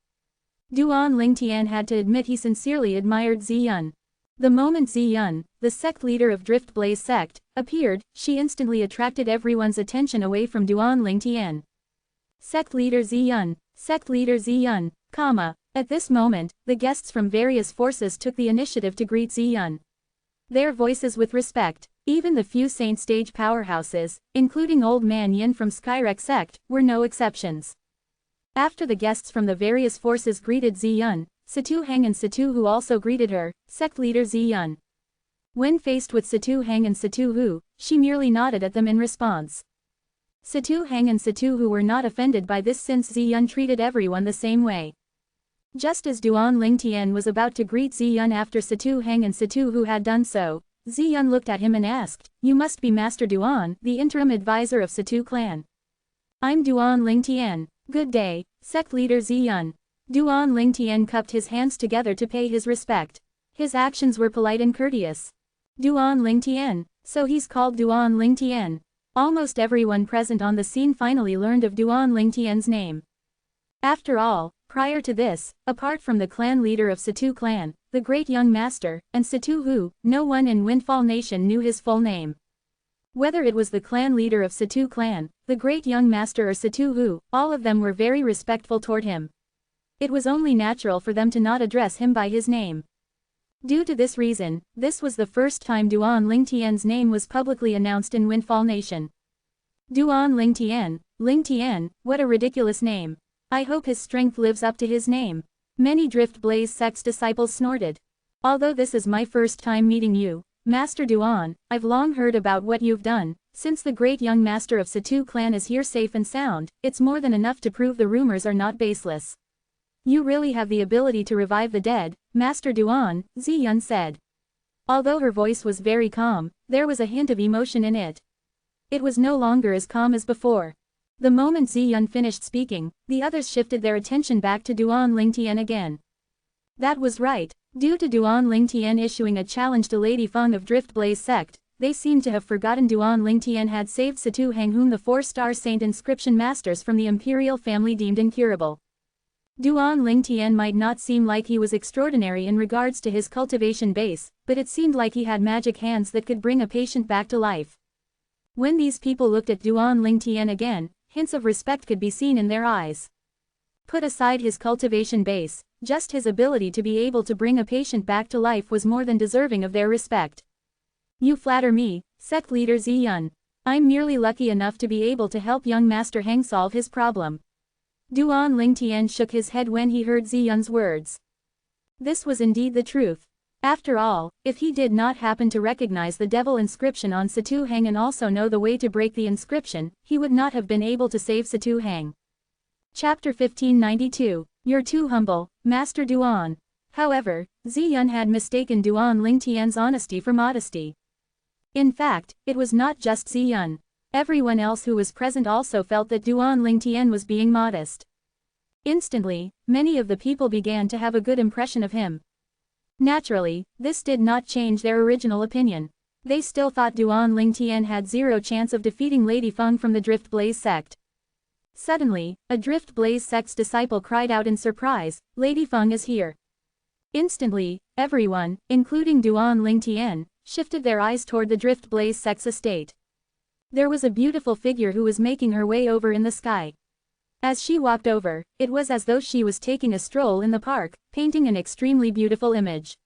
Duan Lingtian had to admit he sincerely admired Ziyun. The moment Ziyun, the sect leader of Drift Blaze sect, appeared, she instantly attracted everyone's attention away from Duan Lingtian. Sect leader Ziyun, sect leader Ziyun, comma. At this moment, the guests from various forces took the initiative to greet Ziyun. Their voices with respect, even the few Saint Stage powerhouses, including Old Man Yin from Skyrek sect, were no exceptions. After the guests from the various forces greeted Ziyun, Situ Heng and Situ Hu also greeted her, sect leader Ziyun. When faced with Situ Heng and Situ Hu, she merely nodded at them in response. Situ Heng and Situ Hu were not offended by this since Ziyun treated everyone the same way. Just as Duan Lingtian was about to greet Ziyun after Situ Heng and Situ Hu had done so, Ziyun looked at him and asked, "You must be Master Duan, the interim advisor of Situ clan." "I'm Duan Lingtian. Good day, sect leader Ziyun." Duan Lingtian cupped his hands together to pay his respect. His actions were polite and courteous. Duan Lingtian, so he's called Duan Lingtian. Almost everyone present on the scene finally learned of Duan Lingtian's name. After all, prior to this, apart from the clan leader of Situ clan, the great young master, and Situ Hu, no one in Windfall Nation knew his full name. Whether it was the clan leader of Situ clan, the great young master or Situ Hu, all of them were very respectful toward him. It was only natural for them to not address him by his name. Due to this reason, this was the first time Duan Lingtian's name was publicly announced in Windfall Nation. Duan Lingtian, Lingtian, what a ridiculous name. I hope his strength lives up to his name. Many Drift Blaze sect's disciples snorted. Although this is my first time meeting you, Master Duan, I've long heard about what you've done. Since the great young master of Situ clan is here safe and sound, it's more than enough to prove the rumors are not baseless. You really have the ability to revive the dead, Master Duan, Ziyun said. Although her voice was very calm, there was a hint of emotion in it. It was no longer as calm as before. The moment Ziyun finished speaking, the others shifted their attention back to Duan Lingtian again. That was right. Due to Duan Lingtian issuing a challenge to Lady Feng of Drift Blaze sect, they seemed to have forgotten Duan Lingtian had saved Situ Heng, whom the 4-star Saint Inscription Masters from the Imperial family deemed incurable. Duan Lingtian might not seem like he was extraordinary in regards to his cultivation base, but it seemed like he had magic hands that could bring a patient back to life. When these people looked at Duan Lingtian again, hints of respect could be seen in their eyes. Put aside his cultivation base, just his ability to be able to bring a patient back to life was more than deserving of their respect. You flatter me, sect leader Ziyun. I'm merely lucky enough to be able to help young Master Heng solve his problem. Duan Lingtian shook his head when he heard Ziyun's words. This was indeed the truth. After all, if he did not happen to recognize the devil inscription on Situ Heng and also know the way to break the inscription, he would not have been able to save Situ Heng. Chapter 1592, You're too humble, Master Duan. However, Ziyun had mistaken Duan Lingtian's honesty for modesty. In fact, it was not just Ziyun. Everyone else who was present also felt that Duan Lingtian was being modest. Instantly, many of the people began to have a good impression of him. Naturally, this did not change their original opinion. They still thought Duan Lingtian had zero chance of defeating Lady Feng from the Drift Blaze sect. Suddenly, a Drift Blaze sect's disciple cried out in surprise, "Lady Feng is here." Instantly, everyone, including Duan Lingtian, shifted their eyes toward the Drift Blaze sect's estate. There was a beautiful figure who was making her way over in the sky. As she walked over, it was as though she was taking a stroll in the park, painting an extremely beautiful image.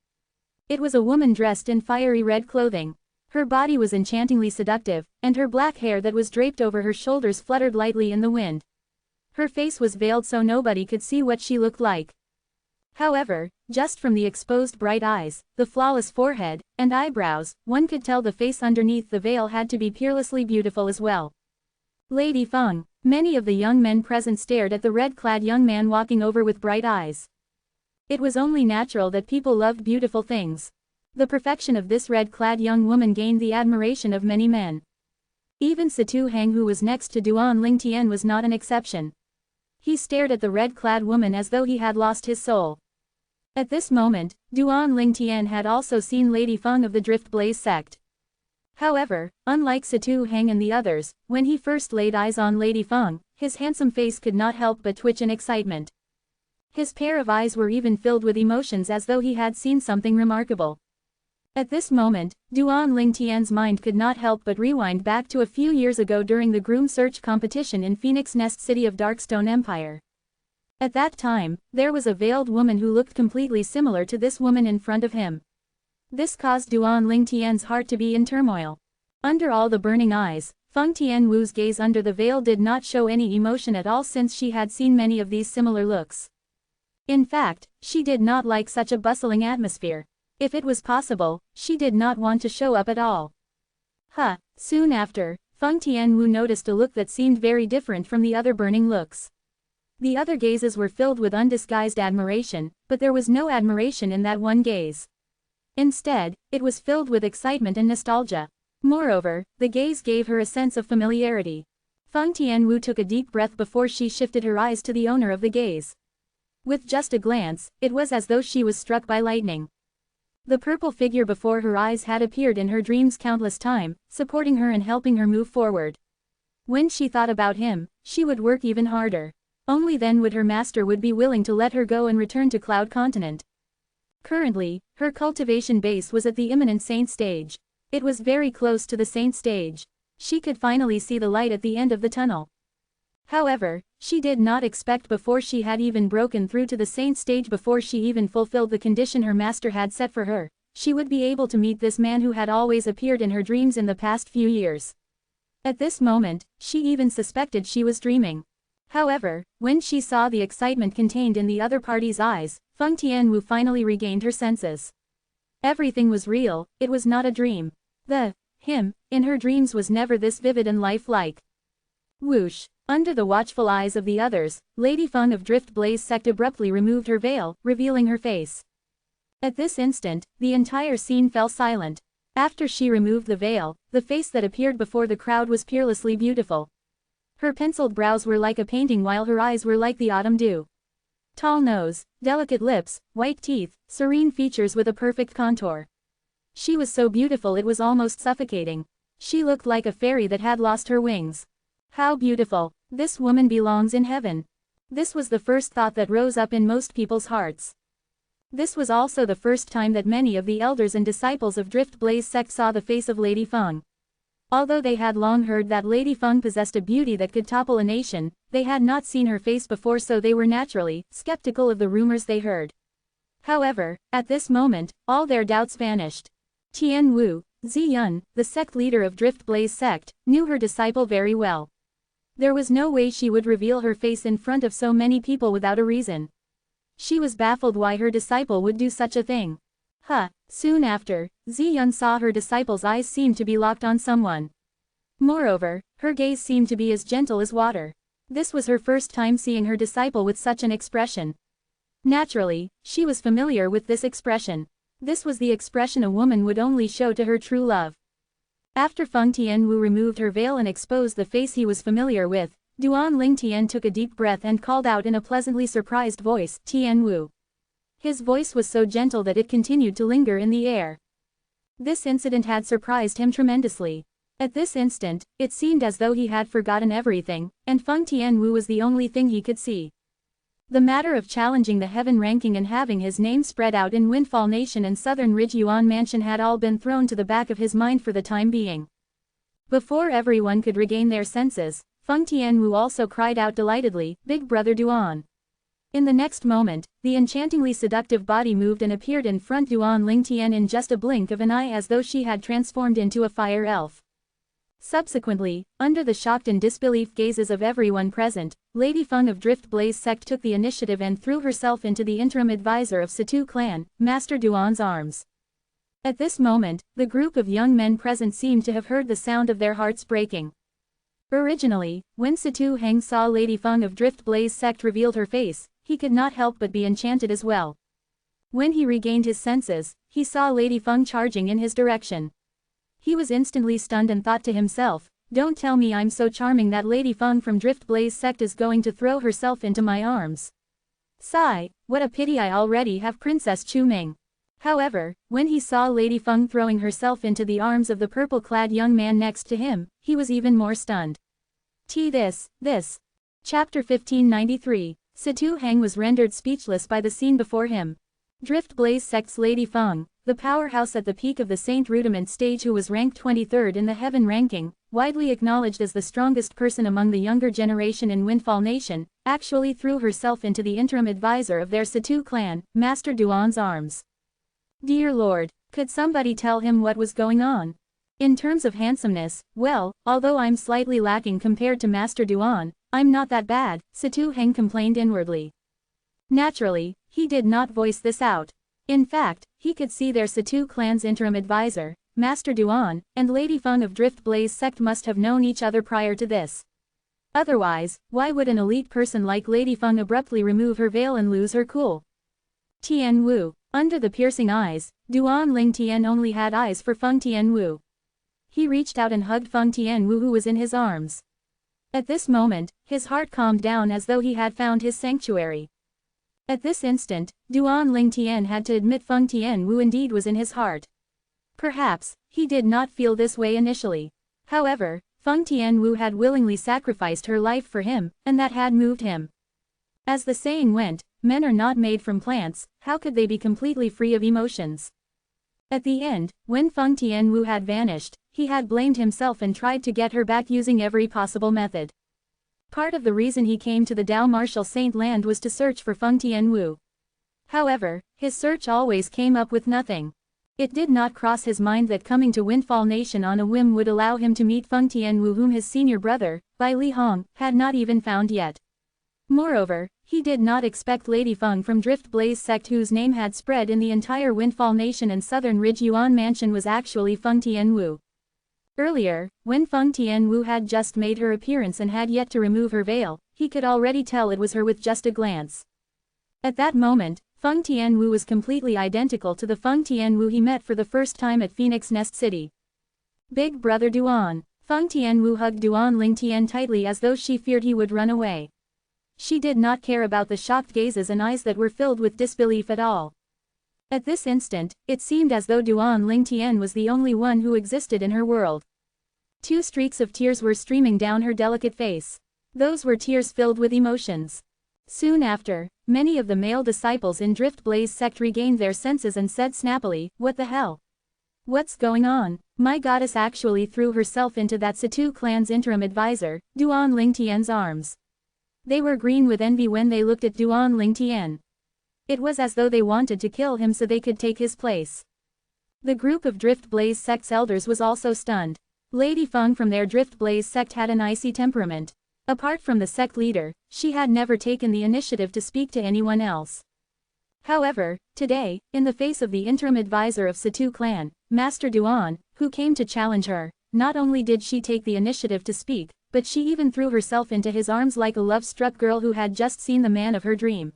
It was a woman dressed in fiery red clothing. Her body was enchantingly seductive, and her black hair that was draped over her shoulders fluttered lightly in the wind. Her face was veiled so nobody could see what she looked like. However, just from the exposed bright eyes, the flawless forehead, and eyebrows, one could tell the face underneath the veil had to be peerlessly beautiful as well. Lady Feng. Many of the young men present stared at the red-clad young man walking over with bright eyes. It was only natural that people loved beautiful things. The perfection of this red-clad young woman gained the admiration of many men. Even Situ Hang, who was next to Duan Lingtian, was not an exception. He stared at the red-clad woman as though he had lost his soul. At this moment, Duan Lingtian had also seen Lady Feng of the Drift Blaze sect. However, unlike Situ Hang and the others, when he first laid eyes on Lady Feng, his handsome face could not help but twitch in excitement. His pair of eyes were even filled with emotions as though he had seen something remarkable. At this moment, Duan Lingtian's mind could not help but rewind back to a few years ago during the groom search competition in Phoenix Nest City of Darkstone Empire. At that time, there was a veiled woman who looked completely similar to this woman in front of him. This caused Duan Lingtian's heart to be in turmoil. Under all the burning eyes, Feng Tianwu's gaze under the veil did not show any emotion at all since she had seen many of these similar looks. In fact, she did not like such a bustling atmosphere. If it was possible, she did not want to show up at all. Soon after, Feng Tianwu noticed a look that seemed very different from the other burning looks. The other gazes were filled with undisguised admiration, but there was no admiration in that one gaze. Instead, it was filled with excitement and nostalgia. Moreover, the gaze gave her a sense of familiarity. Feng Tianwu took a deep breath before she shifted her eyes to the owner of the gaze. With just a glance, it was as though she was struck by lightning. The purple figure before her eyes had appeared in her dreams countless times, supporting her and helping her move forward. When she thought about him, she would work even harder. Only then would her master would be willing to let her go and return to Cloud Continent. Currently, her cultivation base was at the imminent saint stage. It was very close to the saint stage. She could finally see the light at the end of the tunnel. However, she did not expect before she had even broken through to the saint stage, before she even fulfilled the condition her master had set for her, she would be able to meet this man who had always appeared in her dreams in the past few years. At this moment, she even suspected she was dreaming. However, when she saw the excitement contained in the other party's eyes, Feng Tianwu finally regained her senses. Everything was real, it was not a dream. Him, in her dreams was never this vivid and lifelike. Whoosh! Under the watchful eyes of the others, Lady Feng of Drift Blaze sect abruptly removed her veil, revealing her face. At this instant, the entire scene fell silent. After she removed the veil, the face that appeared before the crowd was peerlessly beautiful. Her penciled brows were like a painting while her eyes were like the autumn dew. Tall nose, delicate lips, white teeth, serene features with a perfect contour. She was so beautiful it was almost suffocating. She looked like a fairy that had lost her wings. How beautiful! This woman belongs in heaven. This was the first thought that rose up in most people's hearts. This was also the first time that many of the elders and disciples of Drift Blaze sect saw the face of Lady Feng. Although they had long heard that Lady Feng possessed a beauty that could topple a nation, they had not seen her face before, so they were naturally skeptical of the rumors they heard. However, at this moment, all their doubts vanished. Tian Wu, Ziyun, the sect leader of Drift Blaze sect, knew her disciple very well. There was no way she would reveal her face in front of so many people without a reason. She was baffled why her disciple would do such a thing. Soon after, Ziyun saw her disciple's eyes seemed to be locked on someone. Moreover, her gaze seemed to be as gentle as water. This was her first time seeing her disciple with such an expression. Naturally, she was familiar with this expression. This was the expression a woman would only show to her true love. After Feng Tianwu removed her veil and exposed the face he was familiar with, Duan Ling Tian took a deep breath and called out in a pleasantly surprised voice, Tian Wu. His voice was so gentle that it continued to linger in the air. This incident had surprised him tremendously. At this instant, it seemed as though he had forgotten everything, and Feng Tianwu was the only thing he could see. The matter of challenging the heaven ranking and having his name spread out in Windfall Nation and Southern Ridge Yuan Mansion had all been thrown to the back of his mind for the time being. Before everyone could regain their senses, Feng Tianwu also cried out delightedly, "Big Brother Duan." In the next moment, the enchantingly seductive body moved and appeared in front Duan Ling Tian in just a blink of an eye as though she had transformed into a fire elf. Subsequently, under the shocked and disbelief gazes of everyone present, Lady Feng of Drift Blaze Sect took the initiative and threw herself into the interim advisor of Situ clan, Master Duan's arms. At this moment, the group of young men present seemed to have heard the sound of their hearts breaking. Originally, when Situ Heng saw Lady Feng of Drift Blaze Sect revealed her face, he could not help but be enchanted as well. When he regained his senses, he saw Lady Feng charging in his direction. He was instantly stunned and thought to himself, "Don't tell me I'm so charming that Lady Feng from Drift Blaze Sect is going to throw herself into my arms. Sigh, what a pity I already have Princess Chu Ming." However, when he saw Lady Feng throwing herself into the arms of the purple-clad young man next to him, he was even more stunned. This. Chapter 1593. Situ Heng was rendered speechless by the scene before him. Drift Blaze Sect's Lady Feng, the powerhouse at the peak of the Saint Rudiment stage who was ranked 23rd in the Heaven ranking, widely acknowledged as the strongest person among the younger generation in Windfall Nation, actually threw herself into the interim advisor of their Situ clan, Master Duan's arms. Dear Lord, could somebody tell him what was going on? In terms of handsomeness, well, although I'm slightly lacking compared to Master Duan, I'm not that bad, Situ Heng complained inwardly. Naturally, he did not voice this out. In fact, he could see their Situ clan's interim advisor, Master Duan, and Lady Feng of Drift Blaze Sect must have known each other prior to this. Otherwise, why would an elite person like Lady Feng abruptly remove her veil and lose her cool? Tian Wu. Under the piercing eyes, Duan Ling Tian only had eyes for Feng Tian Wu. He reached out and hugged Feng Tian Wu who was in his arms. At this moment, his heart calmed down as though he had found his sanctuary. At this instant, Duan Ling Tian had to admit Feng Tian Wu indeed was in his heart. Perhaps, he did not feel this way initially. However, Feng Tian Wu had willingly sacrificed her life for him, and that had moved him. As the saying went, men are not made from plants, how could they be completely free of emotions? At the end, when Feng Tian Wu had vanished, he had blamed himself and tried to get her back using every possible method. Part of the reason he came to the Dao Martial Saint Land was to search for Feng Tian Wu. However, his search always came up with nothing. It did not cross his mind that coming to Windfall Nation on a whim would allow him to meet Feng Tian Wu whom his senior brother, Bai Li Hong, had not even found yet. Moreover, he did not expect Lady Feng from Drift Blaze Sect whose name had spread in the entire Windfall Nation and Southern Ridge Yuan Mansion was actually Feng Tian Wu. Earlier, when Feng Tian Wu had just made her appearance and had yet to remove her veil, he could already tell it was her with just a glance. At that moment, Feng Tian Wu was completely identical to the Feng Tian Wu he met for the first time at Phoenix Nest City. Big Brother Duan. Feng Tian Wu hugged Duan Ling Tian tightly as though she feared he would run away. She did not care about the shocked gazes and eyes that were filled with disbelief at all. At this instant, it seemed as though Duan Ling Tian was the only one who existed in her world. 2 streaks of tears were streaming down her delicate face. Those were tears filled with emotions. Soon after, many of the male disciples in Drift Blaze Sect regained their senses and said snappily, "What the hell? What's going on? My goddess actually threw herself into that Situ clan's interim advisor, Duan Ling Tian's arms." They were green with envy when they looked at Duan Ling Tian. It was as though they wanted to kill him so they could take his place. The group of Drift Blaze Sect's elders was also stunned. Lady Feng from their Drift Blaze Sect had an icy temperament. Apart from the sect leader, she had never taken the initiative to speak to anyone else. However, today, in the face of the interim advisor of Situ clan, Master Duan, who came to challenge her, not only did she take the initiative to speak, but she even threw herself into his arms like a love-struck girl who had just seen the man of her dream.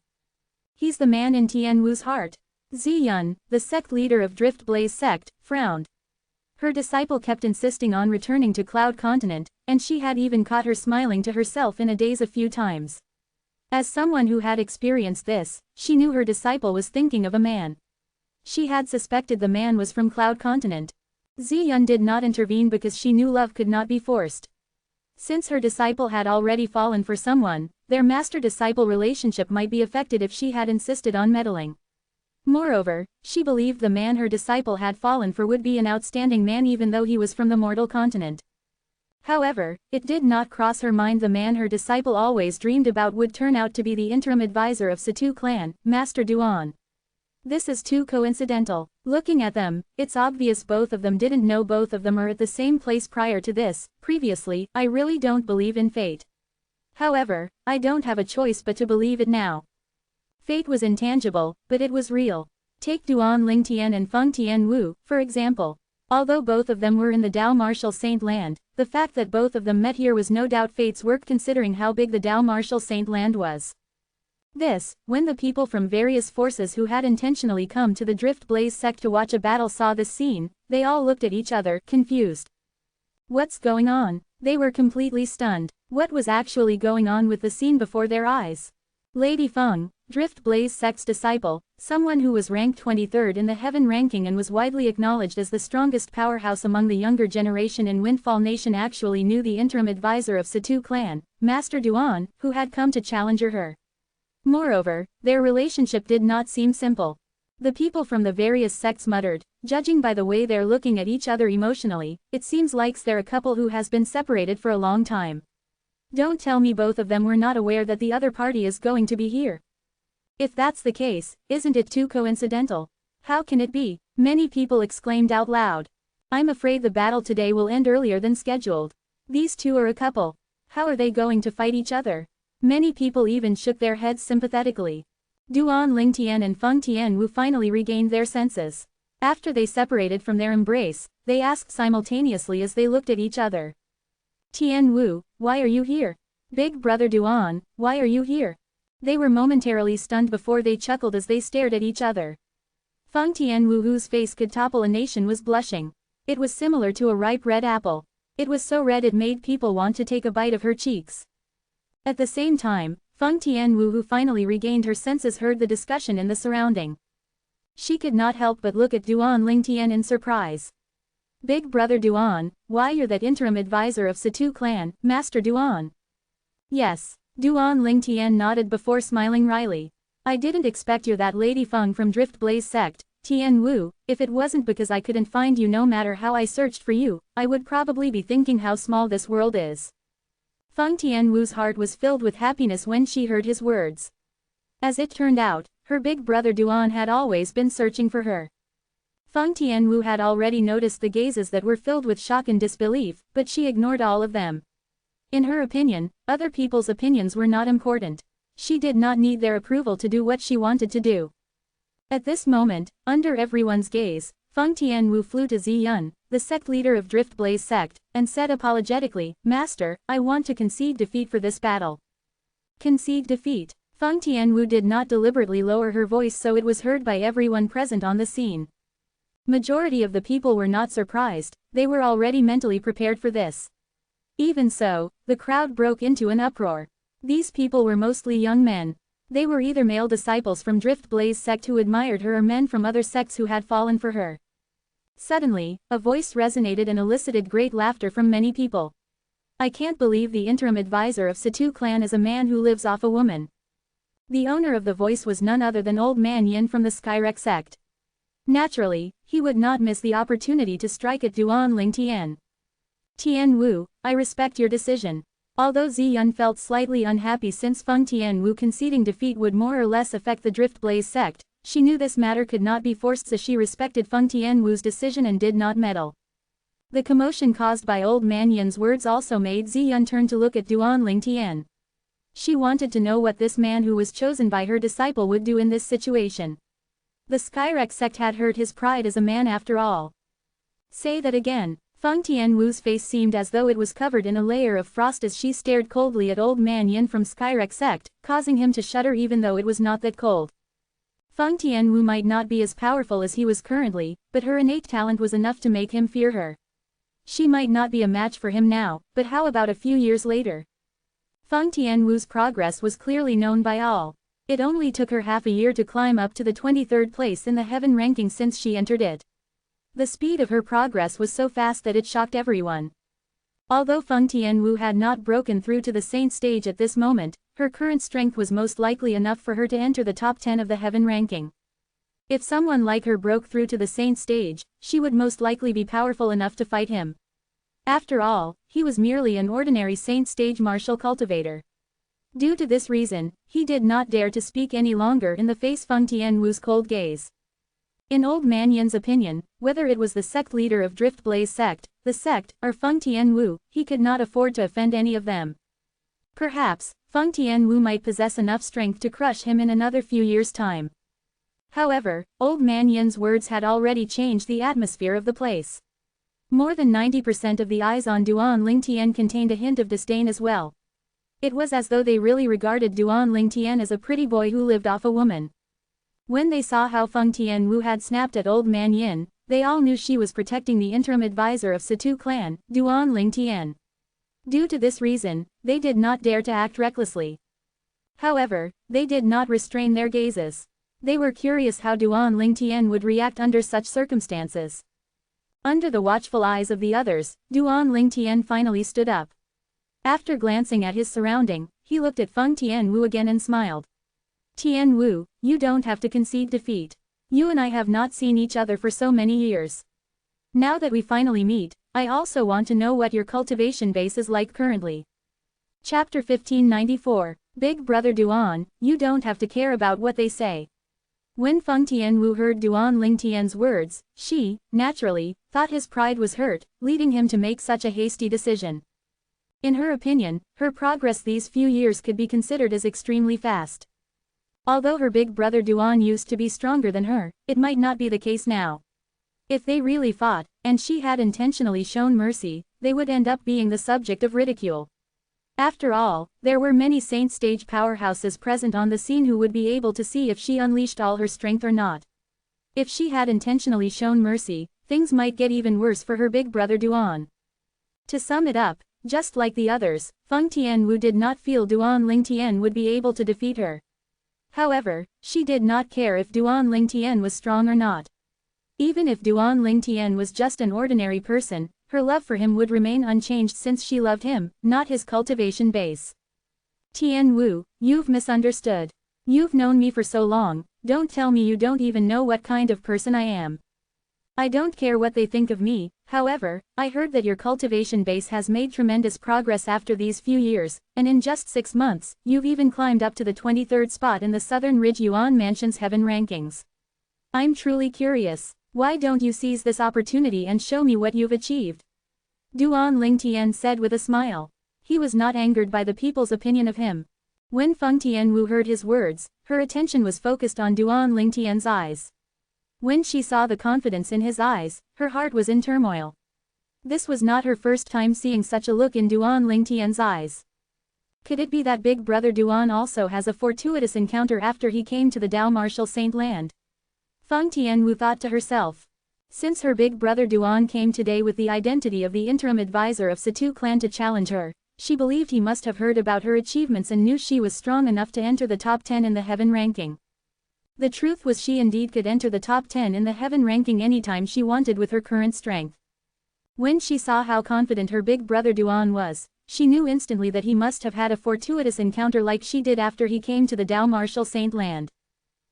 He's the man in Tian Wu's heart. Ziyun, the sect leader of Drift Blaze Sect, frowned. Her disciple kept insisting on returning to Cloud Continent, and she had even caught her smiling to herself in a daze a few times. As someone who had experienced this, she knew her disciple was thinking of a man. She had suspected the man was from Cloud Continent. Ziyun did not intervene because she knew love could not be forced. Since her disciple had already fallen for someone, their master-disciple relationship might be affected if she had insisted on meddling. Moreover, she believed the man her disciple had fallen for would be an outstanding man even though he was from the mortal continent. However, it did not cross her mind the man her disciple always dreamed about would turn out to be the interim advisor of Situ clan, Master Duan. This is too coincidental. Looking at them, it's obvious both of them didn't know both of them are at the same place prior to this. Previously, I really don't believe in fate. However, I don't have a choice but to believe it now. Fate was intangible, but it was real. Take Duan Lingtian and Feng Tianwu, for example. Although both of them were in the Dao Martial Saint Land, the fact that both of them met here was no doubt fate's work considering how big the Dao Martial Saint Land was. When the people from various forces who had intentionally come to the Drift Blaze sect to watch a battle saw this scene, they all looked at each other, confused. What's going on? They were completely stunned. What was actually going on with the scene before their eyes? Lady Feng, Drift Blaze sect's disciple, someone who was ranked 23rd in the Heaven ranking and was widely acknowledged as the strongest powerhouse among the younger generation in Windfall Nation, actually knew the interim advisor of Situ clan, Master Duan, who had come to challenge her. Moreover, their relationship did not seem simple. The people from the various sects muttered, judging by the way they're looking at each other emotionally, it seems like they're a couple who has been separated for a long time. Don't tell me both of them were not aware that the other party is going to be here. If that's the case, isn't it too coincidental? How can it be? Many people exclaimed out loud. I'm afraid the battle today will end earlier than scheduled. These two are a couple. How are they going to fight each other? Many people even shook their heads sympathetically. Duan Lingtian and Feng Tianwu finally regained their senses. After they separated from their embrace, they asked simultaneously as they looked at each other. Tianwu, why are you here? Big brother Duan, why are you here? They were momentarily stunned before they chuckled as they stared at each other. Feng Tianwu, whose face could topple a nation, was blushing. It was similar to a ripe red apple. It was so red it made people want to take a bite of her cheeks. At the same time, Feng Tianwu, who finally regained her senses, heard the discussion in the surrounding. She could not help but look at Duan Lingtian in surprise. Big brother Duan, why you're that interim advisor of Situ clan, Master Duan? Yes. Duan Lingtian nodded before smiling wryly. I didn't expect you're that Lady Feng from Drift Blaze sect, Tianwu. If it wasn't because I couldn't find you no matter how I searched for you, I would probably be thinking how small this world is. Feng Tianwu's heart was filled with happiness when she heard his words. As it turned out, her big brother Duan had always been searching for her. Feng Tianwu had already noticed the gazes that were filled with shock and disbelief, but she ignored all of them. In her opinion, other people's opinions were not important. She did not need their approval to do what she wanted to do. At this moment, under everyone's gaze, Feng Tianwu flew to Ziyun, the sect leader of Drift Blaze sect, and said apologetically, Master, I want to concede defeat for this battle. Concede defeat? Feng Tianwu did not deliberately lower her voice so it was heard by everyone present on the scene. Majority of the people were not surprised, they were already mentally prepared for this. Even so, the crowd broke into an uproar. These people were mostly young men. They were either male disciples from Drift Blaze sect who admired her or men from other sects who had fallen for her. Suddenly, a voice resonated and elicited great laughter from many people. I can't believe the interim advisor of Situ clan is a man who lives off a woman. The owner of the voice was none other than Old Man Yin from the Skyrek sect. Naturally, he would not miss the opportunity to strike at Duan Lingtian. Tianwu, I respect your decision. Although Ziyun felt slightly unhappy since Feng Tianwu conceding defeat would more or less affect the Drift Blaze sect, she knew this matter could not be forced, so she respected Feng Tianwu's decision and did not meddle. The commotion caused by Old Man Yin's words also made Ziyun turn to look at Duan Lingtian. She wanted to know what this man who was chosen by her disciple would do in this situation. The Skyrek sect had hurt his pride as a man after all. Say that again. Feng Tianwu's face seemed as though it was covered in a layer of frost as she stared coldly at Old Man Yin from Skyrek sect, causing him to shudder even though it was not that cold. Feng Tianwu might not be as powerful as he was currently, but her innate talent was enough to make him fear her. She might not be a match for him now, but how about a few years later? Feng Tianwu's progress was clearly known by all. It only took her half a year to climb up to the 23rd place in the heaven ranking since she entered it. The speed of her progress was so fast that it shocked everyone. Although Feng Tianwu had not broken through to the saint stage at this moment, her current strength was most likely enough for her to enter the top 10 of the heaven ranking. If someone like her broke through to the saint stage, she would most likely be powerful enough to fight him. After all, he was merely an ordinary saint stage martial cultivator. Due to this reason, he did not dare to speak any longer in the face Feng Tianwu's cold gaze. In Old Man Yin's opinion, whether it was the sect leader of Drift Blaze sect, the sect, or Feng Tianwu, he could not afford to offend any of them. Perhaps, Feng Tianwu might possess enough strength to crush him in another few years' time. However, Old Man Yin's words had already changed the atmosphere of the place. More than 90% of the eyes on Duan Lingtian contained a hint of disdain as well. It was as though they really regarded Duan Lingtian as a pretty boy who lived off a woman. When they saw how Feng Tianwu had snapped at Old Man Yin, they all knew she was protecting the interim advisor of Situ clan, Duan Lingtian. Due to this reason, they did not dare to act recklessly. However, they did not restrain their gazes. They were curious how Duan Lingtian would react under such circumstances. Under the watchful eyes of the others, Duan Lingtian finally stood up. After glancing at his surrounding, he looked at Feng Tianwu again and smiled. Tianwu, you don't have to concede defeat. You and I have not seen each other for so many years. Now that we finally meet, I also want to know what your cultivation base is like currently. Chapter 1594, Big Brother Duan, you don't have to care about what they say. When Feng Tianwu heard Duan Lingtian's words, she, naturally, thought his pride was hurt, leading him to make such a hasty decision. In her opinion, her progress these few years could be considered as extremely fast. Although her big brother Duan used to be stronger than her, it might not be the case now. If they really fought, and she had intentionally shown mercy, they would end up being the subject of ridicule. After all, there were many saint stage powerhouses present on the scene who would be able to see if she unleashed all her strength or not. If she had intentionally shown mercy, things might get even worse for her big brother Duan. To sum it up, just like the others, Feng Tianwu did not feel Duan Lingtian would be able to defeat her. However, she did not care if Duan Lingtian was strong or not. Even if Duan Lingtian was just an ordinary person, her love for him would remain unchanged since she loved him, not his cultivation base. Tianwu, you've misunderstood. You've known me for so long, don't tell me you don't even know what kind of person I am. I don't care what they think of me, however, I heard that your cultivation base has made tremendous progress after these few years, and in just 6 months, you've even climbed up to the 23rd spot in the Southern Ridge Yuan Mansion's heaven rankings. I'm truly curious, why don't you seize this opportunity and show me what you've achieved? Duan Lingtian said with a smile. He was not angered by the people's opinion of him. When Feng Tianwu heard his words, her attention was focused on Duan Lingtian's eyes. When she saw the confidence in his eyes, her heart was in turmoil. This was not her first time seeing such a look in Duan Lingtian's eyes. Could it be that big brother Duan also has a fortuitous encounter after he came to the Dao Martial Saint Land? Feng Tianwu thought to herself. Since her big brother Duan came today with the identity of the interim advisor of Situ clan to challenge her, she believed he must have heard about her achievements and knew she was strong enough to enter the top 10 in the heaven ranking. The truth was she indeed could enter the top 10 in the heaven ranking anytime she wanted with her current strength. When she saw how confident her big brother Duan was, she knew instantly that he must have had a fortuitous encounter like she did after he came to the Dao Martial Saint Land.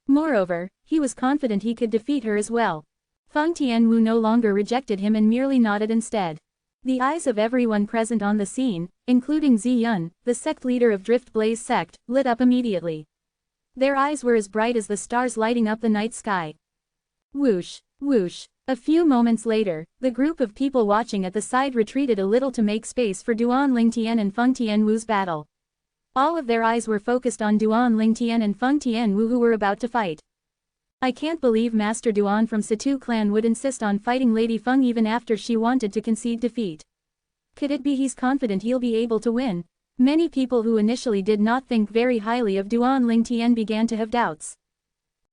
Moreover, he was confident he could defeat her as well. Feng Tianwu no longer rejected him and merely nodded instead. The eyes of everyone present on the scene, including Ziyun, the sect leader of Drift Blaze sect, lit up immediately. Their eyes were as bright as the stars lighting up the night sky. Whoosh, whoosh. A few moments later, the group of people watching at the side retreated a little to make space for Duan Lingtian and Feng Tianwu's battle. All of their eyes were focused on Duan Lingtian and Feng Tianwu who were about to fight. I can't believe Master Duan from Situ clan would insist on fighting Lady Feng even after she wanted to concede defeat. Could it be he's confident he'll be able to win? Many people who initially did not think very highly of Duan Lingtian began to have doubts.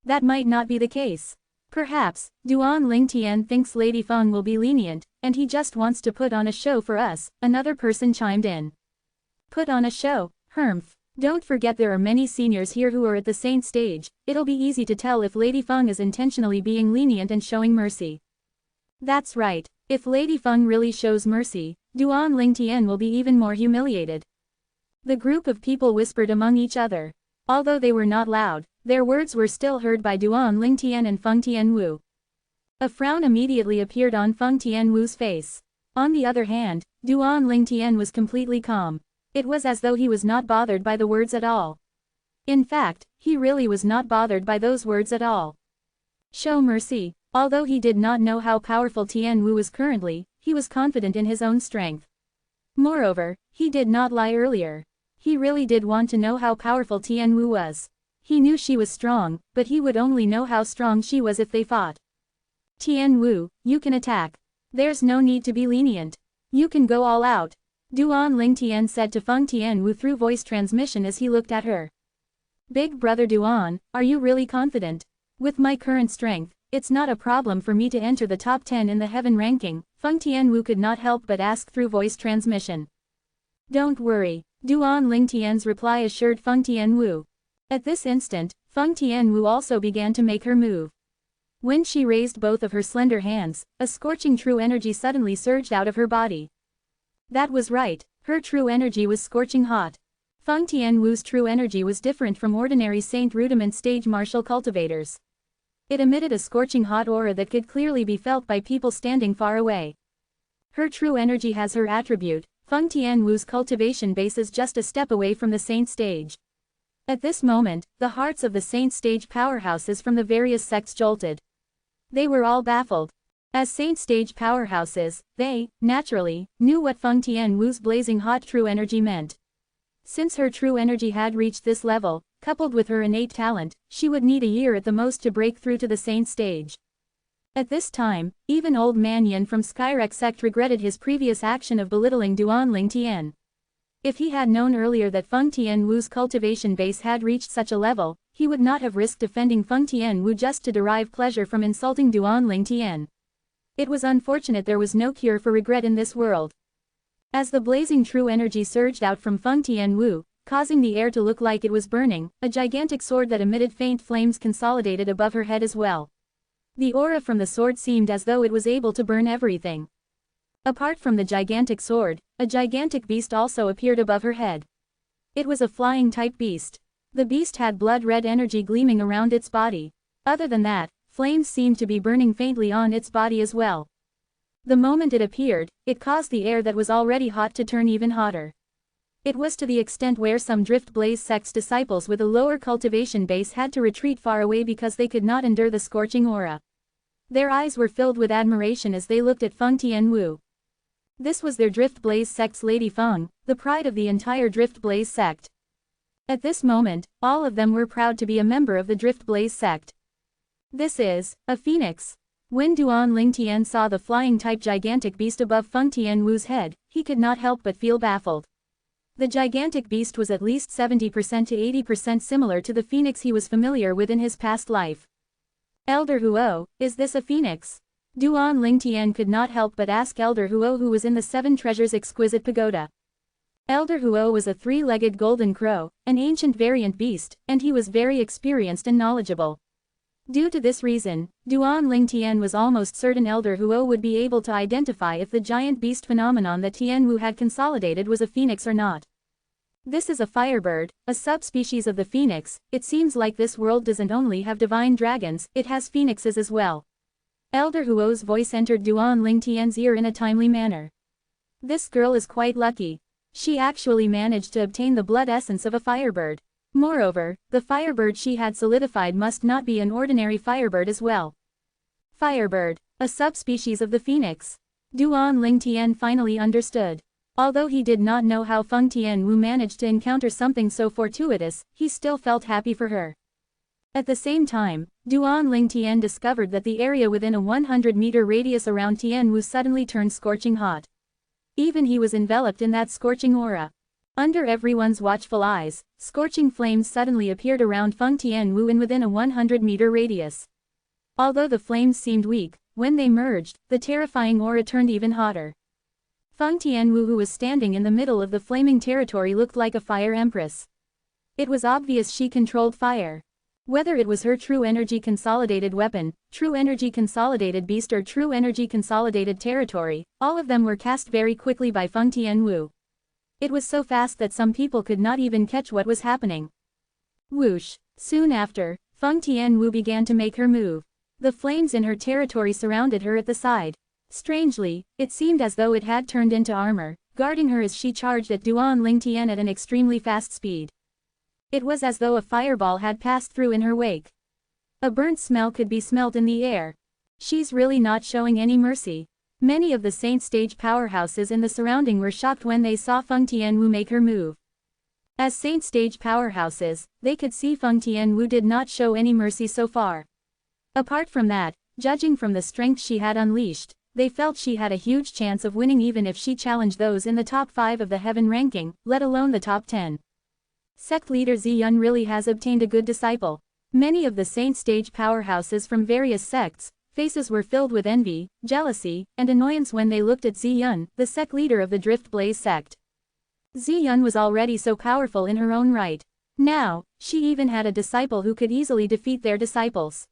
That might not be the case. Perhaps, Duan Lingtian thinks Lady Feng will be lenient, and he just wants to put on a show for us, another person chimed in. Put on a show, Hermf. Don't forget there are many seniors here who are at the saint stage, it'll be easy to tell if Lady Feng is intentionally being lenient and showing mercy. That's right, if Lady Feng really shows mercy, Duan Lingtian will be even more humiliated. The group of people whispered among each other. Although they were not loud, their words were still heard by Duan Lingtian and Feng Tianwu. A frown immediately appeared on Feng Tianwu's face. On the other hand, Duan Lingtian was completely calm. It was as though he was not bothered by the words at all. In fact, he really was not bothered by those words at all. Show mercy. Although he did not know how powerful Tianwu was currently, he was confident in his own strength. Moreover, he did not lie earlier. He really did want to know how powerful Tianwu was. He knew she was strong, but he would only know how strong she was if they fought. Tianwu, you can attack. There's no need to be lenient. You can go all out. Duan Lingtian said to Feng Tianwu through voice transmission as he looked at her. Big brother Duan, are you really confident? With my current strength, it's not a problem for me to enter the top 10 in the heaven ranking, Feng Tianwu could not help but ask through voice transmission. Don't worry, Duan Lingtian's reply assured Feng Tianwu. At this instant, Feng Tianwu also began to make her move. When she raised both of her slender hands, a scorching true energy suddenly surged out of her body. That was right, her true energy was scorching hot. Feng Tianwu's true energy was different from ordinary Saint Rudiment stage martial cultivators. It emitted a scorching hot aura that could clearly be felt by people standing far away. Her true energy has her attribute. Feng Tianwu's cultivation base is just a step away from the saint stage. At this moment, the hearts of the saint stage powerhouses from the various sects jolted. They were all baffled. As saint stage powerhouses, they, naturally, knew what Feng Tianwu's blazing hot true energy meant. Since her true energy had reached this level, coupled with her innate talent, she would need a year at the most to break through to the saint stage. At this time, even old man Yin from Skyrek sect regretted his previous action of belittling Duan Lingtian. If he had known earlier that Feng Tianwu's cultivation base had reached such a level, he would not have risked offending Feng Tianwu just to derive pleasure from insulting Duan Lingtian. It was unfortunate there was no cure for regret in this world. As the blazing true energy surged out from Feng Tianwu, causing the air to look like it was burning, a gigantic sword that emitted faint flames consolidated above her head as well. The aura from the sword seemed as though it was able to burn everything. Apart from the gigantic sword, a gigantic beast also appeared above her head. It was a flying-type beast. The beast had blood-red energy gleaming around its body. Other than that, flames seemed to be burning faintly on its body as well. The moment it appeared, it caused the air that was already hot to turn even hotter. It was to the extent where some Drift Blaze sect's disciples with a lower cultivation base had to retreat far away because they could not endure the scorching aura. Their eyes were filled with admiration as they looked at Feng Tianwu. This was their Drift Blaze sect's Lady Feng, the pride of the entire Drift Blaze sect. At this moment, all of them were proud to be a member of the Drift Blaze sect. This is a phoenix. When Duan Lingtian saw the flying-type gigantic beast above Feng Tianwu's head, he could not help but feel baffled. The gigantic beast was at least 70% to 80% similar to the phoenix he was familiar with in his past life. Elder Huo, is this a phoenix? Duan Lingtian could not help but ask Elder Huo, who was in the Seven Treasures Exquisite Pagoda. Elder Huo was a three-legged golden crow, an ancient variant beast, and he was very experienced and knowledgeable. Due to this reason, Duan Lingtian was almost certain Elder Huo would be able to identify if the giant beast phenomenon that Tianwu had consolidated was a phoenix or not. This is a firebird, a subspecies of the phoenix. It seems like this world doesn't only have divine dragons, it has phoenixes as well. Elder Huo's voice entered Duan Lingtian's ear in a timely manner. This girl is quite lucky. She actually managed to obtain the blood essence of a firebird. Moreover, the firebird she had solidified must not be an ordinary firebird as well. Firebird, a subspecies of the phoenix. Duan Lingtian finally understood. Although he did not know how Feng Tianwu managed to encounter something so fortuitous, he still felt happy for her. At the same time, Duan Lingtian discovered that the area within a 100-meter radius around Tianwu suddenly turned scorching hot. Even he was enveloped in that scorching aura. Under everyone's watchful eyes, scorching flames suddenly appeared around Feng Tianwu and within a 100-meter radius. Although the flames seemed weak, when they merged, the terrifying aura turned even hotter. Feng Tianwu, who was standing in the middle of the flaming territory, looked like a fire empress. It was obvious she controlled fire. Whether it was her true energy consolidated weapon, true energy consolidated beast or true energy consolidated territory, all of them were cast very quickly by Feng Tianwu. It was so fast that some people could not even catch what was happening. Whoosh! Soon after, Feng Tianwu began to make her move. The flames in her territory surrounded her at the side. Strangely, it seemed as though it had turned into armor, guarding her as she charged at Duan Lingtian at an extremely fast speed. It was as though a fireball had passed through in her wake. A burnt smell could be smelt in the air. She's really not showing any mercy. Many of the Saint Stage powerhouses in the surrounding were shocked when they saw Feng Tianwu make her move. As Saint Stage powerhouses, they could see Feng Tianwu did not show any mercy so far. Apart from that, judging from the strength she had unleashed, they felt she had a huge chance of winning even if she challenged those in the top 5 of the heaven ranking, let alone the top 10. Sect leader Ziyun really has obtained a good disciple. Many of the Saint Stage powerhouses from various sects, faces were filled with envy, jealousy, and annoyance when they looked at Ziyun, the sect leader of the Drift Blaze sect. Ziyun was already so powerful in her own right. Now, she even had a disciple who could easily defeat their disciples.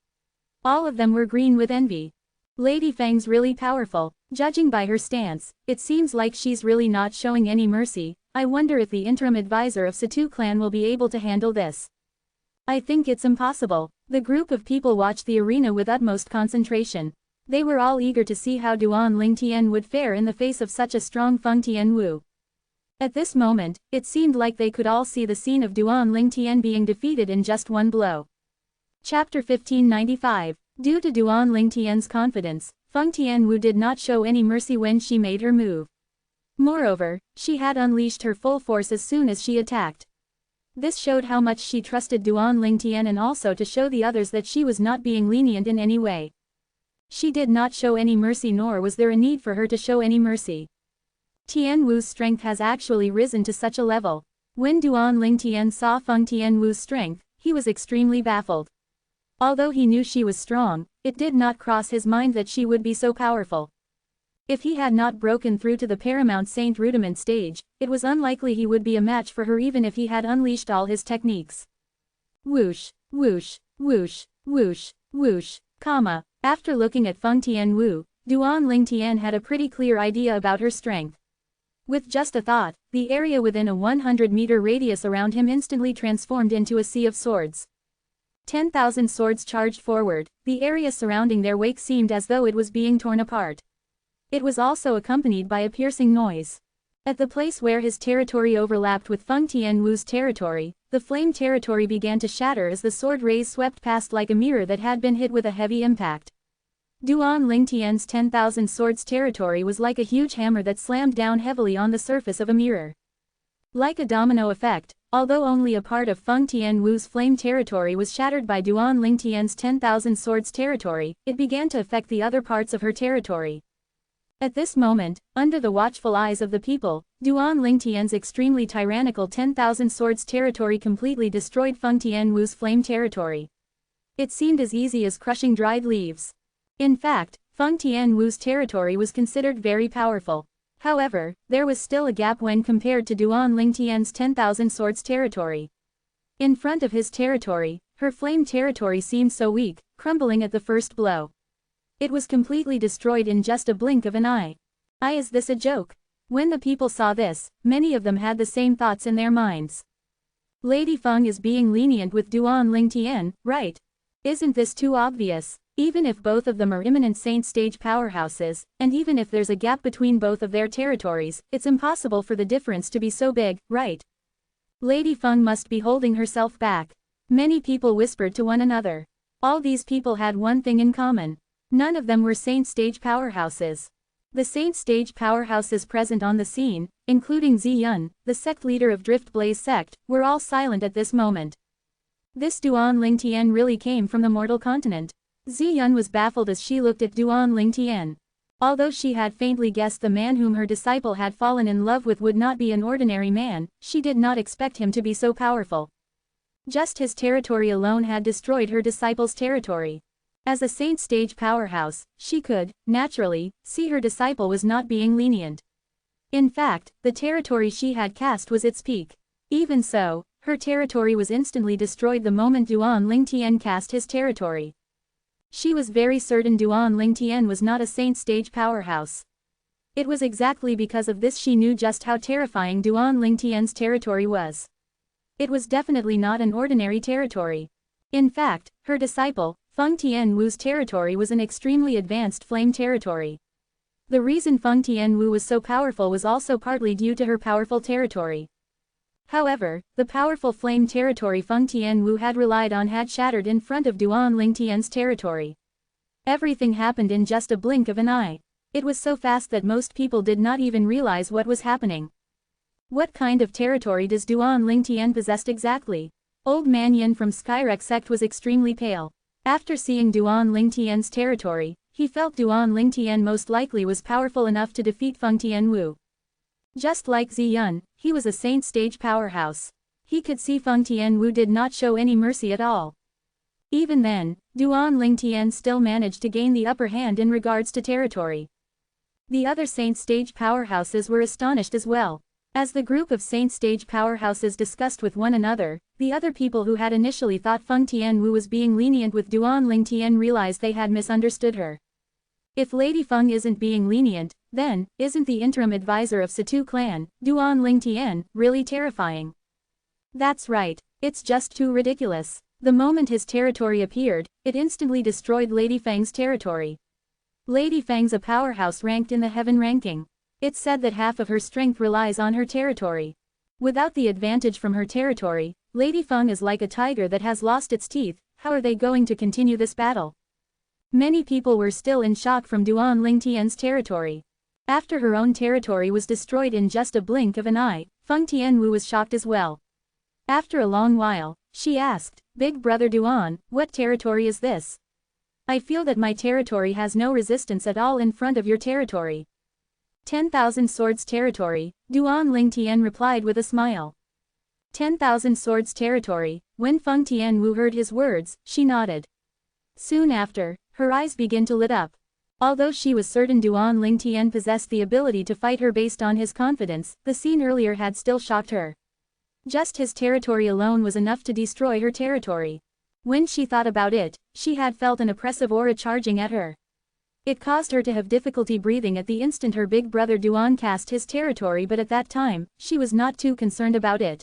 All of them were green with envy. Lady Feng's really powerful. Judging by her stance, it seems like she's really not showing any mercy. I wonder if the interim advisor of Situ clan will be able to handle this. I think it's impossible. The group of people watched the arena with utmost concentration. They were all eager to see how Duan Lingtian would fare in the face of such a strong Feng Tianwu. At this moment, it seemed like they could all see the scene of Duan Lingtian being defeated in just one blow. Chapter 1595. Due to Duan Lingtian's confidence, Feng Tianwu did not show any mercy when she made her move. Moreover, she had unleashed her full force as soon as she attacked. This showed how much she trusted Duan Lingtian and also to show the others that she was not being lenient in any way. She did not show any mercy, nor was there a need for her to show any mercy. Tianwu's strength has actually risen to such a level. When Duan Lingtian saw Feng Tianwu's strength, he was extremely baffled. Although he knew she was strong, it did not cross his mind that she would be so powerful. If he had not broken through to the Paramount Saint Rudiment stage, it was unlikely he would be a match for her even if he had unleashed all his techniques. Whoosh, whoosh, whoosh, whoosh, whoosh, comma. After looking at Feng Tianwu, Duan Lingtian had a pretty clear idea about her strength. With just a thought, the area within a 100-meter radius around him instantly transformed into a sea of swords. 10,000 swords charged forward. The area surrounding their wake seemed as though it was being torn apart. It was also accompanied by a piercing noise. At the place where his territory overlapped with Feng Tianwu's territory, the flame territory began to shatter as the sword rays swept past like a mirror that had been hit with a heavy impact. Duan Lingtian's 10,000 swords territory was like a huge hammer that slammed down heavily on the surface of a mirror. Like a domino effect, although only a part of Feng Tianwu's flame territory was shattered by Duan Lingtian's 10,000 swords territory, it began to affect the other parts of her territory. At this moment, under the watchful eyes of the people, Duan Lingtian's extremely tyrannical 10,000 swords territory completely destroyed Feng Tianwu's flame territory. It seemed as easy as crushing dried leaves. In fact, Feng Tianwu's territory was considered very powerful. However, there was still a gap when compared to Duan Lingtian's 10,000 swords territory. In front of his territory, her flame territory seemed so weak, crumbling at the first blow. It was completely destroyed in just a blink of an eye. Is this a joke? When the people saw this, many of them had the same thoughts in their minds. Lady Feng is being lenient with Duan Lingtian, right? Isn't this too obvious? Even if both of them are imminent Saint Stage powerhouses, and even if there's a gap between both of their territories, it's impossible for the difference to be so big, right? Lady Feng must be holding herself back. Many people whispered to one another. All these people had one thing in common. None of them were Saint Stage powerhouses. The Saint Stage powerhouses present on the scene, including Ziyun, the sect leader of Drift Blaze sect, were all silent at this moment. This Duan Lingtian really came from the mortal continent. Ziyun was baffled as she looked at Duan Lingtian. Although she had faintly guessed the man whom her disciple had fallen in love with would not be an ordinary man, she did not expect him to be so powerful. Just his territory alone had destroyed her disciple's territory. As a saint stage powerhouse, she could, naturally, see her disciple was not being lenient. In fact, the territory she had cast was its peak. Even so, her territory was instantly destroyed the moment Duan Lingtian cast his territory. She was very certain Duan Lingtian was not a saint stage powerhouse. It was exactly because of this she knew just how terrifying Duan Lingtian's territory was. It was definitely not an ordinary territory. In fact, her disciple, Feng Tianwu's territory was an extremely advanced flame territory. The reason Feng Tianwu was so powerful was also partly due to her powerful territory. However, the powerful flame territory Feng Tianwu had relied on had shattered in front of Duan Lingtian's territory. Everything happened in just a blink of an eye. It was so fast that most people did not even realize what was happening. What kind of territory does Duan Lingtian possess exactly? Old Man Yin from Skyrek sect was extremely pale. After seeing Duan Lingtian's territory, he felt Duan Lingtian most likely was powerful enough to defeat Feng Tianwu. Just like Ziyun, he was a saint stage powerhouse. He could see Feng Tianwu did not show any mercy at all. Even then, Duan Lingtian still managed to gain the upper hand in regards to territory. The other saint stage powerhouses were astonished as well. As the group of saint stage powerhouses discussed with one another, the other people who had initially thought Feng Tianwu was being lenient with Duan Lingtian realized they had misunderstood her. If Lady Feng isn't being lenient, then, isn't the interim advisor of Situ clan, Duan Lingtian, really terrifying? That's right, it's just too ridiculous. The moment his territory appeared, it instantly destroyed Lady Feng's territory. Lady Feng's a powerhouse ranked in the heaven ranking. It's said that half of her strength relies on her territory. Without the advantage from her territory, Lady Feng is like a tiger that has lost its teeth. How are they going to continue this battle? Many people were still in shock from Duan Lingtian's territory. After her own territory was destroyed in just a blink of an eye, Feng Tianwu was shocked as well. After a long while, she asked, "Big brother Duan, what territory is this? I feel that my territory has no resistance at all in front of your territory." 10,000 swords territory, Duan Lingtian replied with a smile. 10,000 swords territory. When Feng Tianwu heard his words, she nodded. Soon after, her eyes began to lit up. Although she was certain Duan Lingtian possessed the ability to fight her based on his confidence, the scene earlier had still shocked her. Just his territory alone was enough to destroy her territory. When she thought about it, she had felt an oppressive aura charging at her. It caused her to have difficulty breathing at the instant her big brother Duan cast his territory, but at that time, she was not too concerned about it.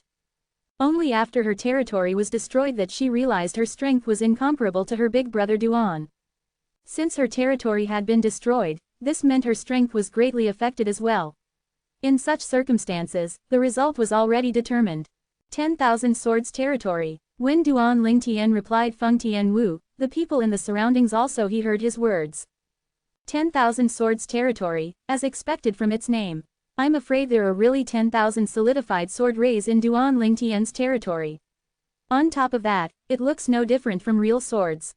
Only after her territory was destroyed that she realized her strength was incomparable to her big brother Duan. Since her territory had been destroyed, this meant her strength was greatly affected as well. In such circumstances, the result was already determined. 10,000 swords territory. When Duan Lingtian replied Feng Tianwu, the people in the surroundings also he heard his words. 10,000 swords territory, as expected from its name. I'm afraid there are really 10,000 solidified sword rays in Duan Lingtian's territory. On top of that, it looks no different from real swords.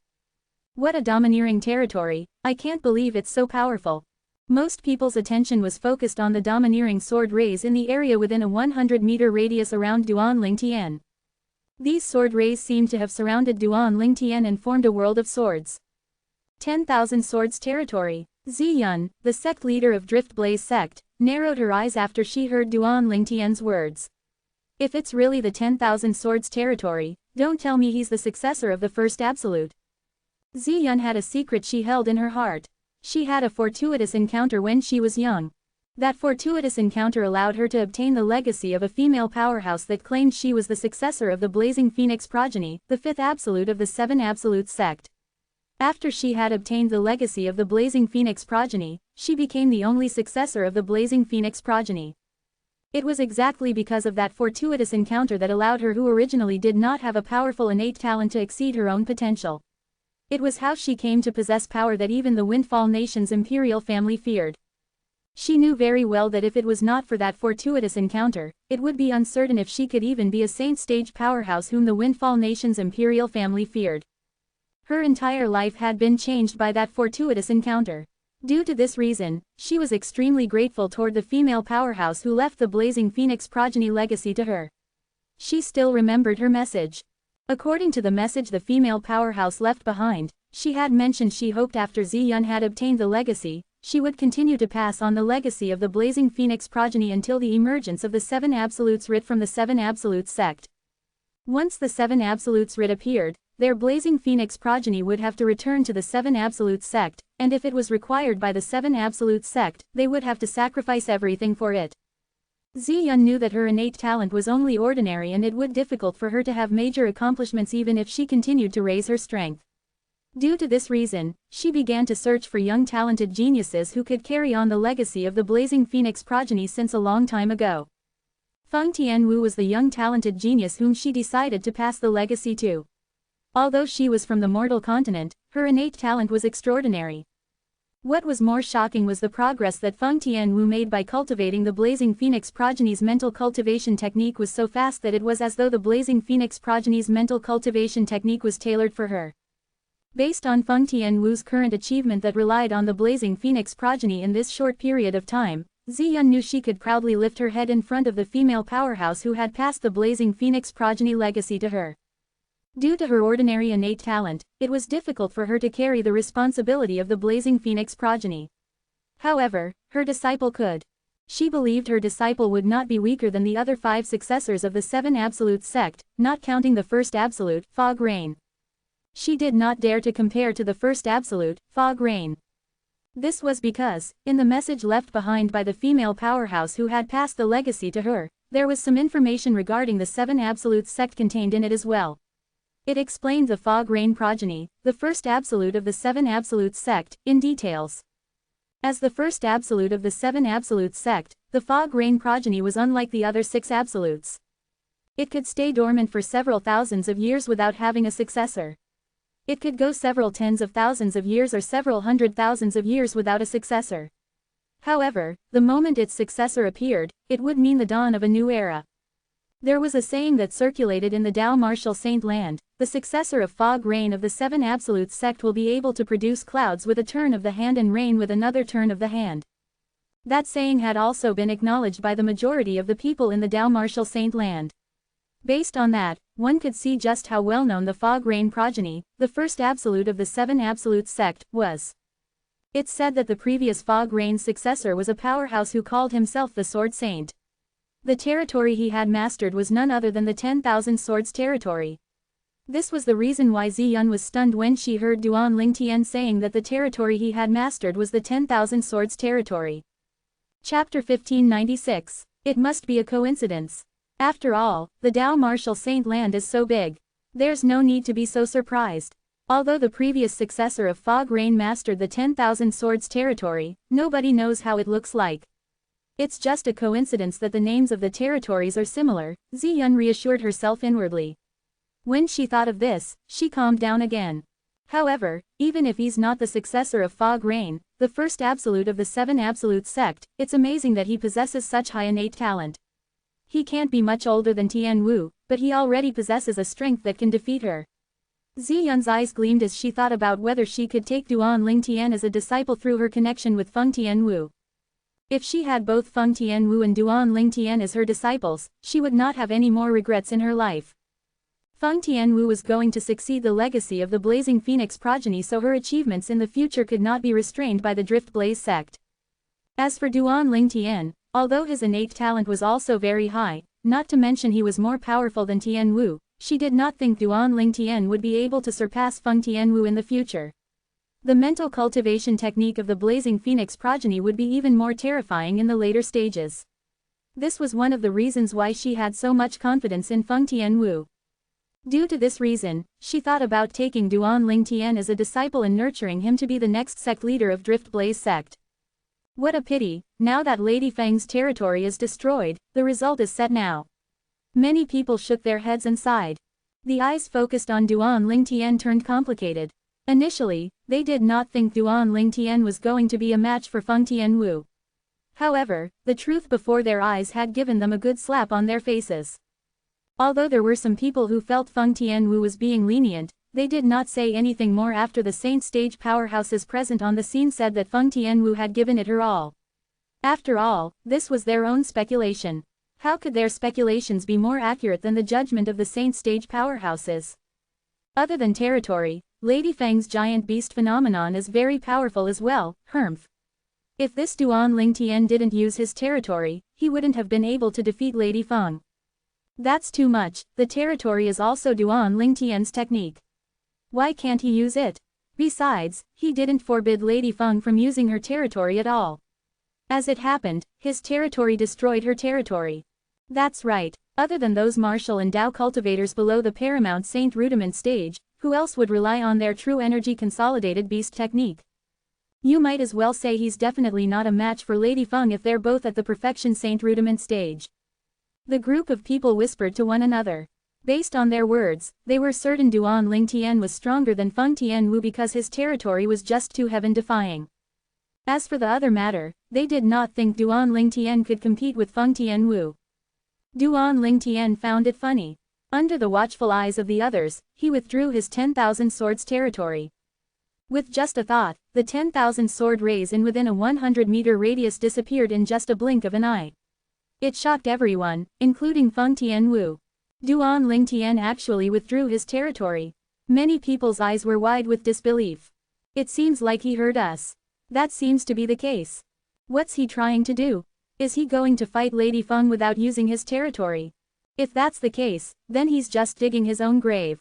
What a domineering territory, I can't believe it's so powerful. Most people's attention was focused on the domineering sword rays in the area within a 100-meter radius around Duan Lingtian. These sword rays seemed to have surrounded Duan Lingtian and formed a world of swords. 10,000 swords territory. Ziyun, the sect leader of Drift Blaze sect, narrowed her eyes after she heard Duan Lingtian's words. If it's really the 10,000 swords territory, don't tell me he's the successor of the first absolute. Ziyun had a secret she held in her heart. She had a fortuitous encounter when she was young. That fortuitous encounter allowed her to obtain the legacy of a female powerhouse that claimed she was the successor of the Blazing Phoenix progeny, the fifth absolute of the Seven Absolutes sect. After she had obtained the legacy of the Blazing Phoenix progeny, she became the only successor of the Blazing Phoenix progeny. It was exactly because of that fortuitous encounter that allowed her, who originally did not have a powerful innate talent, to exceed her own potential. It was how she came to possess power that even the Windfall Nation's imperial family feared. She knew very well that if it was not for that fortuitous encounter, it would be uncertain if she could even be a saint stage powerhouse whom the Windfall Nation's imperial family feared. Her entire life had been changed by that fortuitous encounter. Due to this reason, she was extremely grateful toward the female powerhouse who left the Blazing Phoenix progeny legacy to her. She still remembered her message. According to the message the female powerhouse left behind, she had mentioned she hoped after Ziyun had obtained the legacy, she would continue to pass on the legacy of the Blazing Phoenix progeny until the emergence of the Seven Absolutes writ from the Seven Absolutes sect. Once the Seven Absolutes writ appeared, their Blazing Phoenix progeny would have to return to the Seven Absolutes sect, and if it was required by the Seven Absolutes sect, they would have to sacrifice everything for it. Ziyun knew that her innate talent was only ordinary and it would be difficult for her to have major accomplishments even if she continued to raise her strength. Due to this reason, she began to search for young talented geniuses who could carry on the legacy of the Blazing Phoenix progeny since a long time ago. Feng Tianwu was the young talented genius whom she decided to pass the legacy to. Although she was from the mortal continent, her innate talent was extraordinary. What was more shocking was the progress that Feng Tianwu made by cultivating the Blazing Phoenix progeny's mental cultivation technique was so fast that it was as though the Blazing Phoenix progeny's mental cultivation technique was tailored for her. Based on Feng Tianwu's current achievement that relied on the Blazing Phoenix progeny in this short period of time, Ziyun knew she could proudly lift her head in front of the female powerhouse who had passed the Blazing Phoenix progeny legacy to her. Due to her ordinary innate talent, it was difficult for her to carry the responsibility of the Blazing Phoenix progeny. However, her disciple could. She believed her disciple would not be weaker than the other 5 successors of the Seven Absolute sect, not counting the first Absolute, Fog Rain. She did not dare to compare to the first Absolute, Fog Rain. This was because, in the message left behind by the female powerhouse who had passed the legacy to her, there was some information regarding the Seven Absolute sect contained in it as well. It explained the Fog Rain progeny, the first Absolute of the Seven Absolute sect, in details. As the first Absolute of the Seven Absolute sect, the Fog Rain progeny was unlike the other 6 Absolutes. It could stay dormant for several thousands of years without having a successor. It could go several tens of thousands of years or several hundred thousands of years without a successor. However, the moment its successor appeared, it would mean the dawn of a new era. There was a saying that circulated in the Tao Martial Saint Land, the successor of Fog Rain of the Seven Absolute sect will be able to produce clouds with a turn of the hand and rain with another turn of the hand. That saying had also been acknowledged by the majority of the people in the Tao Martial Saint Land. Based on that, one could see just how well known the Fog Rain progeny, the first Absolute of the Seven Absolute sect, was. It's said that the previous Fog Rain's successor was a powerhouse who called himself the Sword Saint. The territory he had mastered was none other than the 10,000 Swords territory. This was the reason why Ziyun was stunned when she heard Duan Lingtian saying that the territory he had mastered was the 10,000 Swords territory. Chapter 1596. It must be a coincidence. After all, the Tao Martial Saint Land is so big. There's no need to be so surprised. Although the previous successor of Fog Rain mastered the 10,000 Swords territory, nobody knows how it looks like. It's just a coincidence that the names of the territories are similar, Ziyun reassured herself inwardly. When she thought of this, she calmed down again. However, even if he's not the successor of Fog Rain, the first Absolute of the Seven Absolute sect, it's amazing that he possesses such high innate talent. He can't be much older than Tianwu, but he already possesses a strength that can defeat her. Ziyun's eyes gleamed as she thought about whether she could take Duan Lingtian as a disciple through her connection with Feng Tianwu. If she had both Feng Tianwu and Duan Lingtian as her disciples, she would not have any more regrets in her life. Feng Tianwu was going to succeed the legacy of the Blazing Phoenix progeny, so her achievements in the future could not be restrained by the Drift Blaze sect. As for Duan Lingtian, although his innate talent was also very high, not to mention he was more powerful than Tianwu, she did not think Duan Lingtian would be able to surpass Feng Tianwu in the future. The mental cultivation technique of the Blazing Phoenix progeny would be even more terrifying in the later stages. This was one of the reasons why she had so much confidence in Feng Tianwu. Due to this reason, she thought about taking Duan Lingtian as a disciple and nurturing him to be the next sect leader of Drift Blaze sect. What a pity, now that Lady Feng's territory is destroyed, the result is set now. Many people shook their heads and sighed. The eyes focused on Duan Lingtian turned complicated. Initially, they did not think Duan Lingtian was going to be a match for Feng Tianwu. However, the truth before their eyes had given them a good slap on their faces. Although there were some people who felt Feng Tianwu was being lenient, they did not say anything more after the saint stage powerhouses present on the scene said that Feng Tianwu had given it her all. After all, this was their own speculation. How could their speculations be more accurate than the judgment of the saint stage powerhouses? Other than territory, Lady Feng's giant beast phenomenon is very powerful as well, Hermf. If this Duan Lingtian didn't use his territory, he wouldn't have been able to defeat Lady Feng. That's too much, the territory is also Duan Lingtian's technique. Why can't he use it? Besides, he didn't forbid Lady Feng from using her territory at all. As it happened, his territory destroyed her territory. That's right, other than those martial and Dao cultivators below the Paramount Saint Rudiment stage, who else would rely on their true energy consolidated beast technique? You might as well say he's definitely not a match for Lady Feng if they're both at the Perfection Saint Rudiment stage. The group of people whispered to one another. Based on their words, they were certain Duan Lingtian was stronger than Feng Tianwu because his territory was just too heaven-defying. As for the other matter, they did not think Duan Lingtian could compete with Feng Tianwu. Duan Lingtian found it funny. Under the watchful eyes of the others, he withdrew his 10,000 swords territory. With just a thought, the 10,000 sword rays in within a 100-meter radius disappeared in just a blink of an eye. It shocked everyone, including Feng Tianwu. Duan Lingtian actually withdrew his territory. Many people's eyes were wide with disbelief. It seems like he heard us. That seems to be the case. What's he trying to do? Is he going to fight Lady Feng without using his territory? If that's the case, then he's just digging his own grave.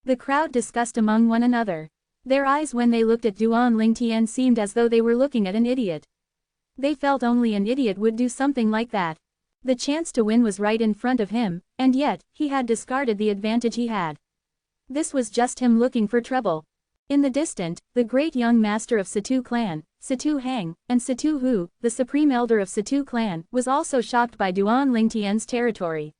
The crowd discussed among one another. Their eyes when they looked at Duan Lingtian seemed as though they were looking at an idiot. They felt only an idiot would do something like that. The chance to win was right in front of him, and yet, he had discarded the advantage he had. This was just him looking for trouble. In the distant, the great young master of Situ clan, Situ Hang, and Situ Hu, the supreme elder of Situ clan, was also shocked by Duan Lingtian's territory.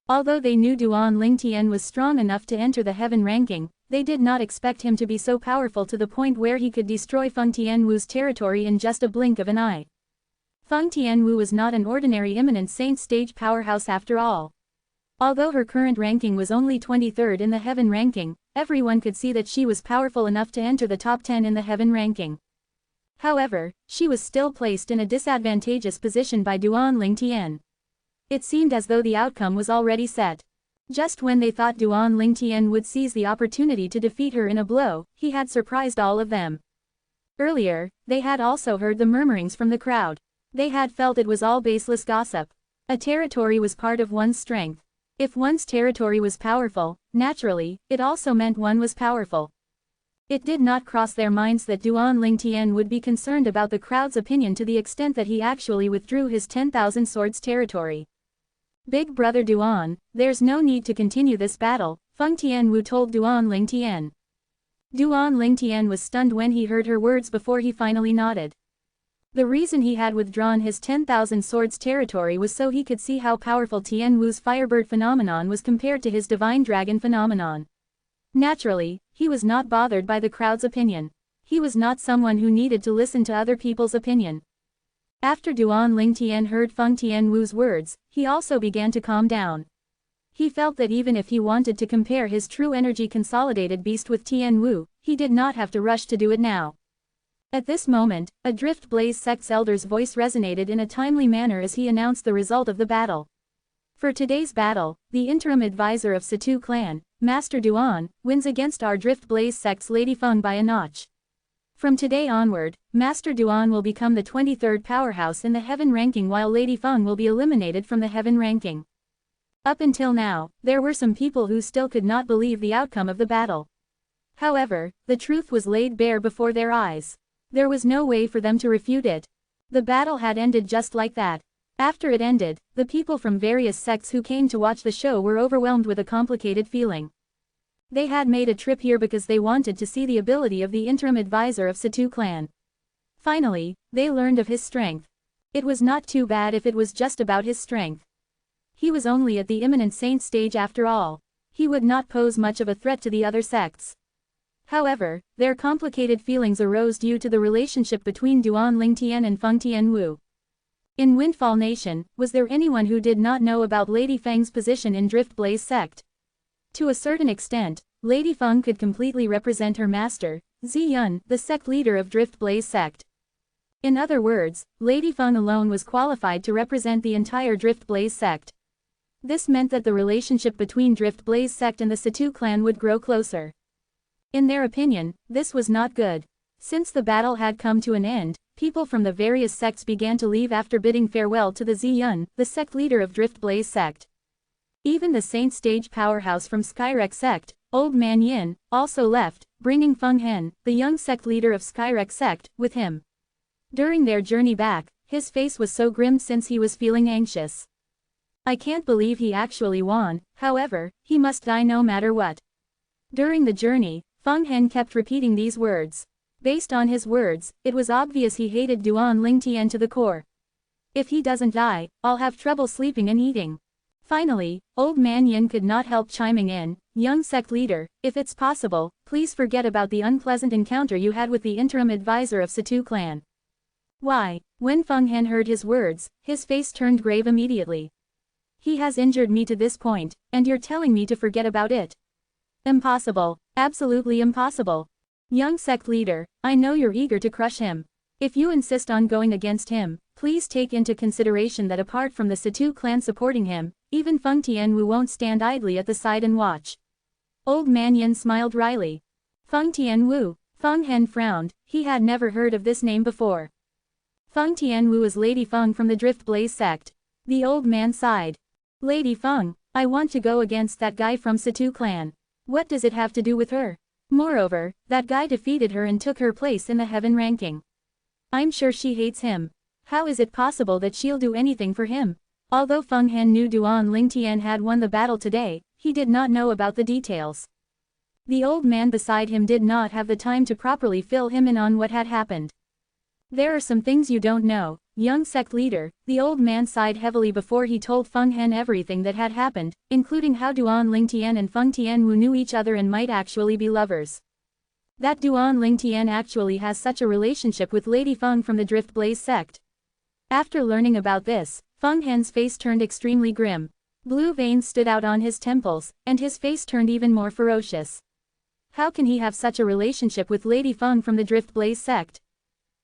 Although they knew Duan Lingtian was strong enough to enter the heaven ranking, they did not expect him to be so powerful to the point where he could destroy Feng Tianwu's territory in just a blink of an eye. Feng Tianwu was not an ordinary eminent saint stage powerhouse after all. Although her current ranking was only 23rd in the heaven ranking, everyone could see that she was powerful enough to enter the top 10 in the heaven ranking. However, she was still placed in a disadvantageous position by Duan Lingtian. It seemed as though the outcome was already set. Just when they thought Duan Lingtian would seize the opportunity to defeat her in a blow, he had surprised all of them. Earlier, they had also heard the murmurings from the crowd. They had felt it was all baseless gossip. A territory was part of one's strength. If one's territory was powerful, naturally, it also meant one was powerful. It did not cross their minds that Duan Lingtian would be concerned about the crowd's opinion to the extent that he actually withdrew his 10,000 swords territory. Big brother Duan, there's no need to continue this battle, Feng Tianwu told Duan Lingtian. Duan Lingtian was stunned when he heard her words before he finally nodded. The reason he had withdrawn his 10,000 swords territory was so he could see how powerful Tianwu's Firebird phenomenon was compared to his Divine Dragon phenomenon. Naturally, he was not bothered by the crowd's opinion. He was not someone who needed to listen to other people's opinion. After Duan Lingtian heard Feng Tianwu's words, he also began to calm down. He felt that even if he wanted to compare his true energy consolidated beast with Tianwu, he did not have to rush to do it now. At this moment, a Drift Blaze sect's elder's voice resonated in a timely manner as he announced the result of the battle. For today's battle, the interim advisor of Situ clan, Master Duan, wins against our Drift Blaze sect's Lady Feng by a notch. From today onward, Master Duan will become the 23rd powerhouse in the heaven ranking while Lady Feng will be eliminated from the heaven ranking. Up until now, there were some people who still could not believe the outcome of the battle. However, the truth was laid bare before their eyes. There was no way for them to refute it. The battle had ended just like that. After it ended, the people from various sects who came to watch the show were overwhelmed with a complicated feeling. They had made a trip here because they wanted to see the ability of the interim advisor of Situ clan. Finally, they learned of his strength. It was not too bad if it was just about his strength. He was only at the imminent saint stage after all. He would not pose much of a threat to the other sects. However, their complicated feelings arose due to the relationship between Duan Lingtian and Feng Tianwu. In Windfall Nation, was there anyone who did not know about Lady Feng's position in Drift Blaze sect? To a certain extent, Lady Feng could completely represent her master, Ziyun, the sect leader of Drift Blaze sect. In other words, Lady Feng alone was qualified to represent the entire Drift Blaze sect. This meant that the relationship between Drift Blaze sect and the Situ clan would grow closer. In their opinion, this was not good. Since the battle had come to an end, people from the various sects began to leave after bidding farewell to the Ziyun, the sect leader of Drift Blaze sect. Even the Saint Stage powerhouse from Skyrex sect, Old Man Yin, also left, bringing Feng Hen, the young sect leader of Skyrex sect, with him. During their journey back, his face was so grim since he was feeling anxious. I can't believe he actually won, however, he must die no matter what. During the journey, Feng Hen kept repeating these words. Based on his words, it was obvious he hated Duan Lingtian to the core. If he doesn't die, I'll have trouble sleeping and eating. Finally, Old Man Yin could not help chiming in, young sect leader, if it's possible, please forget about the unpleasant encounter you had with the interim advisor of Situ clan. Why? When Feng Hen heard his words, his face turned grave immediately. He has injured me to this point, and you're telling me to forget about it? Impossible. Absolutely impossible. Young sect leader, I know you're eager to crush him. If you insist on going against him, please take into consideration that apart from the Situ clan supporting him, even Feng Tianwu won't stand idly at the side and watch. Old Man Yin smiled wryly. Feng Tianwu. Feng Hen frowned, he had never heard of this name before. Feng Tianwu is Lady Feng from the Drift Blaze sect. The old man sighed. Lady Feng, I want to go against that guy from Situ clan. What does it have to do with her? Moreover, that guy defeated her and took her place in the heaven ranking. I'm sure she hates him. How is it possible that she'll do anything for him? Although Feng Hen knew Duan Lingtian had won the battle today, he did not know about the details. The old man beside him did not have the time to properly fill him in on what had happened. There are some things you don't know, young sect leader, the old man sighed heavily before he told Feng Hen everything that had happened, including how Duan Lingtian and Feng Tianwu knew each other and might actually be lovers. That Duan Lingtian actually has such a relationship with Lady Feng from the Drift Blaze sect. After learning about this, Feng Hen's face turned extremely grim. Blue veins stood out on his temples, and his face turned even more ferocious. How can he have such a relationship with Lady Feng from the Drift Blaze sect?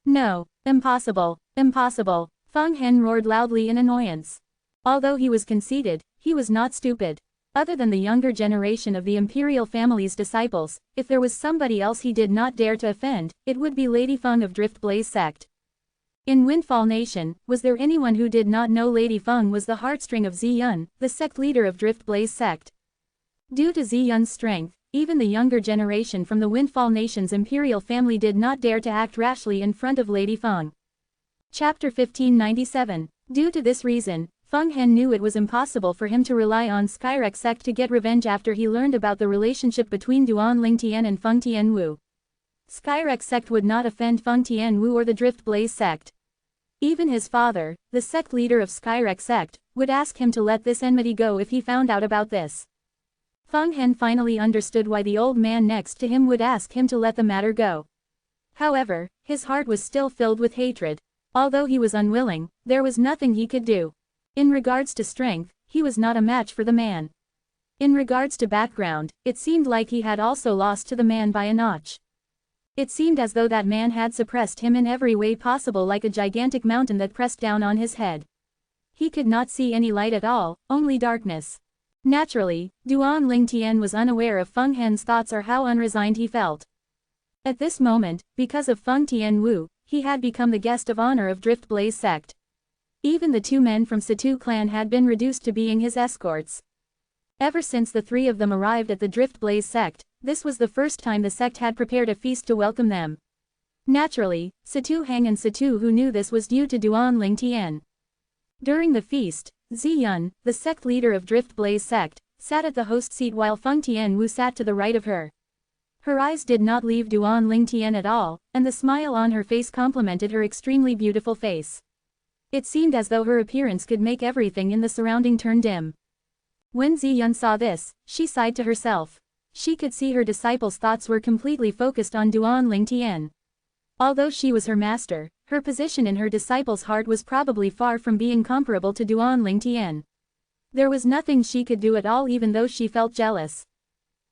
No, impossible, impossible, Feng Hen roared loudly in annoyance. Although he was conceited, he was not stupid. Other than the younger generation of the imperial family's disciples, if there was somebody else he did not dare to offend, it would be Lady Feng of Drift Blaze sect. In Windfall Nation, was there anyone who did not know Lady Feng was the heartstring of Ziyun, the sect leader of Drift Blaze sect? Due to Ziyun's strength, even the younger generation from the Windfall Nation's imperial family did not dare to act rashly in front of Lady Feng. Chapter 1597. Due to this reason, Feng Hen knew it was impossible for him to rely on Skyrex sect to get revenge after he learned about the relationship between Duan Lingtian and Feng Tianwu. Skyrex sect would not offend Feng Tianwu or the Drift Blaze sect. Even his father, the sect leader of Skyrex sect, would ask him to let this enmity go if he found out about this. Feng Hen finally understood why the old man next to him would ask him to let the matter go. However, his heart was still filled with hatred. Although he was unwilling, there was nothing he could do. In regards to strength, he was not a match for the man. In regards to background, it seemed like he had also lost to the man by a notch. It seemed as though that man had suppressed him in every way possible, like a gigantic mountain that pressed down on his head. He could not see any light at all, only darkness. Naturally, Duan Lingtian was unaware of Feng Hen's thoughts or how unresigned he felt. At this moment, because of Feng Tianwu, he had become the guest of honor of Drift Blaze sect. Even the two men from Situ clan had been reduced to being his escorts. Ever since the three of them arrived at the Drift Blaze sect, this was the first time the sect had prepared a feast to welcome them. Naturally, Situ Heng and Situ Hu knew this was due to Duan Lingtian. During the feast, Ziyun, the sect leader of Drift Blaze sect, sat at the host seat while Feng Tianwu sat to the right of her. Her eyes did not leave Duan Lingtian at all, and the smile on her face complemented her extremely beautiful face. It seemed as though her appearance could make everything in the surrounding turn dim. When Ziyun saw this, she sighed to herself. She could see her disciples' thoughts were completely focused on Duan Lingtian. Although she was her master, her position in her disciples' heart was probably far from being comparable to Duan Lingtian. There was nothing she could do at all even though she felt jealous.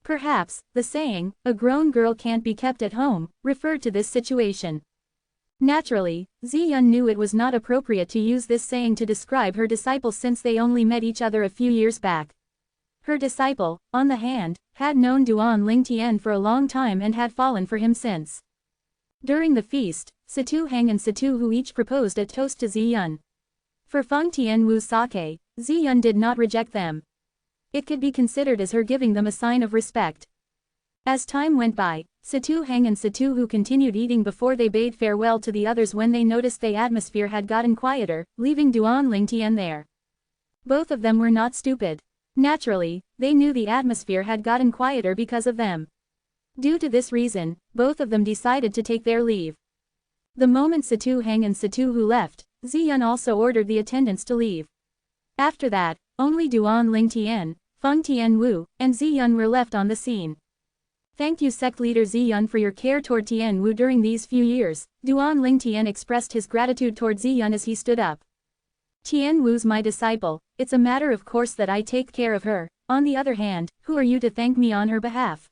Perhaps, the saying, "a grown girl can't be kept at home," referred to this situation. Naturally, Ziyun knew it was not appropriate to use this saying to describe her disciple since they only met each other a few years back. Her disciple, on the hand, had known Duan Lingtian for a long time and had fallen for him since. During the feast, Situ Heng and Situ Hu each proposed a toast to Ziyun. For Feng Tianwu's sake, Ziyun did not reject them. It could be considered as her giving them a sign of respect. As time went by, Situ Heng and Situ Hu continued eating before they bade farewell to the others when they noticed the atmosphere had gotten quieter, leaving Duan Lingtian there. Both of them were not stupid. Naturally, they knew the atmosphere had gotten quieter because of them. Due to this reason, both of them decided to take their leave. The moment Situ Heng and Situ Hu left, Ziyun also ordered the attendants to leave. After that, only Duan Lingtian, Feng Tianwu, and Ziyun were left on the scene. Thank you sect leader Ziyun for your care toward Tianwu during these few years, Duan Lingtian expressed his gratitude toward Ziyun as he stood up. Tianwu's my disciple, it's a matter of course that I take care of her. On the other hand, who are you to thank me on her behalf?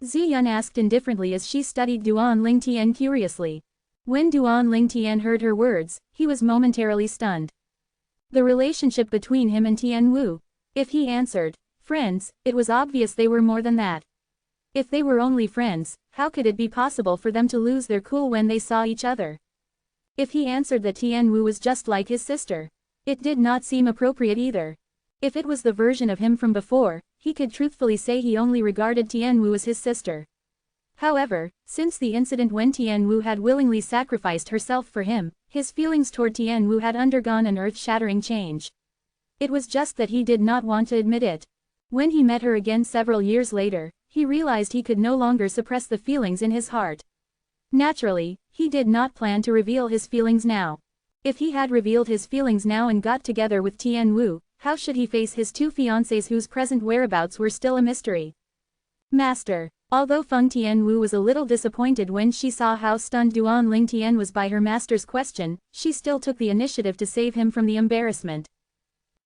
Ziyun asked indifferently as she studied Duan Lingtian curiously. When Duan Lingtian heard her words, he was momentarily stunned. The relationship between him and Tianwu. If he answered, friends, it was obvious they were more than that. If they were only friends, how could it be possible for them to lose their cool when they saw each other? If he answered that Tianwu was just like his sister, it did not seem appropriate either. If it was the version of him from before, he could truthfully say he only regarded Tianwu as his sister. However, since the incident when Tianwu had willingly sacrificed herself for him, his feelings toward Tianwu had undergone an earth-shattering change. It was just that he did not want to admit it. When he met her again several years later, he realized he could no longer suppress the feelings in his heart. Naturally, he did not plan to reveal his feelings now. If he had revealed his feelings now and got together with Tianwu, how should he face his two fiancés whose present whereabouts were still a mystery? Master. Although Feng Tianwu was a little disappointed when she saw how stunned Duan Lingtian was by her master's question, she still took the initiative to save him from the embarrassment.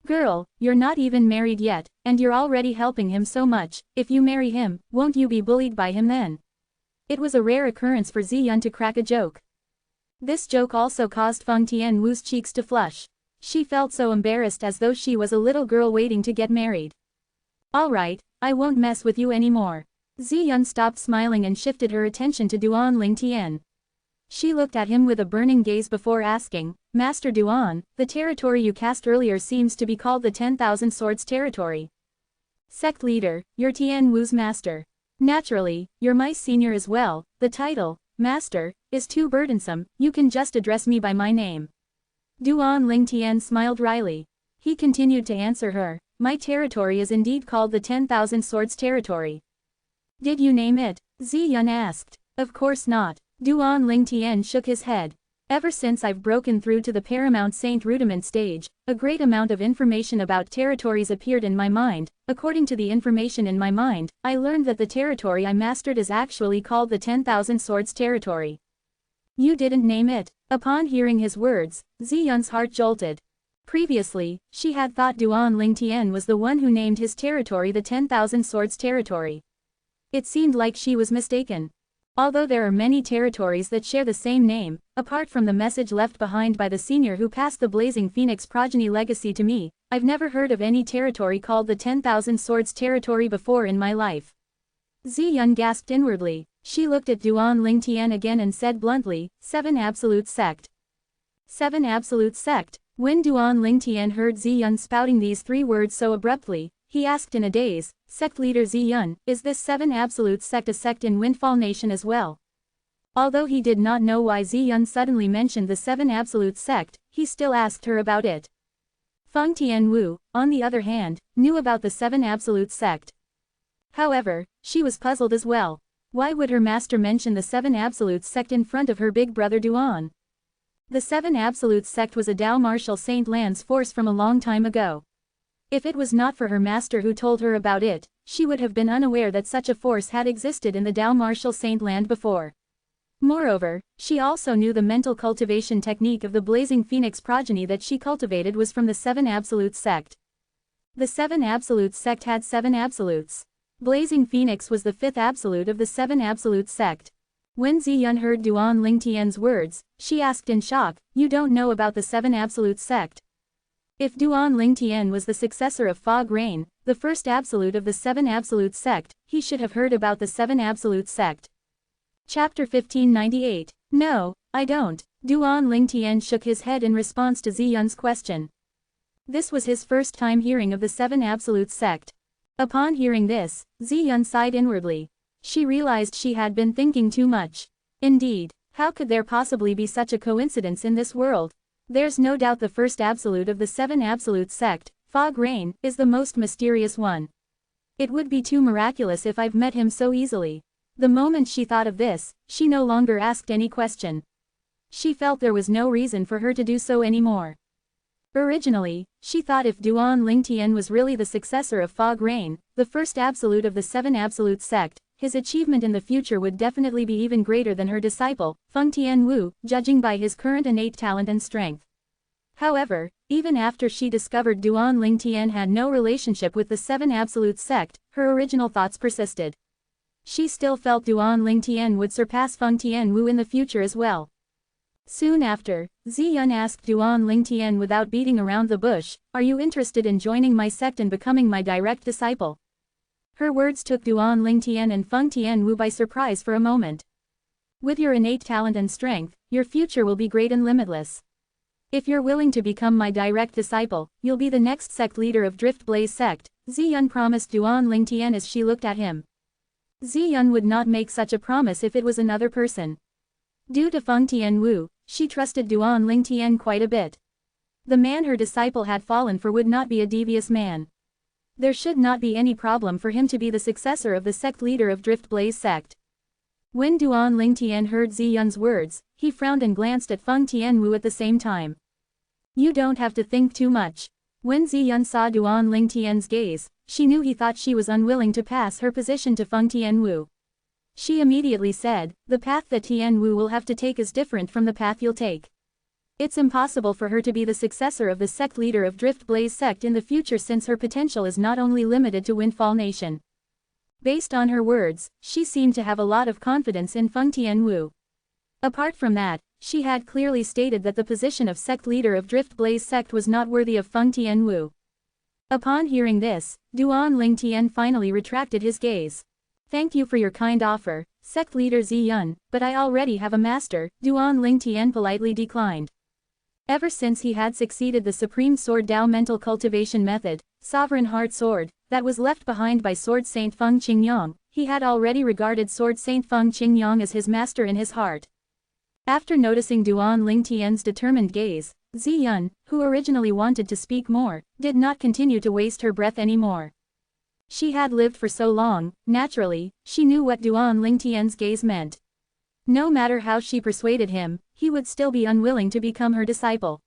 Girl, you're not even married yet, and you're already helping him so much. If you marry him, won't you be bullied by him then? It was a rare occurrence for Ziyun to crack a joke. This joke also caused Feng Tianwu's cheeks to flush. She felt so embarrassed as though she was a little girl waiting to get married. Alright, I won't mess with you anymore. Ziyun stopped smiling and shifted her attention to Duan Lingtian. She looked at him with a burning gaze before asking, Master Duan, the territory you cast earlier seems to be called the 10,000 Swords Territory. Sect leader, you're Tianwu's master. Naturally, you're my senior as well. The title, Master, is too burdensome, you can just address me by my name. Duan Lingtian smiled wryly. He continued to answer her, my territory is indeed called the 10,000 Swords Territory. Did you name it? Ziyun asked. Of course not. Duan Lingtian shook his head. Ever since I've broken through to the Paramount Saint Rudiment stage, a great amount of information about territories appeared in my mind. According to the information in my mind, I learned that the territory I mastered is actually called the 10,000 Swords Territory. You didn't name it. Upon hearing his words, Ziyun's heart jolted. Previously, she had thought Duan Lingtian was the one who named his territory the 10,000 Swords Territory. It seemed like she was mistaken. Although there are many territories that share the same name, apart from the message left behind by the senior who passed the Blazing Phoenix progeny legacy to me, I've never heard of any territory called the 10,000 Swords Territory before in my life. Ziyun gasped inwardly. She looked at Duan Lingtian again and said bluntly, 7 Absolute Sect. 7 Absolute Sect. When Duan Lingtian heard Ziyun spouting these 3 words so abruptly, he asked in a daze, Sect leader Ziyun, is this 7 Absolute Sect a sect in Windfall Nation as well? Although he did not know why Ziyun suddenly mentioned the 7 Absolute Sect, he still asked her about it. Feng Tianwu, on the other hand, knew about the 7 Absolute Sect. However, she was puzzled as well. Why would her master mention the 7 Absolute Sect in front of her big brother Duan? The 7 Absolute Sect was a Dao Martial Saint Lands force from a long time ago. If it was not for her master who told her about it, she would have been unaware that such a force had existed in the Dao Martial Saint Land before. Moreover, she also knew the mental cultivation technique of the Blazing Phoenix progeny that she cultivated was from the 7 Absolute Sect. The 7 Absolute Sect had 7 absolutes. Blazing Phoenix was the fifth absolute of the seven absolute sect. When Ziyun heard Duan Lingtian's words, she asked in shock, "You don't know about the seven absolute sect?" If Duan Lingtian was the successor of Fog Rain, the first absolute of the seven absolute sect, he should have heard about the seven absolute sect. Chapter 1598. No, I don't. Duan Lingtian shook his head in response to Ziyun's question. This was his first time hearing of the seven absolute sect. Upon hearing this, Ziyun sighed inwardly. She realized she had been thinking too much. Indeed, how could there possibly be such a coincidence in this world? There's no doubt the first absolute of the seven absolute sect, Fog Rain, is the most mysterious one. It would be too miraculous if I've met him so easily. The moment she thought of this, she no longer asked any question. She felt there was no reason for her to do so anymore. Originally, she thought if Duan Lingtian was really the successor of Fog Rain, the first absolute of the seven absolute sect, his achievement in the future would definitely be even greater than her disciple, Feng Tianwu, judging by his current innate talent and strength. However, even after she discovered Duan Lingtian had no relationship with the seven absolute sect, her original thoughts persisted. She still felt Duan Lingtian would surpass Feng Tianwu in the future as well. Soon after, Ziyun asked Duan Lingtian without beating around the bush, "Are you interested in joining my sect and becoming my direct disciple?" Her words took Duan Lingtian and Feng Tianwu by surprise for a moment. With your innate talent and strength, your future will be great and limitless. If you're willing to become my direct disciple, you'll be the next sect leader of Drift Blaze sect, Ziyun promised Duan Lingtian as she looked at him. Ziyun would not make such a promise if it was another person. Due to Feng Tianwu, she trusted Duan Lingtian quite a bit. The man her disciple had fallen for would not be a devious man. There should not be any problem for him to be the successor of the sect leader of Drift Blaze sect. When Duan Lingtian heard Ziyun's words, he frowned and glanced at Feng Tianwu at the same time. You don't have to think too much. When Ziyun saw Duan Lingtian's gaze, she knew he thought she was unwilling to pass her position to Feng Tianwu. She immediately said, "The path that Tianwu will have to take is different from the path you'll take. It's impossible for her to be the successor of the sect leader of Drift Blaze sect in the future since her potential is not only limited to Windfall Nation." Based on her words, she seemed to have a lot of confidence in Feng Tianwu. Apart from that, she had clearly stated that the position of sect leader of Drift Blaze sect was not worthy of Feng Tianwu. Upon hearing this, Duan Lingtian finally retracted his gaze. "Thank you for your kind offer, sect leader Ziyun, but I already have a master," Duan Lingtian politely declined. Ever since he had succeeded the Supreme Sword Dao mental cultivation method, Sovereign Heart Sword, that was left behind by Sword Saint Feng Qingyang, he had already regarded Sword Saint Feng Qingyang as his master in his heart. After noticing Duan Lingtian's determined gaze, Ziyun, who originally wanted to speak more, did not continue to waste her breath anymore. She had lived for so long, naturally, she knew what Duan Lingtian's gaze meant. No matter how she persuaded him, he would still be unwilling to become her disciple.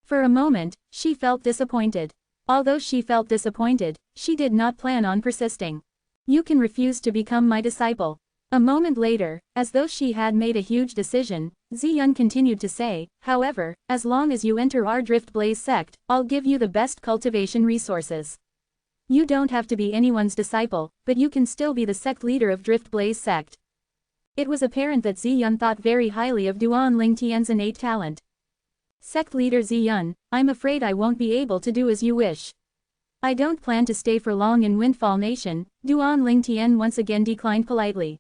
For a moment, she felt disappointed. Although she felt disappointed, she did not plan on persisting. "You can refuse to become my disciple." A moment later, as though she had made a huge decision, Ziyun continued to say, "However, as long as you enter our Drift Blaze sect, I'll give you the best cultivation resources. You don't have to be anyone's disciple, but you can still be the sect leader of Drift Blaze sect." It was apparent that Ziyun thought very highly of Duan Lingtian's innate talent. "Sect leader Ziyun, I'm afraid I won't be able to do as you wish. I don't plan to stay for long in Windfall Nation," Duan Lingtian once again declined politely.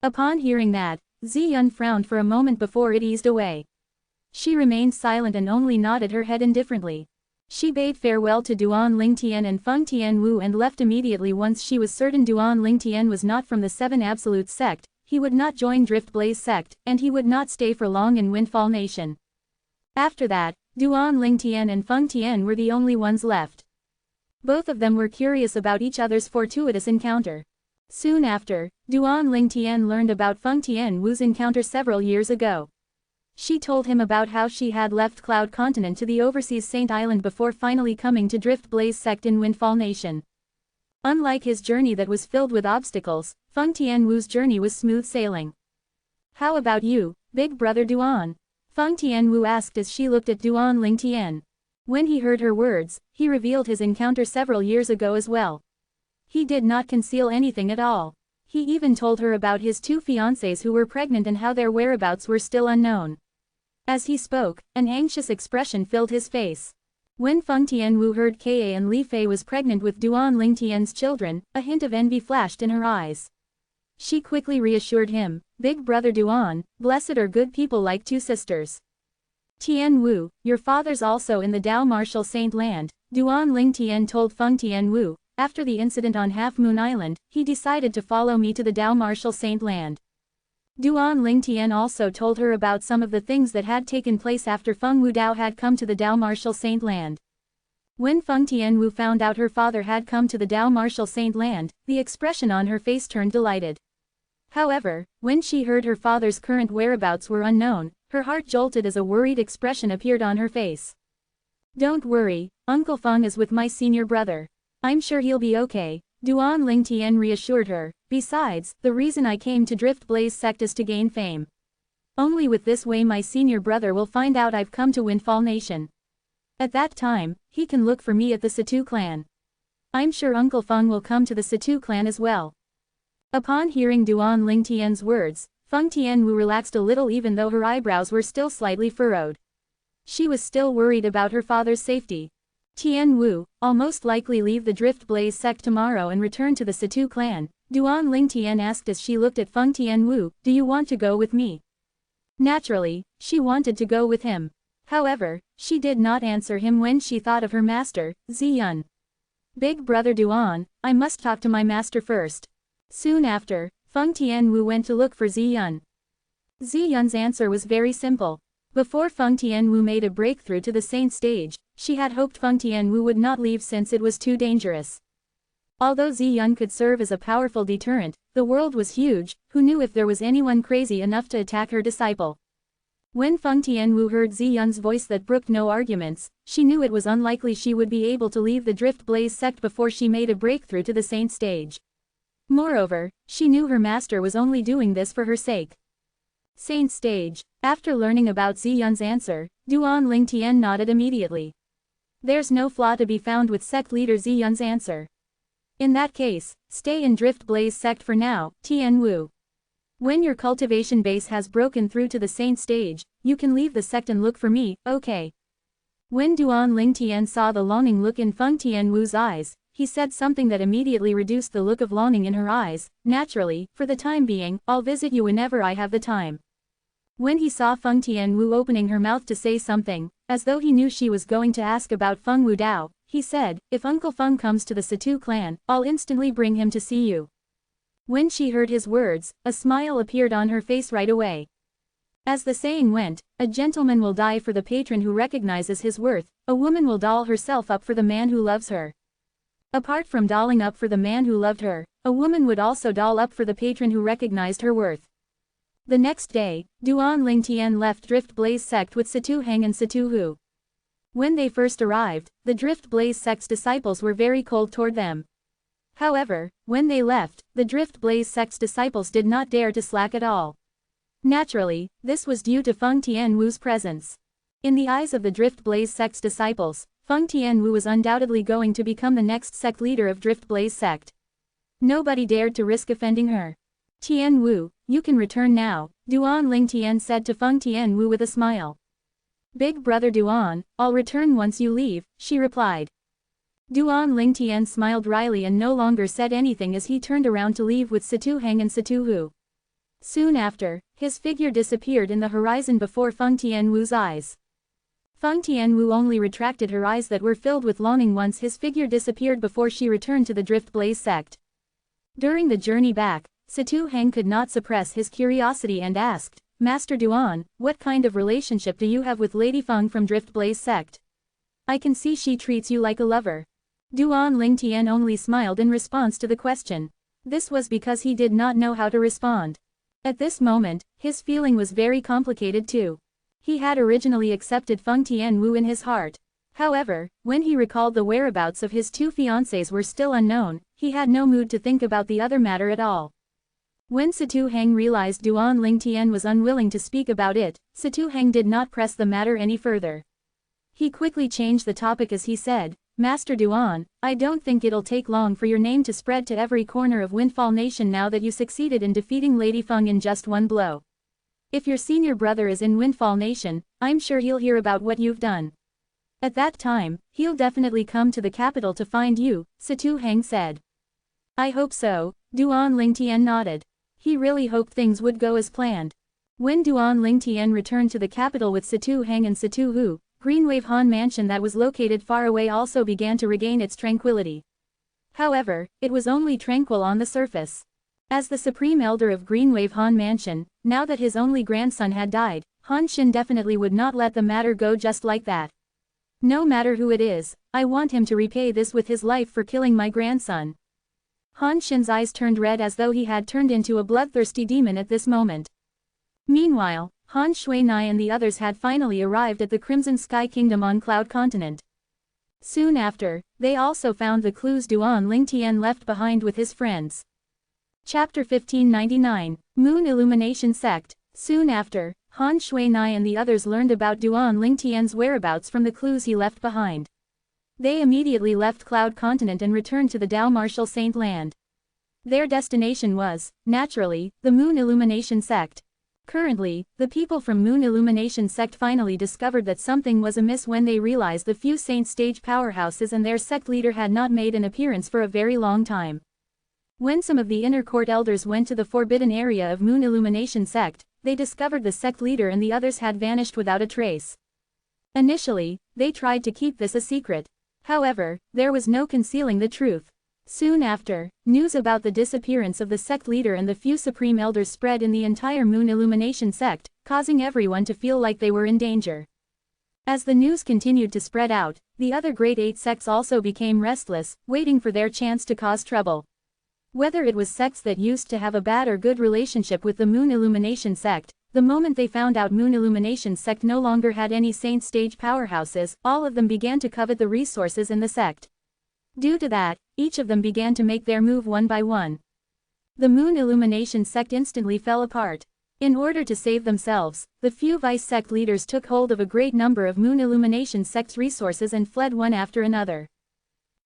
Upon hearing that, Ziyun frowned for a moment before it eased away. She remained silent and only nodded her head indifferently. She bade farewell to Duan Lingtian and Feng Tianwu and left immediately once she was certain Duan Lingtian was not from the Seven Absolute sect, he would not join Drift Blaze sect, and he would not stay for long in Windfall Nation. After that, Duan Lingtian and Feng Tian were the only ones left. Both of them were curious about each other's fortuitous encounter. Soon after, Duan Lingtian learned about Feng Tianwu's encounter several years ago. She told him about how she had left Cloud Continent to the overseas Saint Island before finally coming to Drift Blaze sect in Windfall Nation. Unlike his journey that was filled with obstacles, Feng Tianwu's journey was smooth sailing. "How about you, big brother Duan?" Feng Tianwu asked as she looked at Duan Lingtian. When he heard her words, he revealed his encounter several years ago as well. He did not conceal anything at all. He even told her about his 2 fiancées who were pregnant and how their whereabouts were still unknown. As he spoke, an anxious expression filled his face. When Feng Tianwu heard Ka and Li Fei was pregnant with Duan Lingtian's children, a hint of envy flashed in her eyes. She quickly reassured him, "Big brother Duan, blessed are good people like 2 sisters. Tianwu, your father's also in the Dao Martial Saint Land." Duan Lingtian told Feng Tianwu, "After the incident on Half Moon Island, he decided to follow me to the Dao Martial Saint Land." Duan Lingtian also told her about some of the things that had taken place after Feng Wudao had come to the Dao Martial Saint Land. When Feng Tianwu found out her father had come to the Dao Martial Saint Land, the expression on her face turned delighted. However, when she heard her father's current whereabouts were unknown, her heart jolted as a worried expression appeared on her face. "Don't worry, Uncle Feng is with my senior brother. I'm sure he'll be okay," Duan Lingtian reassured her. "Besides, the reason I came to Drift Blaze sect is to gain fame. Only with this way my senior brother will find out I've come to Windfall Nation. At that time, he can look for me at the Situ clan. I'm sure Uncle Feng will come to the Situ clan as well." Upon hearing Duan Lingtian's words, Feng Tianwu relaxed a little even though her eyebrows were still slightly furrowed. She was still worried about her father's safety. "Tianwu, I'll most likely leave the Drift Blaze sect tomorrow and return to the Situ clan," Duan Lingtian asked as she looked at Feng Tianwu. "Do you want to go with me?" Naturally, she wanted to go with him. However, she did not answer him when she thought of her master, Ziyun. "Big brother Duan, I must talk to my master first." Soon after, Feng Tianwu went to look for Ziyun. Ziyun's answer was very simple. Before Feng Tianwu made a breakthrough to the Saint stage, she had hoped Feng Tianwu would not leave since it was too dangerous. Although Ziyun could serve as a powerful deterrent, the world was huge, who knew if there was anyone crazy enough to attack her disciple. When Feng Tianwu heard Ziyun's voice that brooked no arguments, she knew it was unlikely she would be able to leave the Drift Blaze sect before she made a breakthrough to the Saint stage. Moreover, she knew her master was only doing this for her sake. Saint stage. After learning about Ziyun's answer, Duan Lingtian nodded immediately. There's no flaw to be found with sect leader Ziyun's answer. In that case, stay in Drift Blaze sect for now, Tianwu. When your cultivation base has broken through to the Saint stage, you can leave the sect and look for me, okay? When Duan Lingtian saw the longing look in Feng Tianwu's eyes, he said something that immediately reduced the look of longing in her eyes. "Naturally, for the time being, I'll visit you whenever I have the time." When he saw Feng Tianwu opening her mouth to say something, as though he knew she was going to ask about Feng Wudao, he said, "If Uncle Feng comes to the Situ clan, I'll instantly bring him to see you." When she heard his words, a smile appeared on her face right away. As the saying went, a gentleman will die for the patron who recognizes his worth, a woman will doll herself up for the man who loves her. Apart from dolling up for the man who loved her, a woman would also doll up for the patron who recognized her worth. The next day, Duan Lingtian left Drift Blaze sect with Situ Heng and Situ Hu. When they first arrived, the Drift Blaze sect's disciples were very cold toward them. However, when they left, the Drift Blaze sect's disciples did not dare to slack at all. Naturally, this was due to Feng Tianwu's presence. In the eyes of the Drift Blaze sect's disciples, Feng Tianwu was undoubtedly going to become the next sect leader of Drift Blaze sect. Nobody dared to risk offending her. "Tianwu, you can return now," Duan Lingtian said to Feng Tianwu with a smile. "Big brother Duan, I'll return once you leave," she replied. Duan Lingtian smiled wryly and no longer said anything as he turned around to leave with Situ Heng and Situ Hu. Soon after, his figure disappeared in the horizon before Feng Tianwu's eyes. Feng Tianwu only retracted her eyes that were filled with longing once his figure disappeared before she returned to the Drift Blaze sect. During the journey back, Situ Heng could not suppress his curiosity and asked, "Master Duan, what kind of relationship do you have with Lady Feng from Drift Blaze sect? I can see she treats you like a lover." Duan Lingtian only smiled in response to the question. This was because he did not know how to respond. At this moment, his feeling was very complicated too. He had originally accepted Feng Tianwu in his heart. However, when he recalled the whereabouts of his 2 fiancées were still unknown, he had no mood to think about the other matter at all. When Situ Heng realized Duan Lingtian was unwilling to speak about it, Situ Heng did not press the matter any further. He quickly changed the topic as he said, Master Duan, I don't think it'll take long for your name to spread to every corner of Windfall Nation now that you succeeded in defeating Lady Feng in just one blow. If your senior brother is in Windfall Nation, I'm sure he'll hear about what you've done. At that time, he'll definitely come to the capital to find you, Situ Heng said. I hope so, Duan Lingtian nodded. He really hoped things would go as planned. When Duan Lingtian returned to the capital with Situ Heng and Situ Hu, Greenwave Han Mansion that was located far away also began to regain its tranquility. However, it was only tranquil on the surface. As the Supreme Elder of Greenwave Han Mansion, now that his only grandson had died, Han Xin definitely would not let the matter go just like that. No matter who it is, I want him to repay this with his life for killing my grandson. Han Xin's eyes turned red as though he had turned into a bloodthirsty demon at this moment. Meanwhile, Han Shuinai and the others had finally arrived at the Crimson Sky Kingdom on Cloud Continent. Soon after, they also found the clues Duan Lingtian left behind with his friends. Chapter 1599, Moon Illumination Sect. Soon after, Han Shuinai and the others learned about Duan Lingtian's whereabouts from the clues he left behind. They immediately left Cloud Continent and returned to the Dao Martial Saint Land. Their destination was, naturally, the Moon Illumination Sect. Currently, the people from Moon Illumination Sect finally discovered that something was amiss when they realized the few Saint Stage powerhouses and their sect leader had not made an appearance for a very long time. When some of the inner court elders went to the forbidden area of Moon Illumination Sect, they discovered the sect leader and the others had vanished without a trace. Initially, they tried to keep this a secret. However, there was no concealing the truth. Soon after, news about the disappearance of the sect leader and the few supreme elders spread in the entire Moon Illumination Sect, causing everyone to feel like they were in danger. As the news continued to spread out, the other Great Eight sects also became restless, waiting for their chance to cause trouble. Whether it was sects that used to have a bad or good relationship with the Moon Illumination Sect, the moment they found out Moon Illumination Sect no longer had any Saint Stage powerhouses, all of them began to covet the resources in the sect. Due to that, each of them began to make their move one by one. The Moon Illumination Sect instantly fell apart. In order to save themselves, the few vice sect leaders took hold of a great number of Moon Illumination Sect's resources and fled one after another.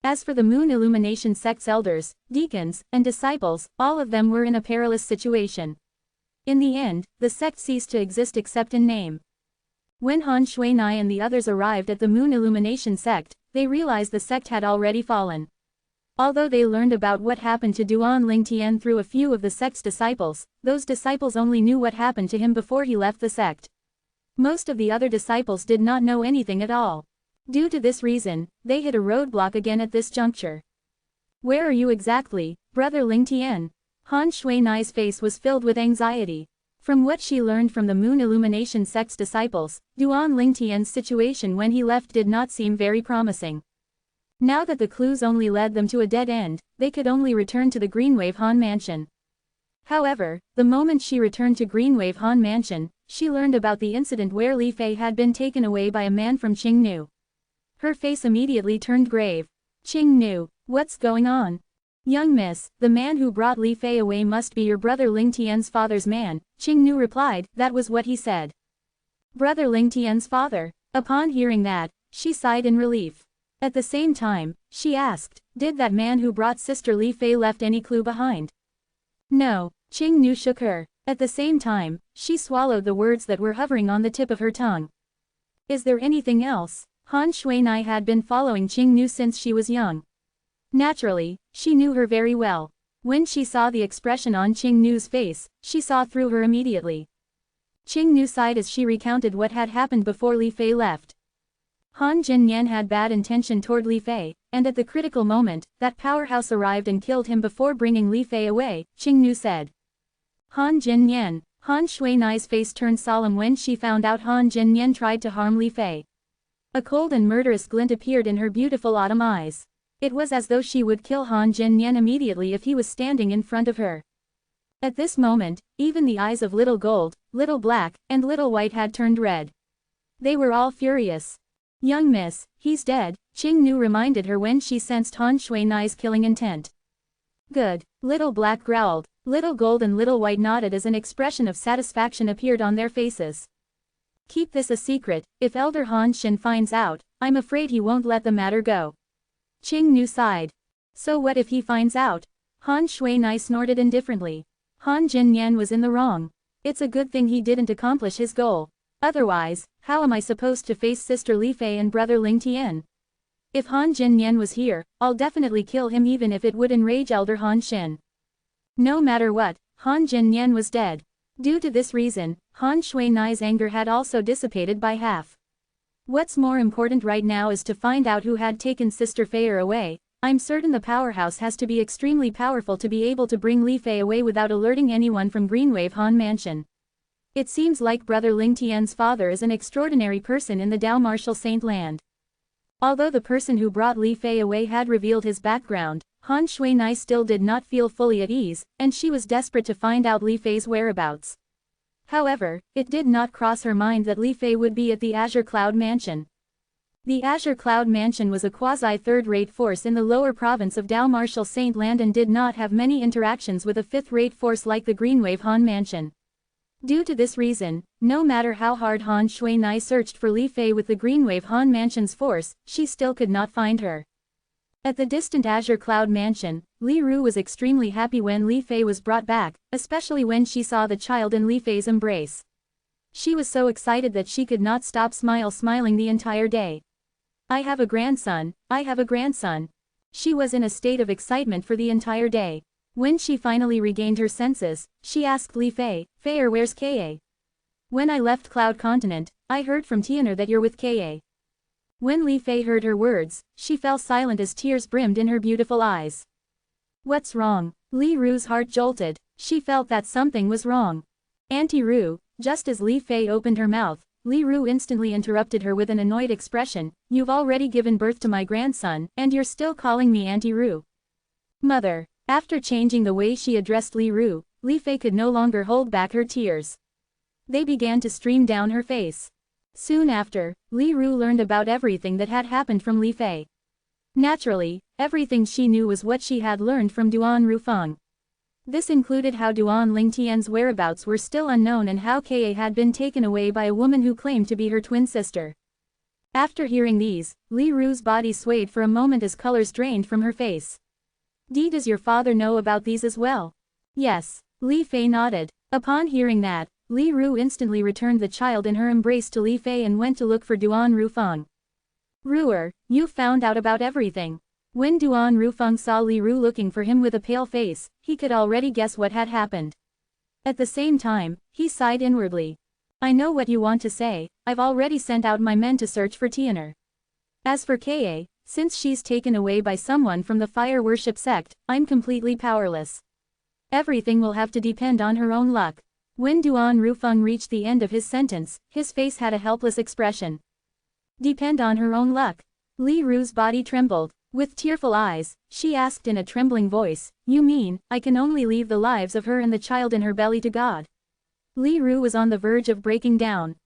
As for the Moon Illumination Sect's elders, deacons, and disciples, all of them were in a perilous situation. In the end, the sect ceased to exist except in name. When Han Shuinai and the others arrived at the Moon Illumination Sect, they realized the sect had already fallen. Although they learned about what happened to Duan Lingtian through a few of the sect's disciples, those disciples only knew what happened to him before he left the sect. Most of the other disciples did not know anything at all. Due to this reason, they hit a roadblock again at this juncture. Where are you exactly, Brother Lingtian? Han Shuinai's face was filled with anxiety. From what she learned from the Moon Illumination Sect's disciples, Duan Lingtian's situation when he left did not seem very promising. Now that the clues only led them to a dead end, they could only return to the Greenwave Han Mansion. However, the moment she returned to Greenwave Han Mansion, she learned about the incident where Li Fei had been taken away by a man from Qingnu. Her face immediately turned grave. Qingnu, what's going on? Young miss, the man who brought Li Fei away must be your brother Lingtian's father's man, Qingnu replied. That was what he said. Brother Lingtian's father? Upon hearing that, she sighed in relief. At the same time, she asked, did that man who brought sister Li Fei left any clue behind? No, Qingnu shook her. At the same time, she swallowed the words that were hovering on the tip of her tongue. Is there anything else? Han Shuinai had been following Qingnu since she was young. Naturally, she knew her very well. When she saw the expression on Qingnu's face, she saw through her immediately. Qingnu sighed as she recounted what had happened before Li Fei left. Han Jinyan had bad intention toward Li Fei, and at the critical moment, that powerhouse arrived and killed him before bringing Li Fei away, Qingnu said. Han Jinyan. Han Shuinai's face turned solemn when she found out Han Jinyan tried to harm Li Fei. A cold and murderous glint appeared in her beautiful autumn eyes. It was as though she would kill Han Jinyan immediately if he was standing in front of her. At this moment, even the eyes of Little Gold, Little Black, and Little White had turned red. They were all furious. Young miss, he's dead, Qingnu reminded her when she sensed Han Shuinai's killing intent. Good, Little Black growled. Little Gold and Little White nodded as an expression of satisfaction appeared on their faces. Keep this a secret. If Elder Han Xin finds out, I'm afraid he won't let the matter go. Qing Nu sighed. So what if he finds out? Han Shui snorted indifferently. Han Jinyan was in the wrong. It's a good thing he didn't accomplish his goal. Otherwise, how am I supposed to face Sister Li Fei and Brother Ling Tian? If Han Jinyan was here, I'll definitely kill him even if it would enrage Elder Han Xin. No matter what, Han Jinyan was dead. Due to this reason, Han Shui anger had also dissipated by half. What's more important right now is to find out who had taken Sister Fei away. I'm certain the powerhouse has to be extremely powerful to be able to bring Li Fei away without alerting anyone from Greenwave Han Mansion. It seems like Brother Ling Tian's father is an extraordinary person in the Dao Martial Saint Land. Although the person who brought Li Fei away had revealed his background, Han Shui still did not feel fully at ease, and she was desperate to find out Li Fei's whereabouts. However, it did not cross her mind that Li Fei would be at the Azure Cloud Mansion. The Azure Cloud Mansion was a quasi-third-rate force in the lower province of Dao Martial Saint Land and did not have many interactions with a fifth-rate force like the Greenwave Han Mansion. Due to this reason, no matter how hard Han Shui searched for Li Fei with the Greenwave Han Mansion's force, she still could not find her. At the distant Azure Cloud Mansion, Li Ru was extremely happy when Li Fei was brought back, especially when she saw the child in Li Fei's embrace. She was so excited that she could not stop smiling the entire day. I have a grandson, I have a grandson. She was in a state of excitement for the entire day. When she finally regained her senses, she asked Li Fei, "Fei, where's Ka?" "When I left Cloud Continent, I heard from Tian'er that you're with Ka." When Li Fei heard her words, she fell silent as tears brimmed in her beautiful eyes. What's wrong? Li Ru's heart jolted. She felt that something was wrong. Auntie Ru, just as Li Fei opened her mouth, Li Ru instantly interrupted her with an annoyed expression. "You've already given birth to my grandson, and you're still calling me Auntie Ru." Mother. After changing the way she addressed Li Ru, Li Fei could no longer hold back her tears. They began to stream down her face. Soon after, Li Ru learned about everything that had happened from Li Fei. Naturally, everything she knew was what she had learned from Duan Rufeng. This included how Duan Ling Tian's whereabouts were still unknown and how Ka had been taken away by a woman who claimed to be her twin sister. After hearing these, Li Ru's body swayed for a moment as colors drained from her face. Does your father know about these as well? Yes. Li Fei nodded. Upon hearing that, Li Ru instantly returned the child in her embrace to Li Fei and went to look for Duan Rufeng. "Ruer, you found out about everything." When Duan Rufeng saw Li Ru looking for him with a pale face, he could already guess what had happened. At the same time, he sighed inwardly. "I know what you want to say. I've already sent out my men to search for Tian'er. As for Ka, since she's taken away by someone from the fire worship sect, I'm completely powerless. Everything will have to depend on her own luck." When Duan Rufeng reached the end of his sentence, his face had a helpless expression. Depend on her own luck. Li Ru's body trembled. With tearful eyes, she asked in a trembling voice, "You mean, I can only leave the lives of her and the child in her belly to God?" Li Ru was on the verge of breaking down.